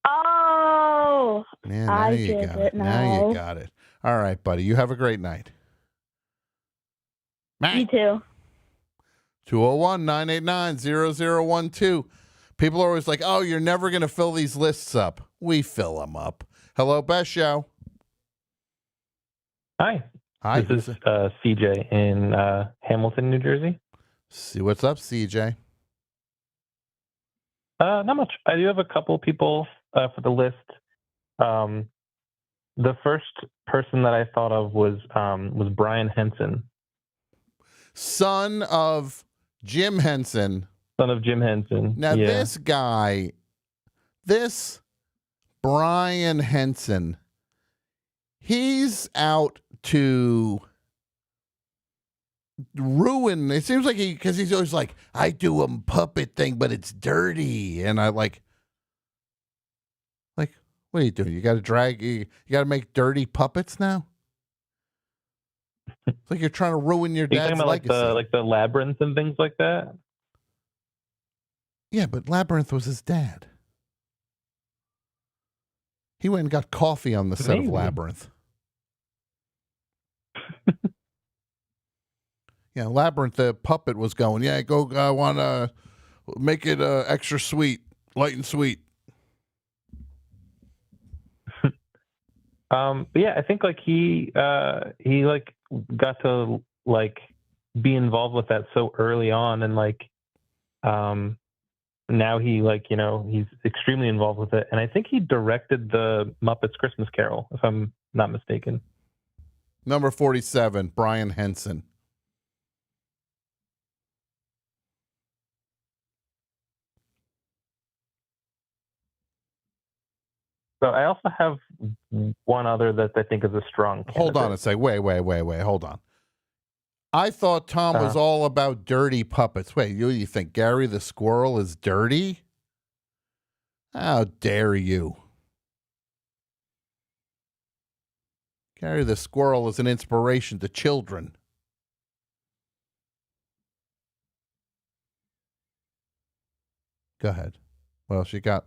Oh, Man, now I you get got it it. Now now. you got it. All right, buddy. You have a great night. You too. 201-989-0012. People are always like, oh, you're never going to fill these lists up. We fill them up. Hello, Best Show. Hi. Hi. This is CJ in Hamilton, New Jersey. See what's up, CJ. Not much. I do have a couple people for the list. The first person that I thought of was Brian Henson, son of Jim Henson. Son of Jim Henson. Now, yeah. this guy, this Brian Henson, he's out to ruin. It seems like because he's always like, I do a puppet thing, but it's dirty. And I like, what are you doing? You got to you got to make dirty puppets now? It's like you're trying to ruin your Are you talking dad's about legacy. like the labyrinth and things like that? Yeah, but Labyrinth was his dad. He went and got coffee on the set of Maybe. Labyrinth. Yeah, Labyrinth, the puppet was going, yeah, go, I want to make it extra sweet, light and sweet. But yeah, I think like he like got to like be involved with that so early on, and like now he like, you know, he's extremely involved with it, and I think he directed the Muppets Christmas Carol, if I'm not mistaken. Number 47, Brian Henson. So I also have one other that I think is a strong candidate. Hold on a sec. Wait. Hold on. I thought Tom was all about dirty puppets. Wait, you think Gary the Squirrel is dirty? How dare you? Gary the Squirrel is an inspiration to children. Go ahead. What else you got?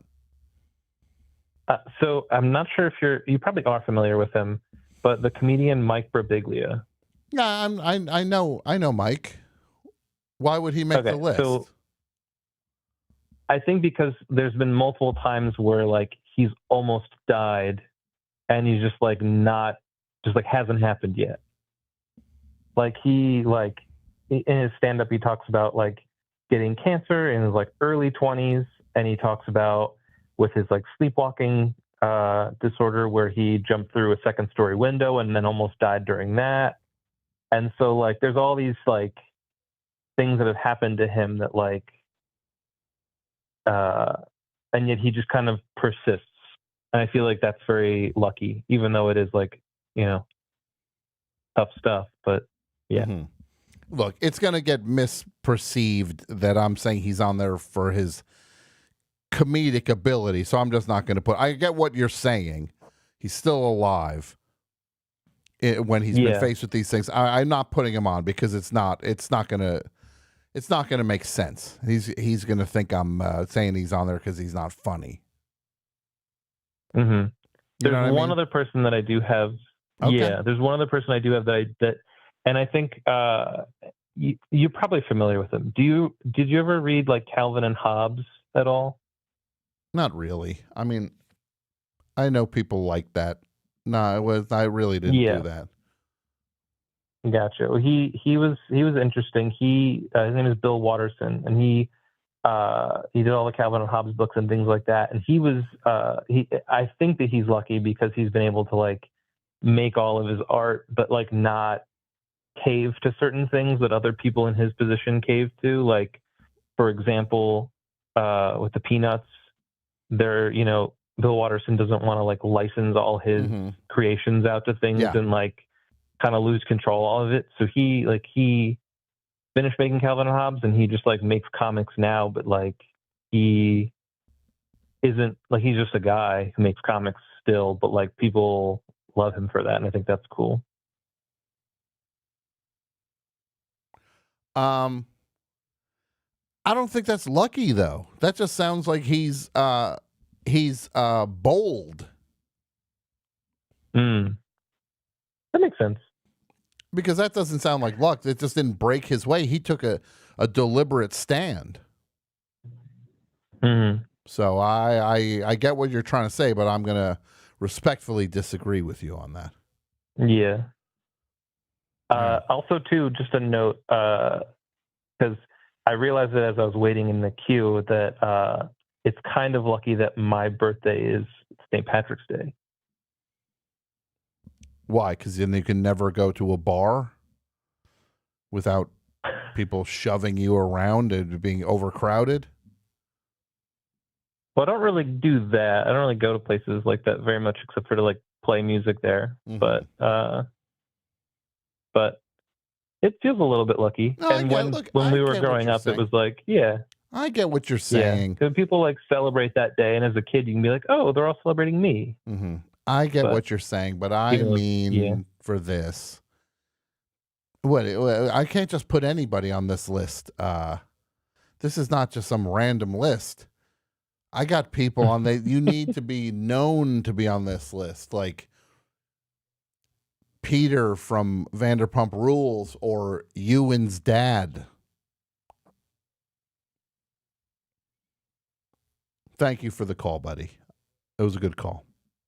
So I'm not sure if you probably are familiar with him, but the comedian Mike Birbiglia. Yeah, I know Mike. Why would he make the list? So I think because there's been multiple times where like he's almost died, and he's just like hasn't happened yet. Like he like in his stand-up he talks about like getting cancer in his like early 20s, and he talks about with his like sleepwalking disorder where he jumped through a second-story window and then almost died during that. And so like there's all these like things that have happened to him that like and yet he just kind of persists. And I feel like that's very lucky, even though it is like, you know, tough stuff. But yeah. Mm-hmm. Look, it's going to get misperceived that I'm saying he's on there for his comedic ability, so I'm just not going to put. I get what you're saying. He's still alive when he's been faced with these things. I'm not putting him on because it's not going to make sense. He's going to think I'm saying he's on there because he's not funny. Mm-hmm. You know There's what I one mean? other person that I do have. Okay. Yeah, there's one other person I do have that, and I think you're probably familiar with him. Did you ever read like Calvin and Hobbes at all? Not really. I mean, I know people like that. No, I really didn't do that. Gotcha. Well, he was interesting. His name is Bill Watterson, and he did all the Calvin and Hobbes books and things like that. And he was I think that he's lucky because he's been able to like make all of his art, but like not cave to certain things that other people in his position cave to. Like, for example, with the Peanuts, Bill Watterson doesn't want to like license all his creations out to things and like kind of lose control of it. So he finished making Calvin and Hobbes, and he just like makes comics now, but like he isn't like, he's just a guy who makes comics still, but like people love him for that, and I think that's cool. I don't think that's lucky though. That just sounds like he's bold. That makes sense. Because that doesn't sound like luck. It just didn't break his way. He took a deliberate stand. So I get what you're trying to say, but I'm going to respectfully disagree with you on that. Yeah. Also, too, just a note, because I realized that as I was waiting in the queue that it's kind of lucky that my birthday is St. Patrick's Day. Why? Because then you can never go to a bar without people shoving you around and being overcrowded? Well, I don't really do that. I don't really go to places like that very much, except for to like play music there. But it feels a little bit lucky. No, and when we were growing up, it was like, I get what you're saying. Because people like celebrate that day, and as a kid, you can be like, oh, they're all celebrating me. I get what you're saying, but I mean for this, What? I can't just put anybody on this list. This is not just some random list. I got people on there. You need to be known to be on this list, like Peter from Vanderpump Rules or Ewan's dad. Thank you for the call, buddy. It was a good call.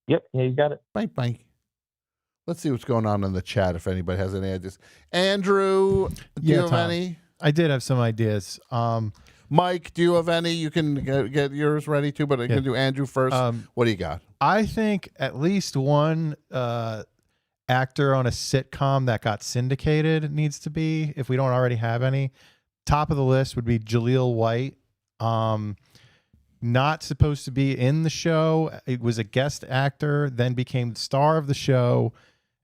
Yep. Yeah, you got it. Bye. Let's see what's going on in the chat if anybody has any ideas. Andrew, do you have Tom, any? I did have some ideas. Mike, do you have any? You can get yours ready too, but I can do Andrew first. What do you got? I think at least one actor on a sitcom that got syndicated needs to be, if we don't already have any. Top of the list would be Jaleel White. Not supposed to be in the show. It was a guest actor, then became the star of the show,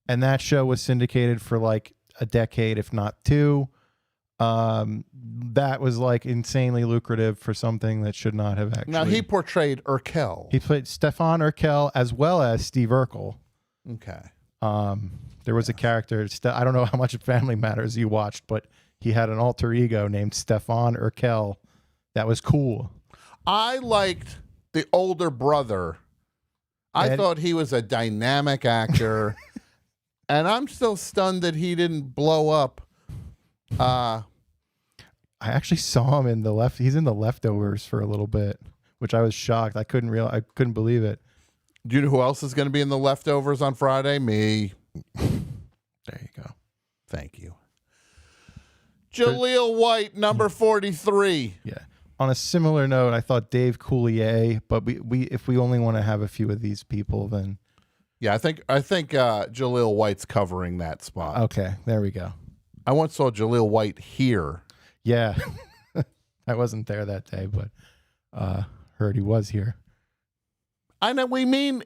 and that show was syndicated for like a decade, if not two. That was like insanely lucrative for something that should not have actually. Now he portrayed Urkel. He played Stefan Urkel as well as Steve Urkel. Okay. There was a character. I don't know how much of Family Matters you watched, but he had an alter ego named Stefan Urkel. That was cool. I liked the older brother. I thought he was a dynamic actor, and I'm still stunned that he didn't blow up. I actually saw him in He's in The Leftovers for a little bit, which I was shocked. I couldn't believe it. Do you know who else is going to be in The Leftovers on Friday? Me. There you go. Thank you. Jaleel White, number 43. Yeah. On a similar note, I thought Dave Coulier, but we if we only want to have a few of these people, then yeah, I think Jaleel White's covering that spot. Okay, there we go. I once saw Jaleel White here. Yeah, I wasn't there that day, but heard he was here. I know. We mean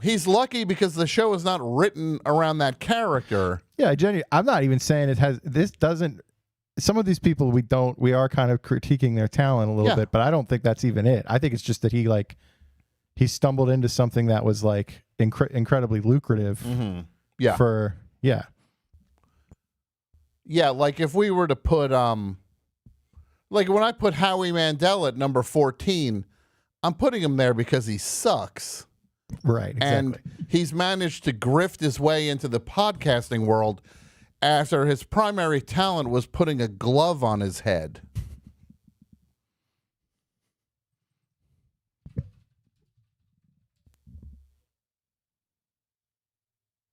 he's lucky because the show is not written around that character. Yeah, Jenny, I'm not even saying it has. This doesn't. Some of these people we are kind of critiquing their talent a little bit, but I don't think that's even it. I think it's just that he stumbled into something that was like incredibly lucrative. Mm-hmm. Yeah. Yeah, like if we were to put like when I put Howie Mandel at number 14, I'm putting him there because he sucks. Right, exactly. And he's managed to grift his way into the podcasting world after his primary talent was putting a glove on his head.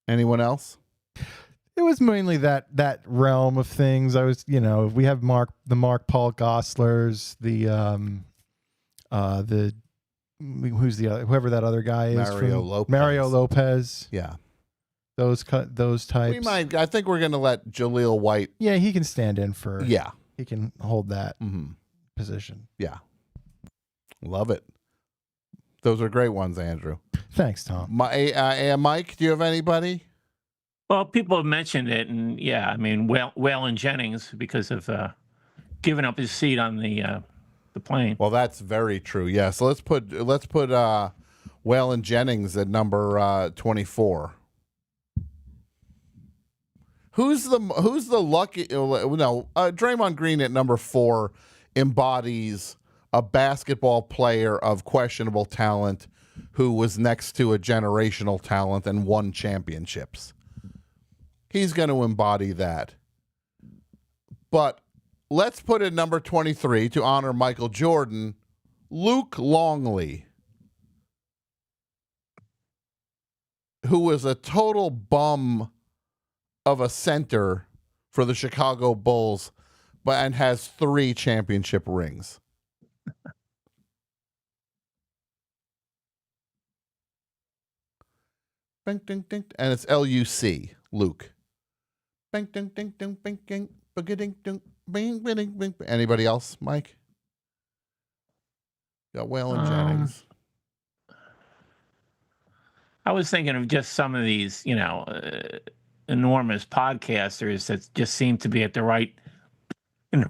Anyone else? It was mainly that realm of things. I was, we have the Mark Paul Gosselers, who's the other, whoever that other guy is, Mario Lopez. Yeah. Those types. We might. I think we're going to let Jaleel White. Yeah, he can stand in for. Yeah, he can hold that position. Yeah, love it. Those are great ones, Andrew. Thanks, Tom. Mike, do you have anybody? Well, people have mentioned it, and yeah, I mean, Waylon Jennings because of giving up his seat on the plane. Well, that's very true. Yeah, so let's put Waylon Jennings at number 24. Who's the lucky? No, Draymond Green at number 4 embodies a basketball player of questionable talent who was next to a generational talent and won championships. He's going to embody that. But let's put at number 23 to honor Michael Jordan, Luke Longley, who was a total bum of a center for the Chicago Bulls, and has 3 championship rings. Bing, ding, ding, and it's LUC, Luke. Bing, ding, ding, ding, bing, ding, bing, ding, bing, bing, bing. Anybody else, Mike? Got Waylon Jennings. I was thinking of just some of these, enormous podcasters that just seem to be at the right, in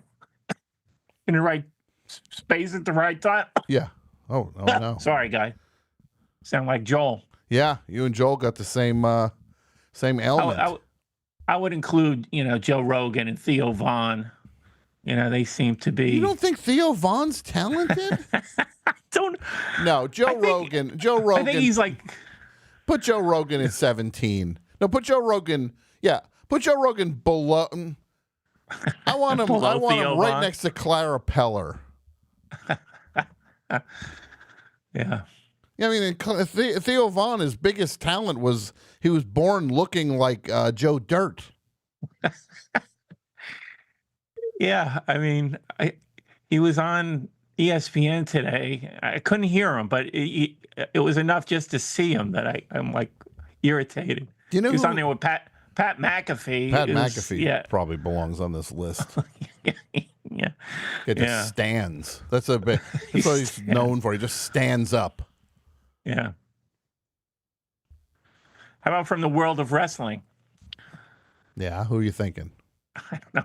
the right space at the right time. Yeah. Oh no. Sorry, guy. Sound like Joel. Yeah, you and Joel got the same ailment. I would include, Joe Rogan and Theo Vaughn. They seem to be. You don't think Theo Vaughn's talented? Don't. No, Joe Rogan. I think he's like. Put Joe Rogan at 17. No, put Joe Rogan. Yeah, put Joe Rogan below. I want him. I want him right next to Clara Peller. Yeah. I mean, Theo Vaughn, his biggest talent was he was born looking like Joe Dirt. Yeah, I mean, he was on ESPN today. I couldn't hear him, but it was enough just to see him that I'm like irritated. Do you know he was who, on there with Pat McAfee. Pat McAfee probably belongs on this list. Yeah. It just stands. That's a bit. That's what he's known for. He just stands up. Yeah. How about from the world of wrestling? Yeah, who are you thinking? I don't know.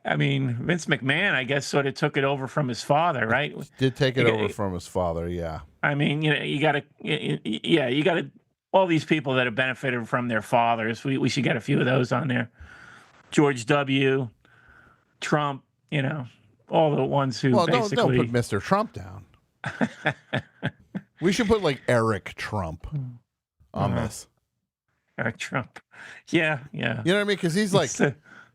I mean, Vince McMahon, I guess, sort of took it over from his father, right? Did take it over from his father, yeah. I mean, you got to, all these people that have benefited from their fathers. We should get a few of those on there. George W., Trump, all the ones who basically. Don't put Mr. Trump down. We should put like Eric Trump on this. Eric Trump. Yeah. You know what I mean? Because he's like.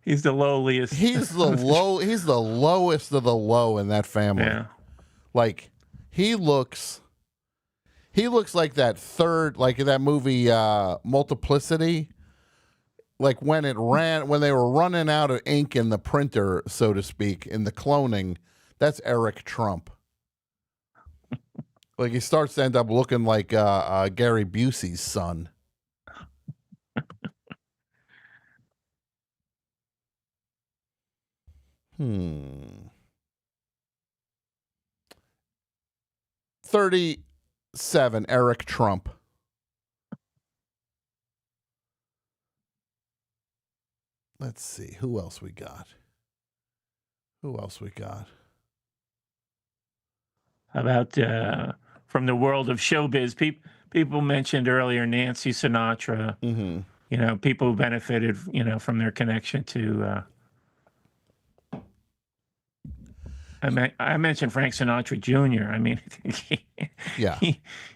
He's the lowliest. He's the lowest of the low in that family. Yeah. Like he looks like that third, like in that movie Multiplicity. Like when they were running out of ink in the printer, so to speak, in the cloning, that's Eric Trump. Like he starts to end up looking like Gary Busey's son. Hmm. 37, Eric Trump. Let's see. Who else we got? How about from the world of showbiz? People mentioned earlier Nancy Sinatra. Mm-hmm. People who benefited, from their connection to. I mentioned Frank Sinatra Jr. I mean,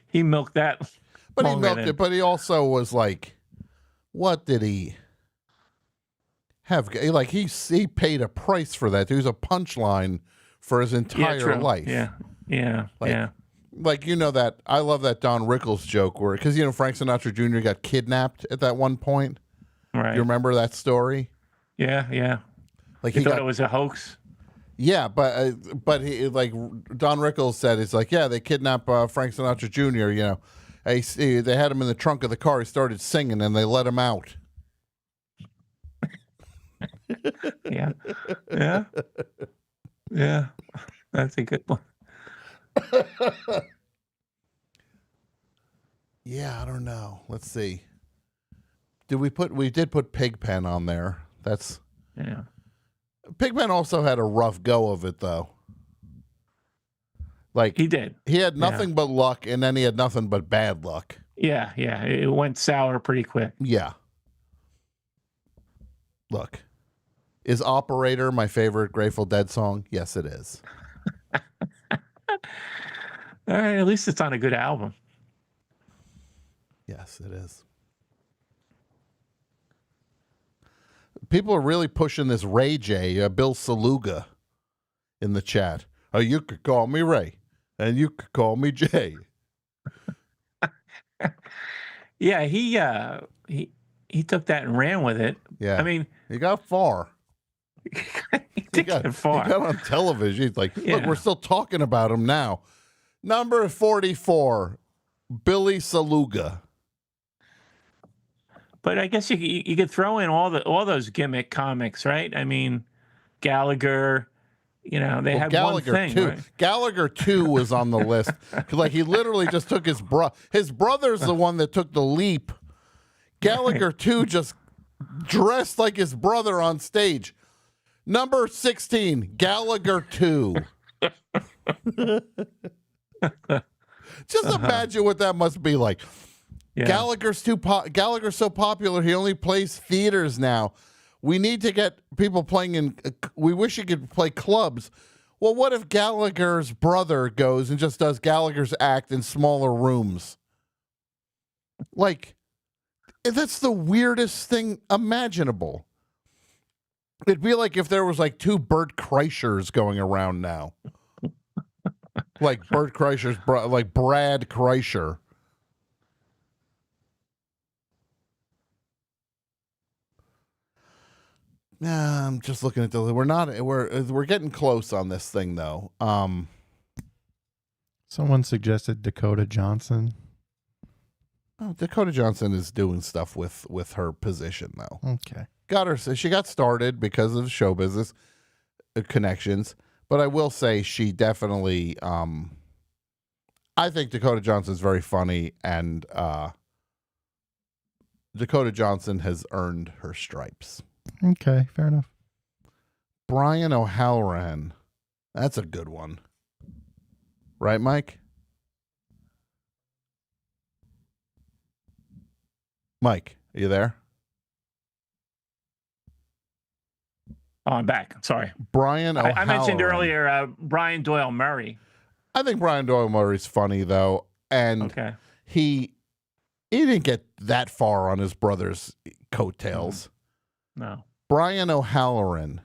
he milked that. But he milked it. But he also was like, what did he have? Like he paid a price for that. There was a punchline for his entire life. Yeah. Like that. I love that Don Rickles joke where because Frank Sinatra Jr. got kidnapped at that one point. Right. You remember that story? Yeah. Like he thought it was a hoax. Yeah, but he like Don Rickles said, it's like they kidnapped Frank Sinatra Jr. They had him in the trunk of the car. He started singing, and they let him out. Yeah, that's a good one. Yeah, I don't know. Let's see. We did put Pigpen on there. That's Pigpen also had a rough go of it, though. Like he did. He had nothing but luck, and then he had nothing but bad luck. Yeah. It went sour pretty quick. Yeah. Look, is Operator my favorite Grateful Dead song? Yes, it is. All right, at least it's on a good album. Yes, it is. People are really pushing this Ray J, Bill Saluga, in the chat. Oh, you could call me Ray, and you could call me Jay. Yeah, he took that and ran with it. Yeah, I mean, he got far. he got far. He got on television. He's like, look, we're still talking about him now. Number 44, Billy Saluga. But I guess you could throw in all those gimmick comics, right? I mean, Gallagher, they had Gallagher one thing. too. Right? Gallagher 2 was on the list. Like he literally just took his brother's the one that took the leap. Gallagher 2 just dressed like his brother on stage. Number 16, Gallagher 2. Just imagine what that must be like. Yeah. Gallagher's so popular. He only plays theaters now. We need to get people playing in. We wish he could play clubs. Well, what if Gallagher's brother goes and just does Gallagher's act in smaller rooms? Like, that's the weirdest thing imaginable. It'd be like if there was like two Bert Kreischers going around now. Like Bert Kreischer's like Brad Kreischer. Yeah, I'm just looking at the. We're getting close on this thing though. Someone suggested Dakota Johnson. Oh, Dakota Johnson is doing stuff with her position though. Okay. She got started because of show business connections, but I will say she definitely. I think Dakota Johnson's very funny, and Dakota Johnson has earned her stripes. Okay, fair enough. Brian O'Halloran. That's a good one. Right, Mike? Mike, are you there? Oh, I'm back. Sorry. Brian O'Halloran. I mentioned earlier Brian Doyle Murray. I think Brian Doyle Murray's funny, though. And he didn't get that far on his brother's coattails. No. Brian O'Halloran.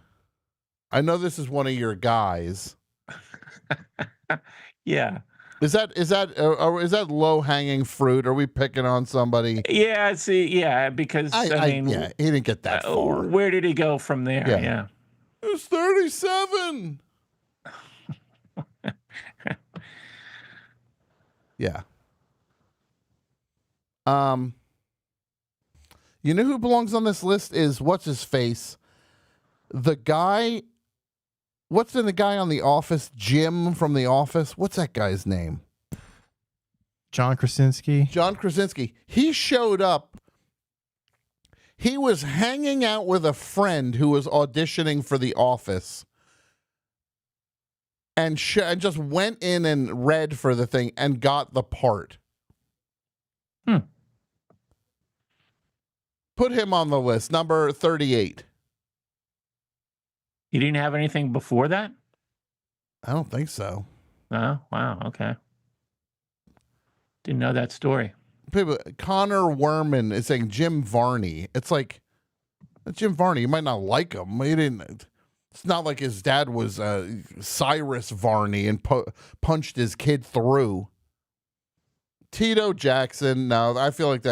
I know this is one of your guys. Yeah. Is that low hanging fruit? Are we picking on somebody? Yeah. Because I mean, he didn't get that far. Where did he go from there? Yeah. It's 37. Yeah. You know who belongs on this list is what's his face? The guy. What's in the guy on The Office? Jim from The Office. What's that guy's name? John Krasinski. John Krasinski. He showed up. He was hanging out with a friend who was auditioning for The Office, and just went in and read for the thing and got the part. Put him on the list, number 38. You didn't have anything before that? I don't think so. Oh, wow. Okay. Didn't know that story. People, Connor Werman is saying Jim Varney. It's like, Jim Varney. You might not like him. He didn't. It's not like his dad was Cyrus Varney and punched his kid through. Tito Jackson. No, I feel like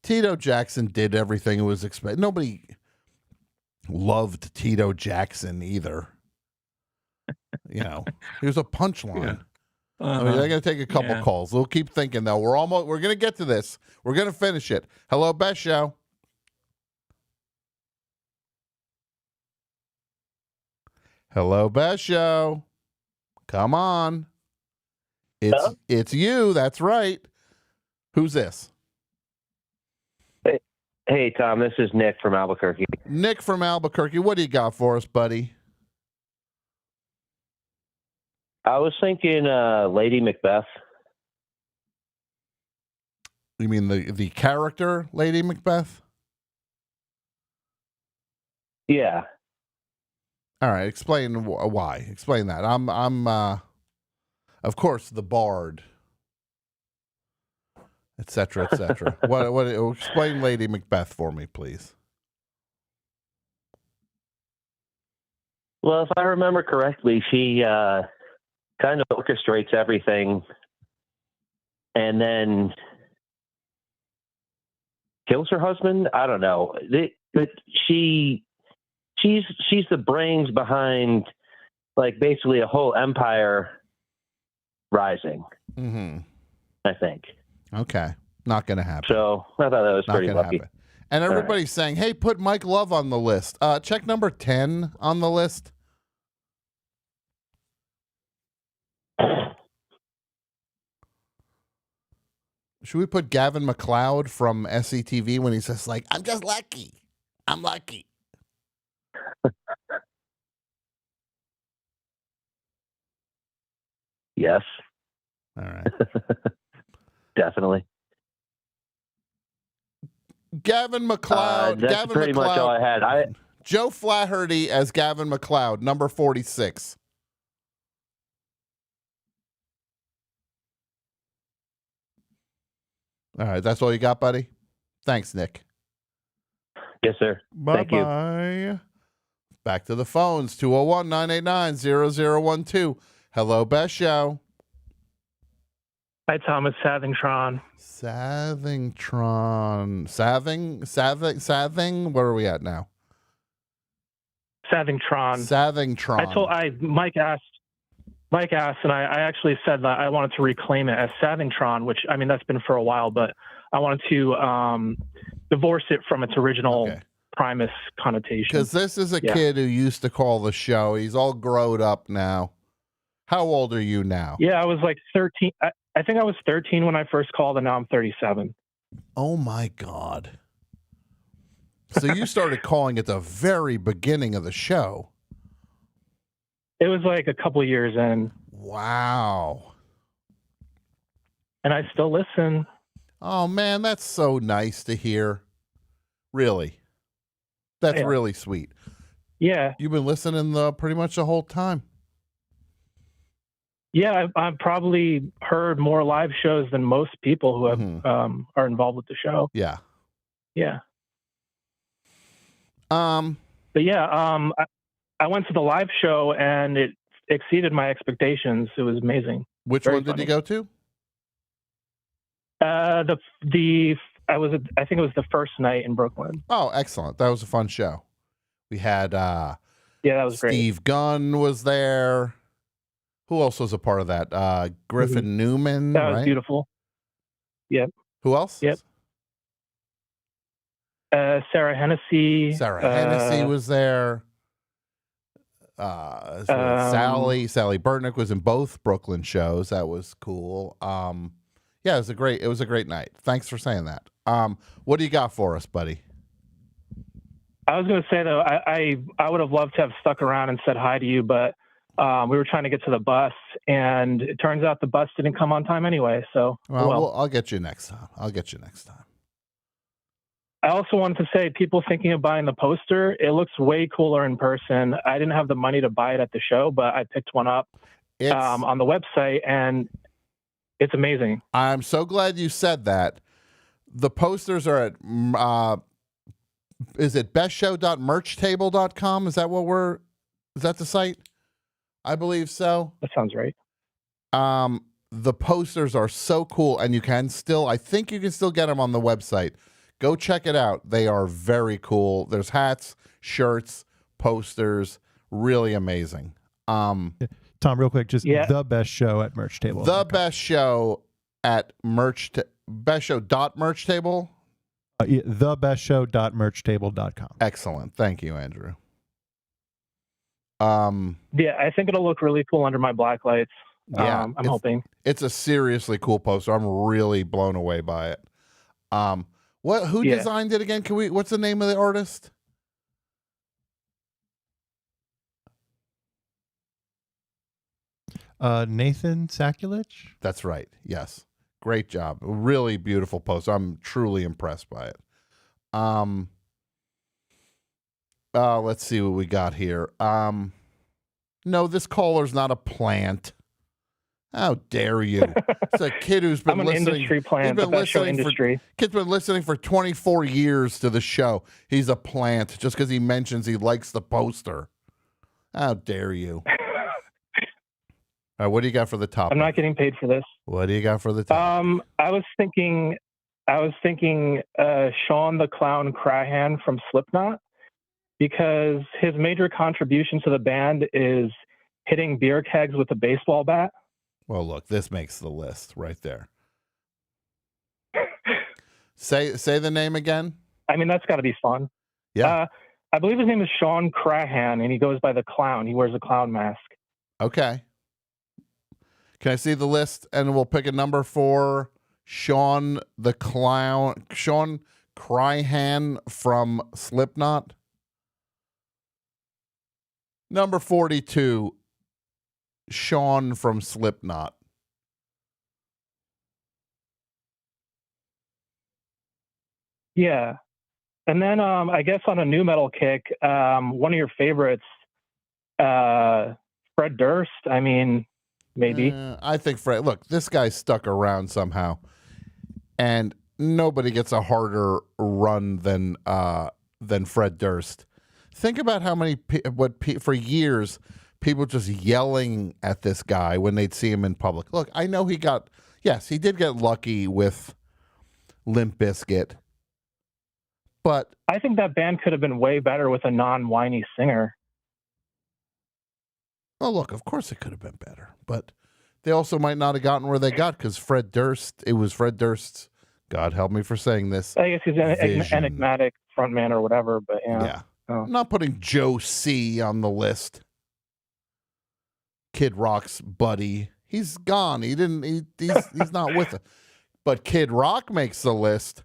Tito Jackson did everything it was expected. Nobody loved Tito Jackson either. He was a punchline. I mean, they're going to take a couple calls. We'll keep thinking though. We're going to get to this. We're going to finish it. Hello, Best Show. Hello, Best Show. Come on. It's you. That's right. Who's this? Hey, Tom, this is Nick from Albuquerque. Nick from Albuquerque. What do you got for us, buddy? I was thinking Lady Macbeth. You mean the character Lady Macbeth? Yeah. All right, explain why. Explain that. I'm of course the bard, etc., etc. What explain Lady Macbeth for me, please. Well, if I remember correctly, she kind of orchestrates everything and then kills her husband. I don't know. She's the brains behind, like, basically a whole empire rising. Mm-hmm. I think. Okay, not going to happen. So I thought that was pretty lucky. Happen. And everybody's saying, "Hey, put Mike Love on the list." Check number 10 on the list. Should we put Gavin McLeod from SCTV when he says, like, "I'm just lucky. I'm lucky." Yes. All right. Definitely. Gavin McLeod. That's Gavin pretty much all I had. Joe Flaherty as Gavin McLeod, number 46. All right, that's all you got, buddy? Thanks, Nick. Yes, sir. Thank you. Bye-bye. Back to the phones, 201-989-0012. Hello, Best Show. Hi, Thomas Savingtron. Saving? Where are we at now? Savingtron. Mike asked, and I actually said that I wanted to reclaim it as Savingtron, which, I mean, that's been for a while, but I wanted to divorce it from its original Primus connotation. Because this is a kid who used to call the show. He's all grown up now. How old are you now? Yeah, I was like 13. I think I was 13 when I first called, and now I'm 37. Oh, my God. So you started calling at the very beginning of the show. It was like a couple of years in. Wow. And I still listen. Oh, man, that's so nice to hear. Really. That's really sweet. Yeah. You've been listening pretty much the whole time. Yeah, I've probably heard more live shows than most people who have are involved with the show. Yeah. Yeah. But yeah, I went to the live show and it exceeded my expectations. It was amazing. Which one did you go to? I think it was the first night in Brooklyn. Oh, excellent. That was a fun show. We had that was great. Steve Gunn was there. Who else was a part of that? Griffin Newman. That was right? beautiful. Yep. Who else? Yep. Sarah Hennessy. Hennessy was there. Sally Burnick was in both Brooklyn shows. That was cool. Yeah, it was a great night. Thanks for saying that. What do you got for us, buddy? I was going to say though, I would have loved to have stuck around and said hi to you, but we were trying to get to the bus, and it turns out the bus didn't come on time anyway. So well, I'll get you next time. I also wanted to say, people thinking of buying the poster, it looks way cooler in person. I didn't have the money to buy it at the show, but I picked one up on the website, and it's amazing. I'm so glad you said that. The posters are at, is it bestshow.merchtable.com? Is that the site? I believe so. That sounds right. The posters are so cool, and I think you can still get them on the website. Go check it out. They are very cool. There's hats, shirts, posters, really amazing. Tom, real quick, just the best show at Merch Table. The best show at bestshow.merchtable. Thebestshow.merchtable.com. Excellent. Thank you, Andrew. Yeah, I think it'll look really cool under my black lights. I'm hoping. It's a seriously cool poster. I'm really blown away by it. Who designed it again? What's the name of the artist? Nathan Sakulich? That's right. Yes. Great job. Really beautiful poster. I'm truly impressed by it. Let's see what we got here. No, this caller's not a plant. How dare you? It's a kid who's been I'm an listening. industry plant, the best show industry. Kid's been listening for 24 years to the show. He's a plant just because he mentions he likes the poster. How dare you? All right, what do you got for the top? I'm not getting paid for this. What do you got for the top? I was thinking Sean the Clown Crahan from Slipknot, because his major contribution to the band is hitting beer kegs with a baseball bat. Well, look, this makes the list right there. Say the name again. I mean, that's got to be fun. Yeah. I believe his name is Sean Crahan, and he goes by the Clown. He wears a clown mask. Okay. Can I see the list? And we'll pick a number for Sean the Clown. Sean Crahan from Slipknot. Number 42. Sean from Slipknot. Yeah. And then I guess on a new metal kick, one of your favorites, Fred Durst. I mean, maybe. I think Fred. Look, this guy stuck around somehow, and nobody gets a harder run than Fred Durst. Think about how many for years people just yelling at this guy when they'd see him in public. Look, I know he did get lucky with Limp Bizkit, but I think that band could have been way better with a non-whiny singer. Oh, look, of course it could have been better, but they also might not have gotten where they got because it was Fred Durst's, God help me for saying this. I guess he's an enigmatic frontman or whatever, but yeah. I'm not putting Joe C on the list. Kid Rock's buddy. He's gone. He's not with it. But Kid Rock makes the list.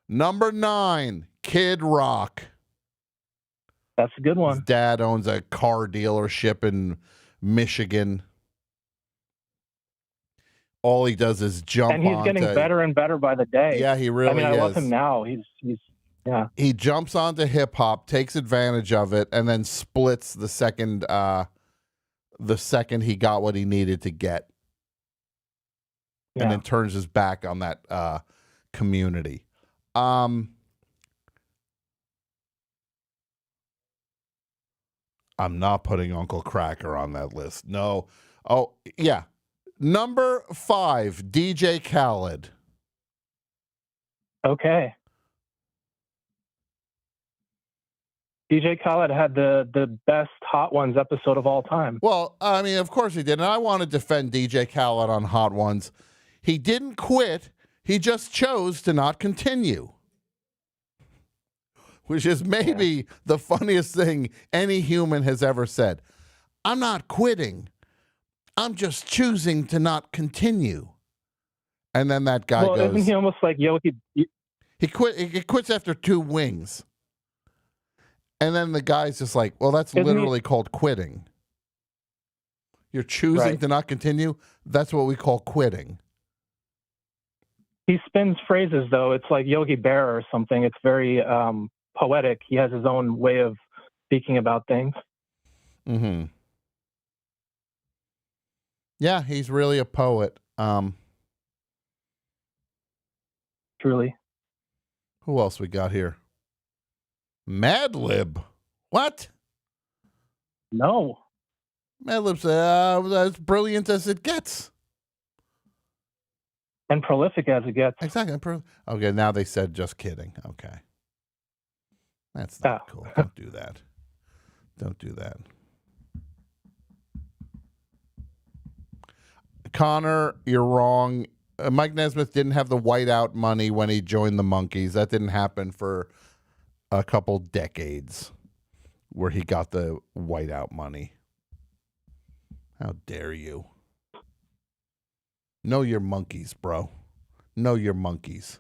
Number 9, Kid Rock. That's a good one. His dad owns a car dealership in Michigan. All he does is jump on. And he's getting better and better by the day. Yeah, he really is. I love him now. He's He jumps onto hip hop, takes advantage of it, and then splits the second he got what he needed to get. And then turns his back on that community. I'm not putting Uncle Cracker on that list. No. Oh, yeah. Number 5, DJ Khaled. Okay. DJ Khaled had the best Hot Ones episode of all time. Well, I mean, of course he did. And I want to defend DJ Khaled on Hot Ones. He didn't quit. He just chose to not continue. Which is maybe the funniest thing any human has ever said. I'm not quitting. I'm just choosing to not continue. And then that guy goes. Isn't he almost like Yogi? He quits after 2 wings. And then the guy's just like, well, that's literally called quitting. You're choosing to not continue. That's what we call quitting. He spins phrases, though. It's like Yogi Berra or something. It's very poetic. He has his own way of speaking about things. Mm-hmm. Yeah, he's really a poet. Truly. Who else we got here? Madlib. What? No. Madlib's as brilliant as it gets. And prolific as it gets. Exactly. Okay, now they said just kidding. Okay. That's not cool. Don't do that. Don't do that. Connor, you're wrong. Mike Nesmith didn't have the whiteout money when he joined the Monkees. That didn't happen for a couple decades where he got the whiteout money. How dare you? Know your monkeys, bro. Know your monkeys.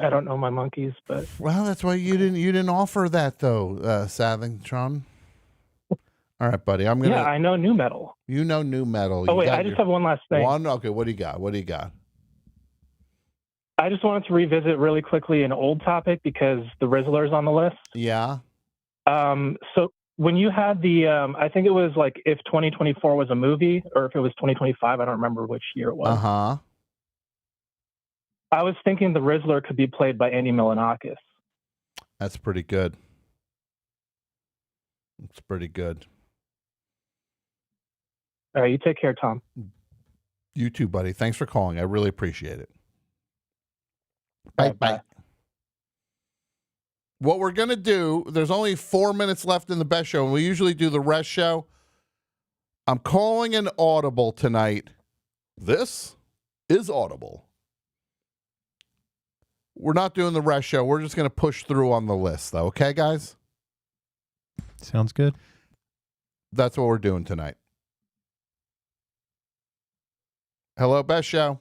I don't know my monkeys, but well, that's why you didn't offer that though, Savingtron. All right, buddy. I'm gonna. Yeah, I know new metal. You know new metal. Oh wait, I just have one last thing. One. Okay, what do you got? What do you got? I just wanted to revisit really quickly an old topic because the Rizzler's on the list. Yeah. So when you had the, I think it was like if 2024 was a movie or if it was 2025, I don't remember which year it was. Uh-huh. I was thinking the Rizzler could be played by Andy Milonakis. That's pretty good. It's pretty good. All right, you take care, Tom. You too, buddy. Thanks for calling. I really appreciate it. Bye. What we're going to do, there's only 4 minutes left in the best show, and we usually do the rest show. I'm calling an audible tonight. This is audible. We're not doing the rest show. We're just going to push through on the list, though. Okay, guys? Sounds good. That's what we're doing tonight. Hello, best show.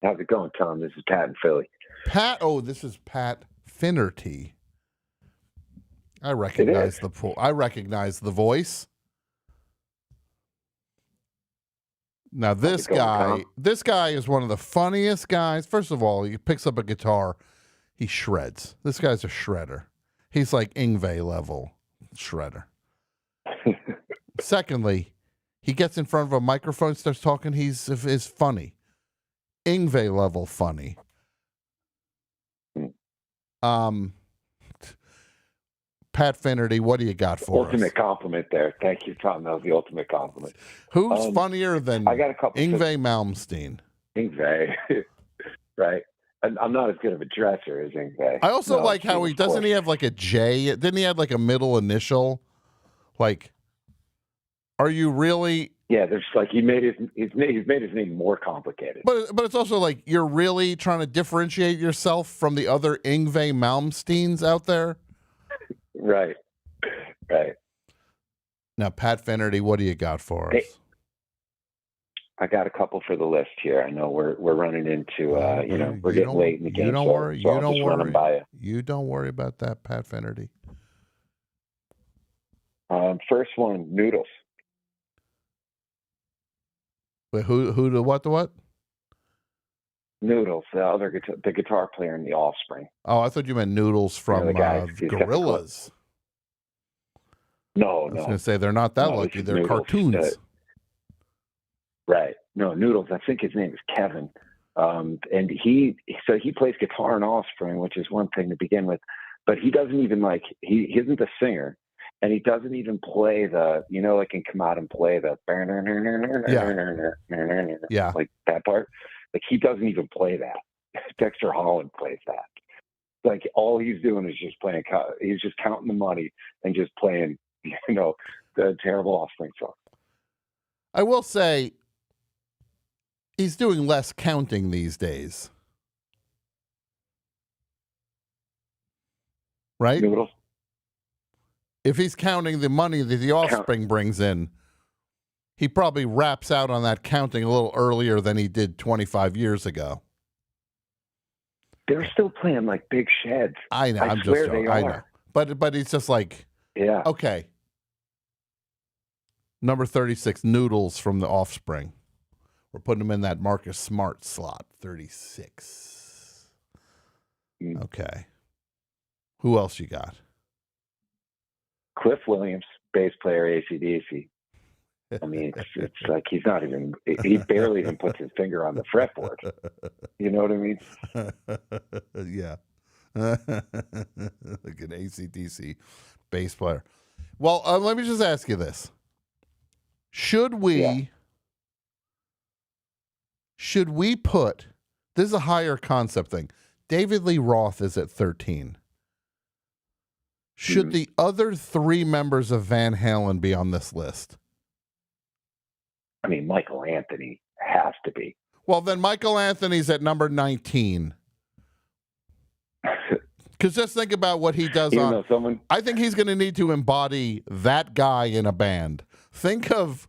How's it going, Tom? This is Pat in Philly. Pat, this is Pat Finnerty. I recognize I recognize the voice. Now this guy is one of the funniest guys. First of all, he picks up a guitar, he shreds. This guy's a shredder. He's like Yngwie level shredder. Secondly, he gets in front of a microphone, starts talking. Is funny, Yngwie level funny. Pat Finnerty, what do you got for ultimate us? Compliment there. Thank you, Tom. That was the ultimate compliment. Who's funnier than I got a couple Yngwie Malmsteen? Yngwie, right? And I'm not as good of a dresser as Yngwie. I also like how he doesn't he have like a J? Didn't he have like a middle initial? Like, are you really? Yeah, there's like he's made his name more complicated. But it's also like you're really trying to differentiate yourself from the other Yngwie Malmsteens out there. Right. Now, Pat Finnerty, what do you got for us? I got a couple for the list here. I know we're running into we're getting late in the game. You don't worry. So I'll just run them by you. You don't worry about that, Pat Finnerty. First one, Noodles. Wait, who the what? Noodles, the guitar player in The Offspring. Oh, I thought you meant Noodles from Gorillaz. No, I was going to say they're not that lucky. They're Noodles, cartoons. Right. No, Noodles. I think his name is Kevin. And he plays guitar in Offspring, which is one thing to begin with, but he doesn't even he isn't a singer, and he doesn't even play the like can come out and play the like that part. Like he doesn't even play that. Dexter Holland plays that. Like all he's doing is just playing. He's just counting the money and just playing, the terrible Offspring song. I will say, he's doing less counting these days, right? Noodles. If he's counting the money that the Offspring brings in, he probably wraps out on that counting a little earlier than he did 25 years ago. They're still playing like big sheds. I know. I'm swear just they I are. know. But it's just like, yeah. Okay. Number 36, Noodles from The Offspring. We're putting him in that Marcus Smart slot, 36. Okay. Who else you got? Cliff Williams, bass player, AC/DC. I mean, it's like he barely even puts his finger on the fretboard. You know what I mean? Yeah. Like an AC/DC bass player. Well, let me just ask you this. Should we put, this is a higher concept thing. David Lee Roth is at 13. Should the other three members of Van Halen be on this list? I mean, Michael Anthony has to be. Well, then Michael Anthony's at number 19. Because just think about what he does I think he's going to need to embody that guy in a band. Think of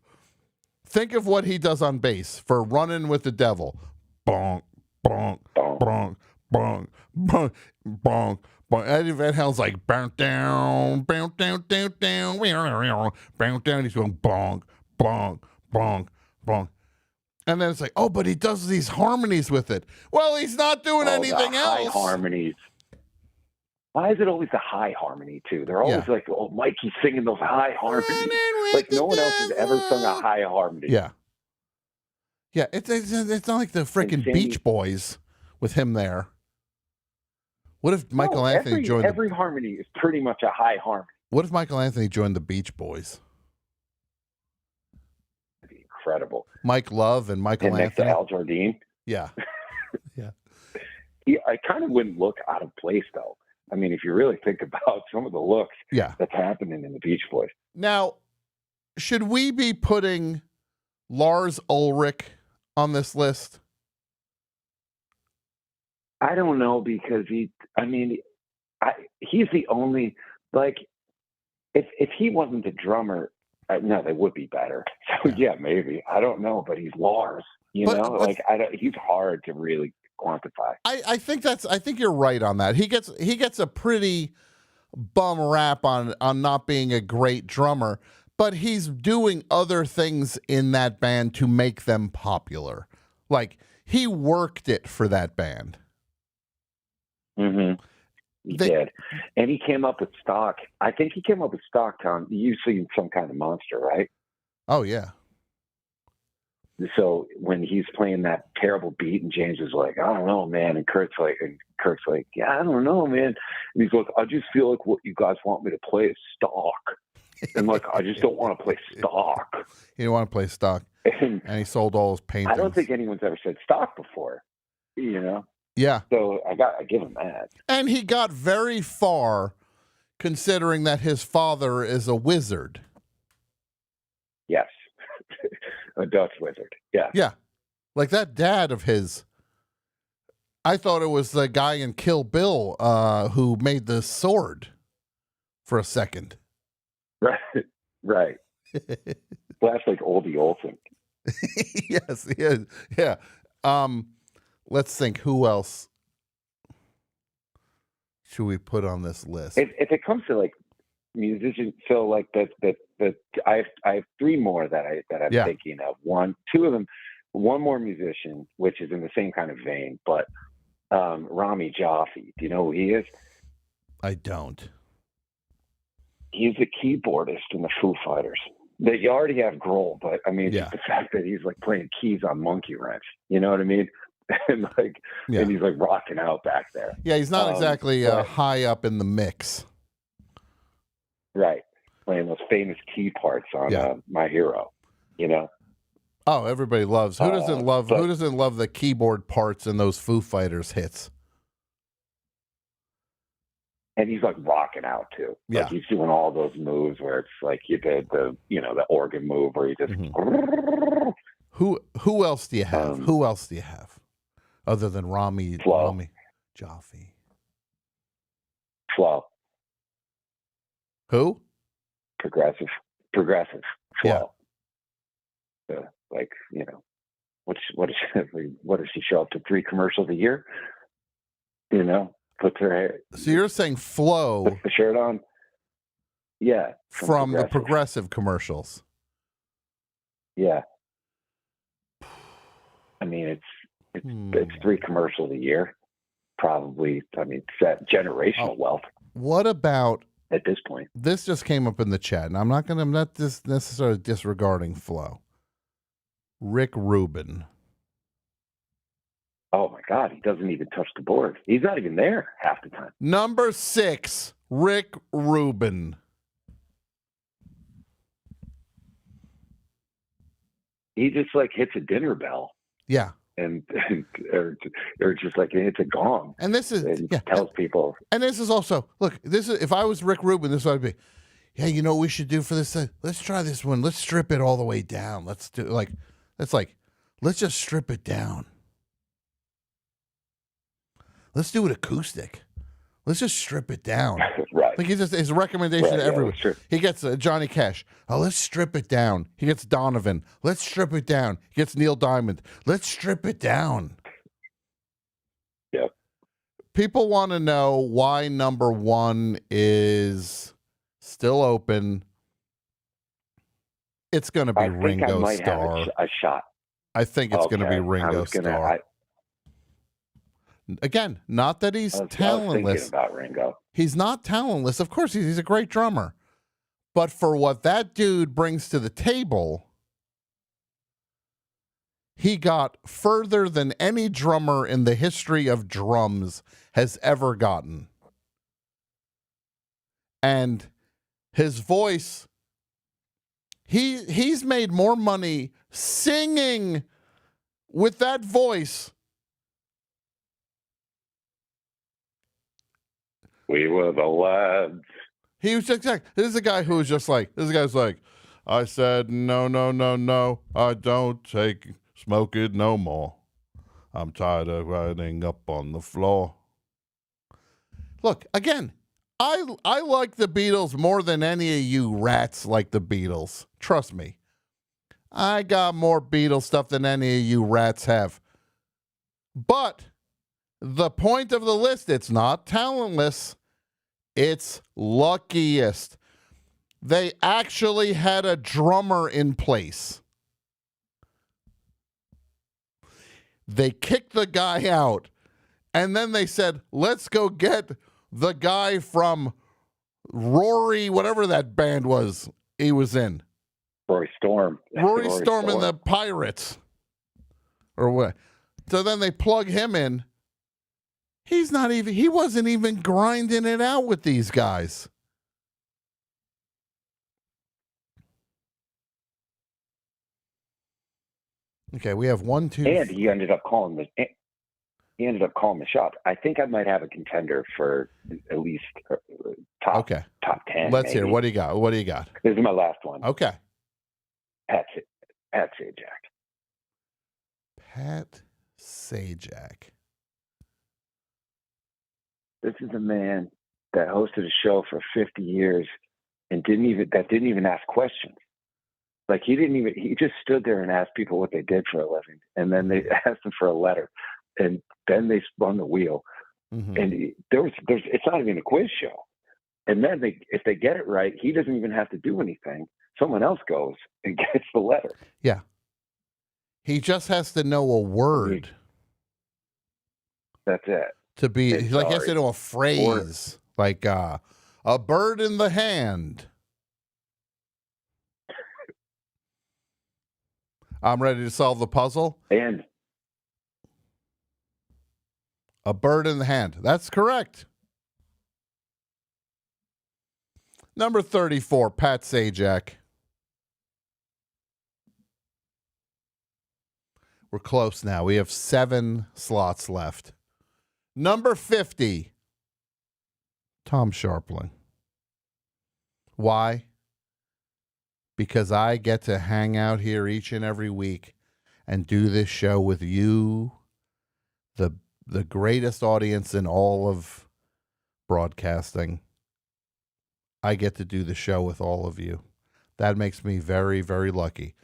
what he does on bass for Running with the Devil. Bonk, bonk, bonk, bonk, bonk, bonk. Eddie Van Halen's like bounce down, bounce down, down, down, bounce down. He's going bonk, bonk, bonk, bonk. And then it's like, oh, but he does these harmonies with it. Well, he's not doing anything else. High harmonies. Why is it always the high harmony too? They're always like, oh, Mikey's singing those high harmonies. Like no one else has ever sung a high harmony. Yeah. Yeah, it's not like the freaking Beach Boys with him there. What if Michael Anthony joined? Every harmony is pretty much a high harmony. What if Michael Anthony joined the Beach Boys? That'd be incredible. Mike Love and Michael Anthony. Next to Al Jardine. Yeah. Yeah. I kind of wouldn't look out of place though. I mean, if you really think about some of the looks that's happening in the Beach Boys. Now, should we be putting Lars Ulrich on this list? I don't know because he's the only, like, if he wasn't the drummer, no, they would be better. So yeah, maybe. I don't know, but he's Lars, he's hard to really quantify. I think you're right on that. He gets a pretty bum rap on not being a great drummer, But he's doing other things in that band to make them popular. Like, he worked it for that band. Mm-hmm. He did. And he came up with stock. I think he came up with stock, Tom. You've seen Some Kind of Monster, right? Oh, yeah. So when he's playing that terrible beat and James is like, I don't know, man. And Kurt's like, yeah, I don't know, man. And he's like, I just feel like what you guys want me to play is stock. And like, I just don't want to play stock. He didn't want to play stock. And he sold all his paintings. I don't think anyone's ever said stock before, you know? Yeah. So I give him that. And he got very far considering that his father is a wizard. Yes. A Dutch wizard. Yeah. Yeah. Like that dad of his. I thought it was the guy in Kill Bill who made the sword for a second. Right. Right. Well, that's like Oldie Olsen. Yes, he is. Yeah. Let's think. Who else should we put on this list? If it comes to like musicians, so like that I have three more that I'm thinking of. Two of them. One more musician, which is in the same kind of vein, but Rami Jaffe. Do you know who he is? I don't. He's the keyboardist in the Foo Fighters. That you already have Grohl, but I mean, just the fact that he's like playing keys on Monkey Wrench. You know what I mean? And like, and he's like rocking out back there. Yeah, he's not exactly high up in the mix. Right, playing those famous key parts on My Hero. You know. Oh, everybody loves. Who doesn't love? Who doesn't love the keyboard parts in those Foo Fighters hits? And he's like rocking out too. Yeah, like he's doing all those moves where it's like you did the organ move where you just. Mm-hmm. Who else do you have? Who else do you have other than Rami Jaffe? Flow. Who? Progressive. Flow. Yeah. Like, you know, what does she show up to 3 commercials a year? You know, puts her hair. So you're saying Flo? Puts the shirt on. Yeah. From the Progressive commercials. Yeah. I mean, it's 3 commercials a year. Probably. I mean, it's generational wealth. What about at this point? This just came up in the chat, and I'm not just necessarily disregarding Flo. Rick Rubin. Oh my God, he doesn't even touch the board. He's not even there half the time. Number 6, Rick Rubin. He just like hits a dinner bell. Yeah. And or just like it hits a gong. And this is tells people. And this is also if I was Rick Rubin, this would be, yeah, you know what we should do for this? Let's try this one. Let's strip it all the way down. Let's do let's just strip it down. Let's do it acoustic. Let's just strip it down. Right. Like his recommendation to everyone. He gets Johnny Cash. Oh, let's strip it down. He gets Donovan. Let's strip it down. He gets Neil Diamond. Let's strip it down. Yep. People want to know why number 1 is still open. It's going to be Ringo Starr. Have a shot. I think it's going to be Ringo Starr. Again, not that he's talentless. I was thinking about Ringo. He's not talentless. Of course, he's a great drummer. But for what that dude brings to the table, he got further than any drummer in the history of drums has ever gotten. And his voice, he's made more money singing with that voice. We were the lads. He was this is a guy who was just like, this guy's like, I said, no, I don't smoke it no more. I'm tired of riding up on the floor. Look, again, I like the Beatles more than any of you rats like the Beatles. Trust me. I got more Beatles stuff than any of you rats have. But the point of the list, it's not talentless. It's luckiest. They actually had a drummer in place. They kicked the guy out, and then they said, let's go get the guy from Rory, whatever that band was he was in. Rory Storm. Rory Storm and the Pirates. Or what? So then they plug him in. He wasn't even grinding it out with these guys. Okay, we have 1, 2. And he ended up calling the shot. I think I might have a contender for at least top 10. Let's hear. What do you got? This is my last one. Okay. Pat Sajak. Pat Sajak. This is a man that hosted a show for 50 years and didn't even ask questions. Like he just stood there and asked people what they did for a living. And then they asked him for a letter. And then they spun the wheel. Mm-hmm. And it's not even a quiz show. And then if they get it right, he doesn't even have to do anything. Someone else goes and gets the letter. Yeah. He just has to know a word. That's it. To be he has to know a phrase like a bird in the hand. I'm ready to solve the puzzle. And a bird in the hand. That's correct. Number 34, Pat Sajak. We're close now. We have 7 slots left. Number 50, Tom Scharpling. Why? Because I get to hang out here each and every week and do this show with you, the greatest audience in all of broadcasting. I get to do the show with all of you. That makes me very, very lucky.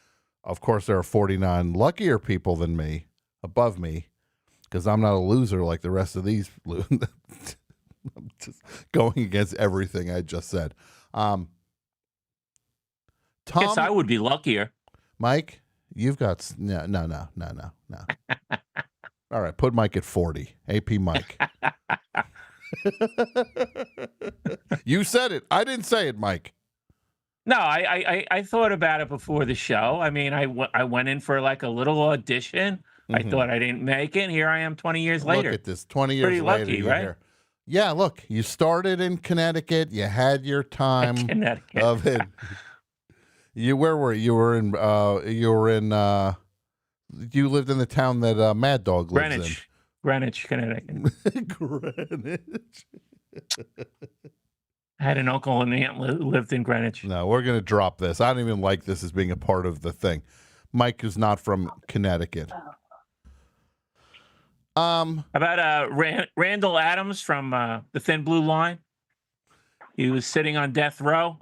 Of course, there are 49 luckier people than me, above me, because I'm not a loser like the rest of these. I'm just going against everything I just said. Tom, guess I would be luckier. Mike, you've got no. All right, put Mike at 40. AP Mike. You said it. I didn't say it, Mike. No, I thought about it before the show. I mean, I went in for like a little audition. Mm-hmm. I thought I didn't make it. And here I am 20 years later. Look at this, 20 years Pretty later. Lucky, right? Here. Yeah, look, you started in Connecticut. You had your time of it. Where were you? You lived in the town that Mad Dog lives in. Greenwich, Connecticut. Greenwich. I had an uncle and aunt who lived in Greenwich. No, we're going to drop this. I don't even like this as being a part of the thing. Mike is not from Connecticut. About Randall Adams from the Thin Blue Line. He was sitting on death row,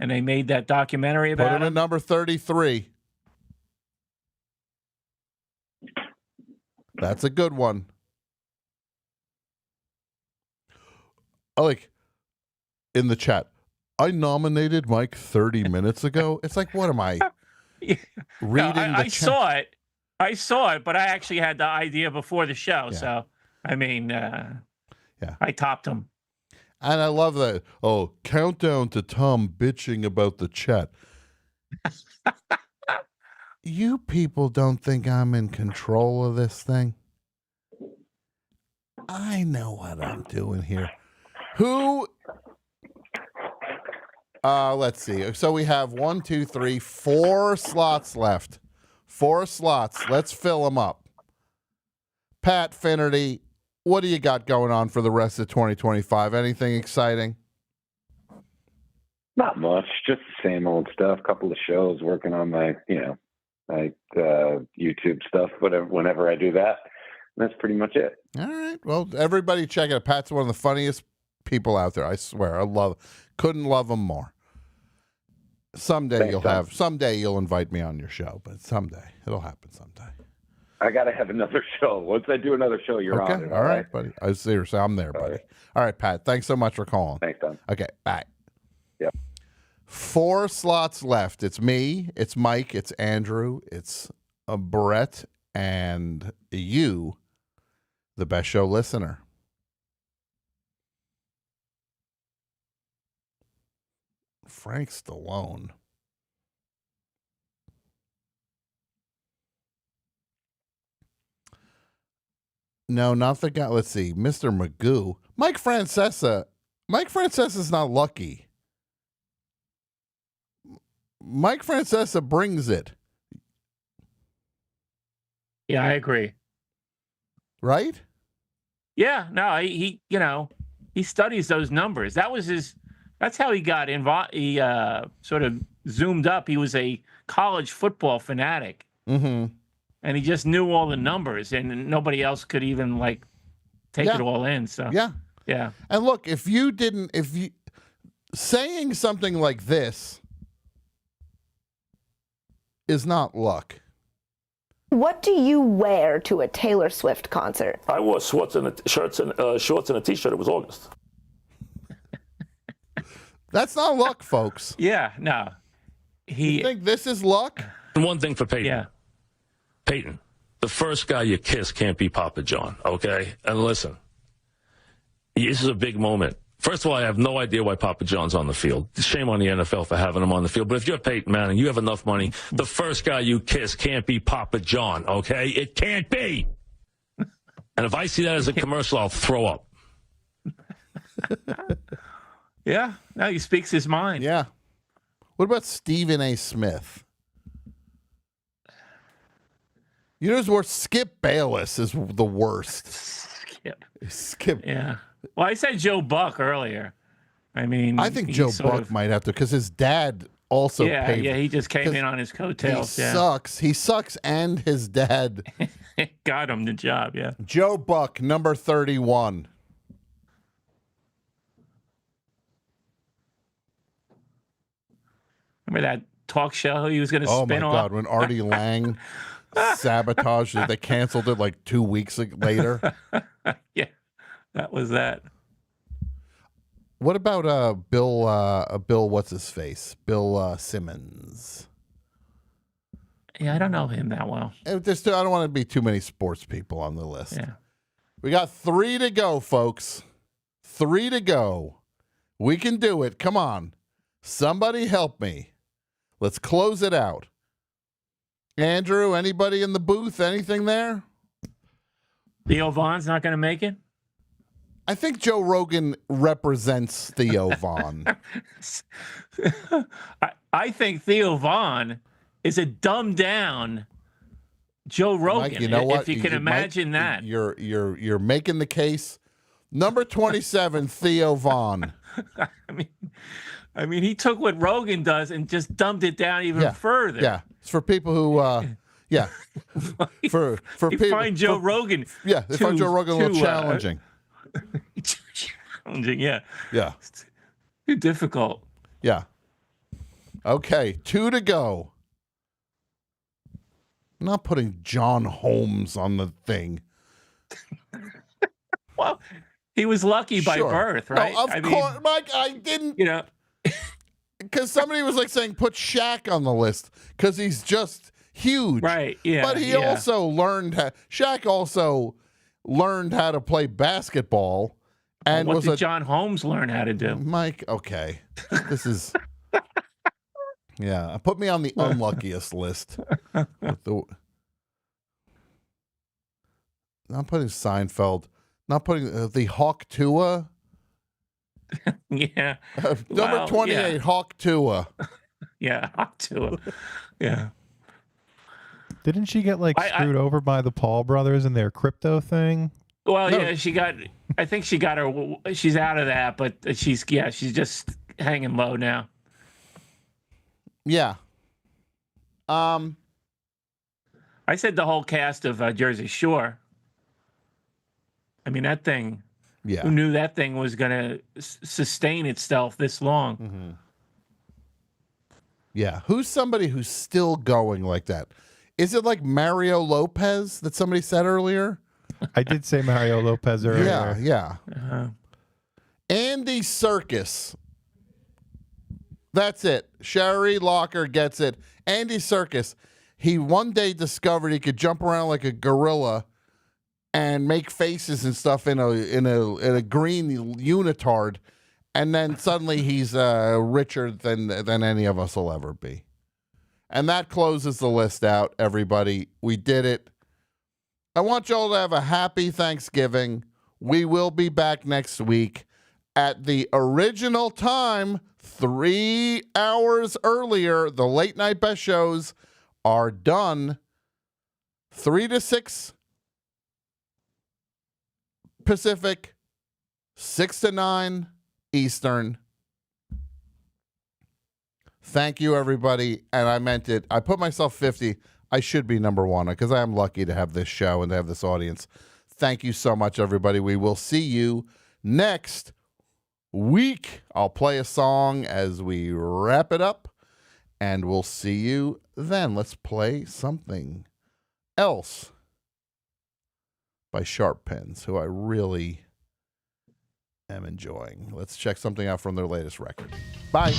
and they made that documentary about him. Put him at number 33. That's a good one. I like in the chat. I nominated Mike 30 minutes ago. It's like, what am I reading? No, I saw it, but I actually had the idea before the show. Yeah. So, I mean, I topped him. And I love that. Oh, countdown to Tom bitching about the chat. You people don't think I'm in control of this thing? I know what I'm doing here. Who? Let's see. So we have 1, 2, 3, 4 slots left. 4 slots. Let's fill them up. Pat Finnerty, what do you got going on for the rest of 2025? Anything exciting? Not much. Just the same old stuff. Couple of shows. Working on my YouTube stuff. Whenever I do that, that's pretty much it. All right. Well, everybody check it out. Pat's one of the funniest people out there. I swear. Couldn't love him more. Someday you'll invite me on your show, but someday it'll happen someday. I got to have another show. Once I do another show, you're on it. All right, buddy. I'm there, buddy. All right, Pat. Thanks so much for calling. Thanks, Tom. Okay, bye. Yep. 4 slots left. It's me, it's Mike, it's Andrew, it's Brett, and you, the Best Show listener. Frank Stallone. No, not the guy. Let's see. Mr. Magoo. Mike Francesa. Mike Francesa's not lucky. Mike Francesa brings it. Yeah, I agree. Right? Yeah, no, he he studies those numbers. That's how he got involved. He sort of zoomed up. He was a college football fanatic. Mm-hmm. And he just knew all the numbers, and nobody else could even take it all in. So yeah. And look, if you saying something like this is not luck. What do you wear to a Taylor Swift concert? I wore shorts and a t-shirt. It was August. That's not luck, folks. Yeah, no. You think this is luck? And one thing for Peyton. Yeah. Peyton, the first guy you kiss can't be Papa John, okay? And listen, this is a big moment. First of all, I have no idea why Papa John's on the field. Shame on the NFL for having him on the field. But if you're Peyton Manning, you have enough money, the first guy you kiss can't be Papa John, okay? It can't be. And if I see that as a commercial, I'll throw up. Yeah, no, he speaks his mind. Yeah. What about Stephen A. Smith? You know who's worse? Skip Bayless is the worst. Skip. Yeah. Well, I said Joe Buck earlier. I mean, I think Joe Buck might have to, because his dad also paid. Yeah, he just came in on his coattails. He sucks. He sucks, and his dad got him the job, yeah. Joe Buck, number 31. Remember that talk show he was going to spin off? Oh, my God, when Artie Lang sabotaged it, they canceled it like 2 weeks later. Yeah, that was that. What about Bill, what's his face? Bill Simmons. Yeah, I don't know him that well. I don't want to be too many sports people on the list. Yeah. We got 3 to go, folks. 3 to go. We can do it. Come on. Somebody help me. Let's close it out. Andrew, anybody in the booth? Anything there? Theo Vaughn's not going to make it? I think Joe Rogan represents Theo Vaughn. I think Theo Vaughn is a dumbed down Joe Rogan. Mike, you know what? If you can imagine that. You're making the case. Number 27, Theo Vaughn. I mean, he took what Rogan does and just dumbed it down even further. Yeah, it's for people who, for people find Joe Rogan. Yeah, they find Joe Rogan a little challenging. Challenging, yeah. Yeah. Too difficult. Yeah. Okay, 2 to go. I'm not putting John Holmes on the thing. Well, he was lucky by birth, right? No, of course, Mike, I didn't. Because somebody was saying put Shaq on the list because he's just huge. Right, yeah. But he also Shaq also learned how to play basketball. And what did John Holmes learn how to do? Mike, okay. This is... Yeah, put me on the unluckiest list. Not putting Seinfeld. Not putting the Hawk Tua. Yeah. Number 28, Hawk Tua. Yeah, Hawk Tua. Yeah. Didn't she get screwed over by the Paul brothers and their crypto thing? Well, yeah, I think she got her. She's out of that, but she's just hanging low now. Yeah. I said the whole cast of Jersey Shore. I mean, that thing. Yeah. Who knew that thing was going to sustain itself this long? Mm-hmm. Yeah. Who's somebody who's still going like that? Is it like Mario Lopez that somebody said earlier? I did say Mario Lopez earlier. Yeah. Andy Serkis. That's it. Sherry Locker gets it. Andy Serkis, he one day discovered he could jump around like a gorilla and make faces and stuff in a green unitard, and then suddenly he's richer than any of us will ever be. And that closes the list out, everybody. We did it. I want y'all to have a happy Thanksgiving. We will be back next week at the original time, 3 hours earlier. The late night best shows are done 3 to 6 Pacific, 6 to 9 Eastern. Thank you, everybody. And I meant it. I put myself 50. I should be number one because I am lucky to have this show and to have this audience. Thank you so much, everybody. We will see you next week. I'll play a song as we wrap it up, and we'll see you then. Let's play something else by Sharp Pins, who I really am enjoying. Let's check something out from their latest record. Bye.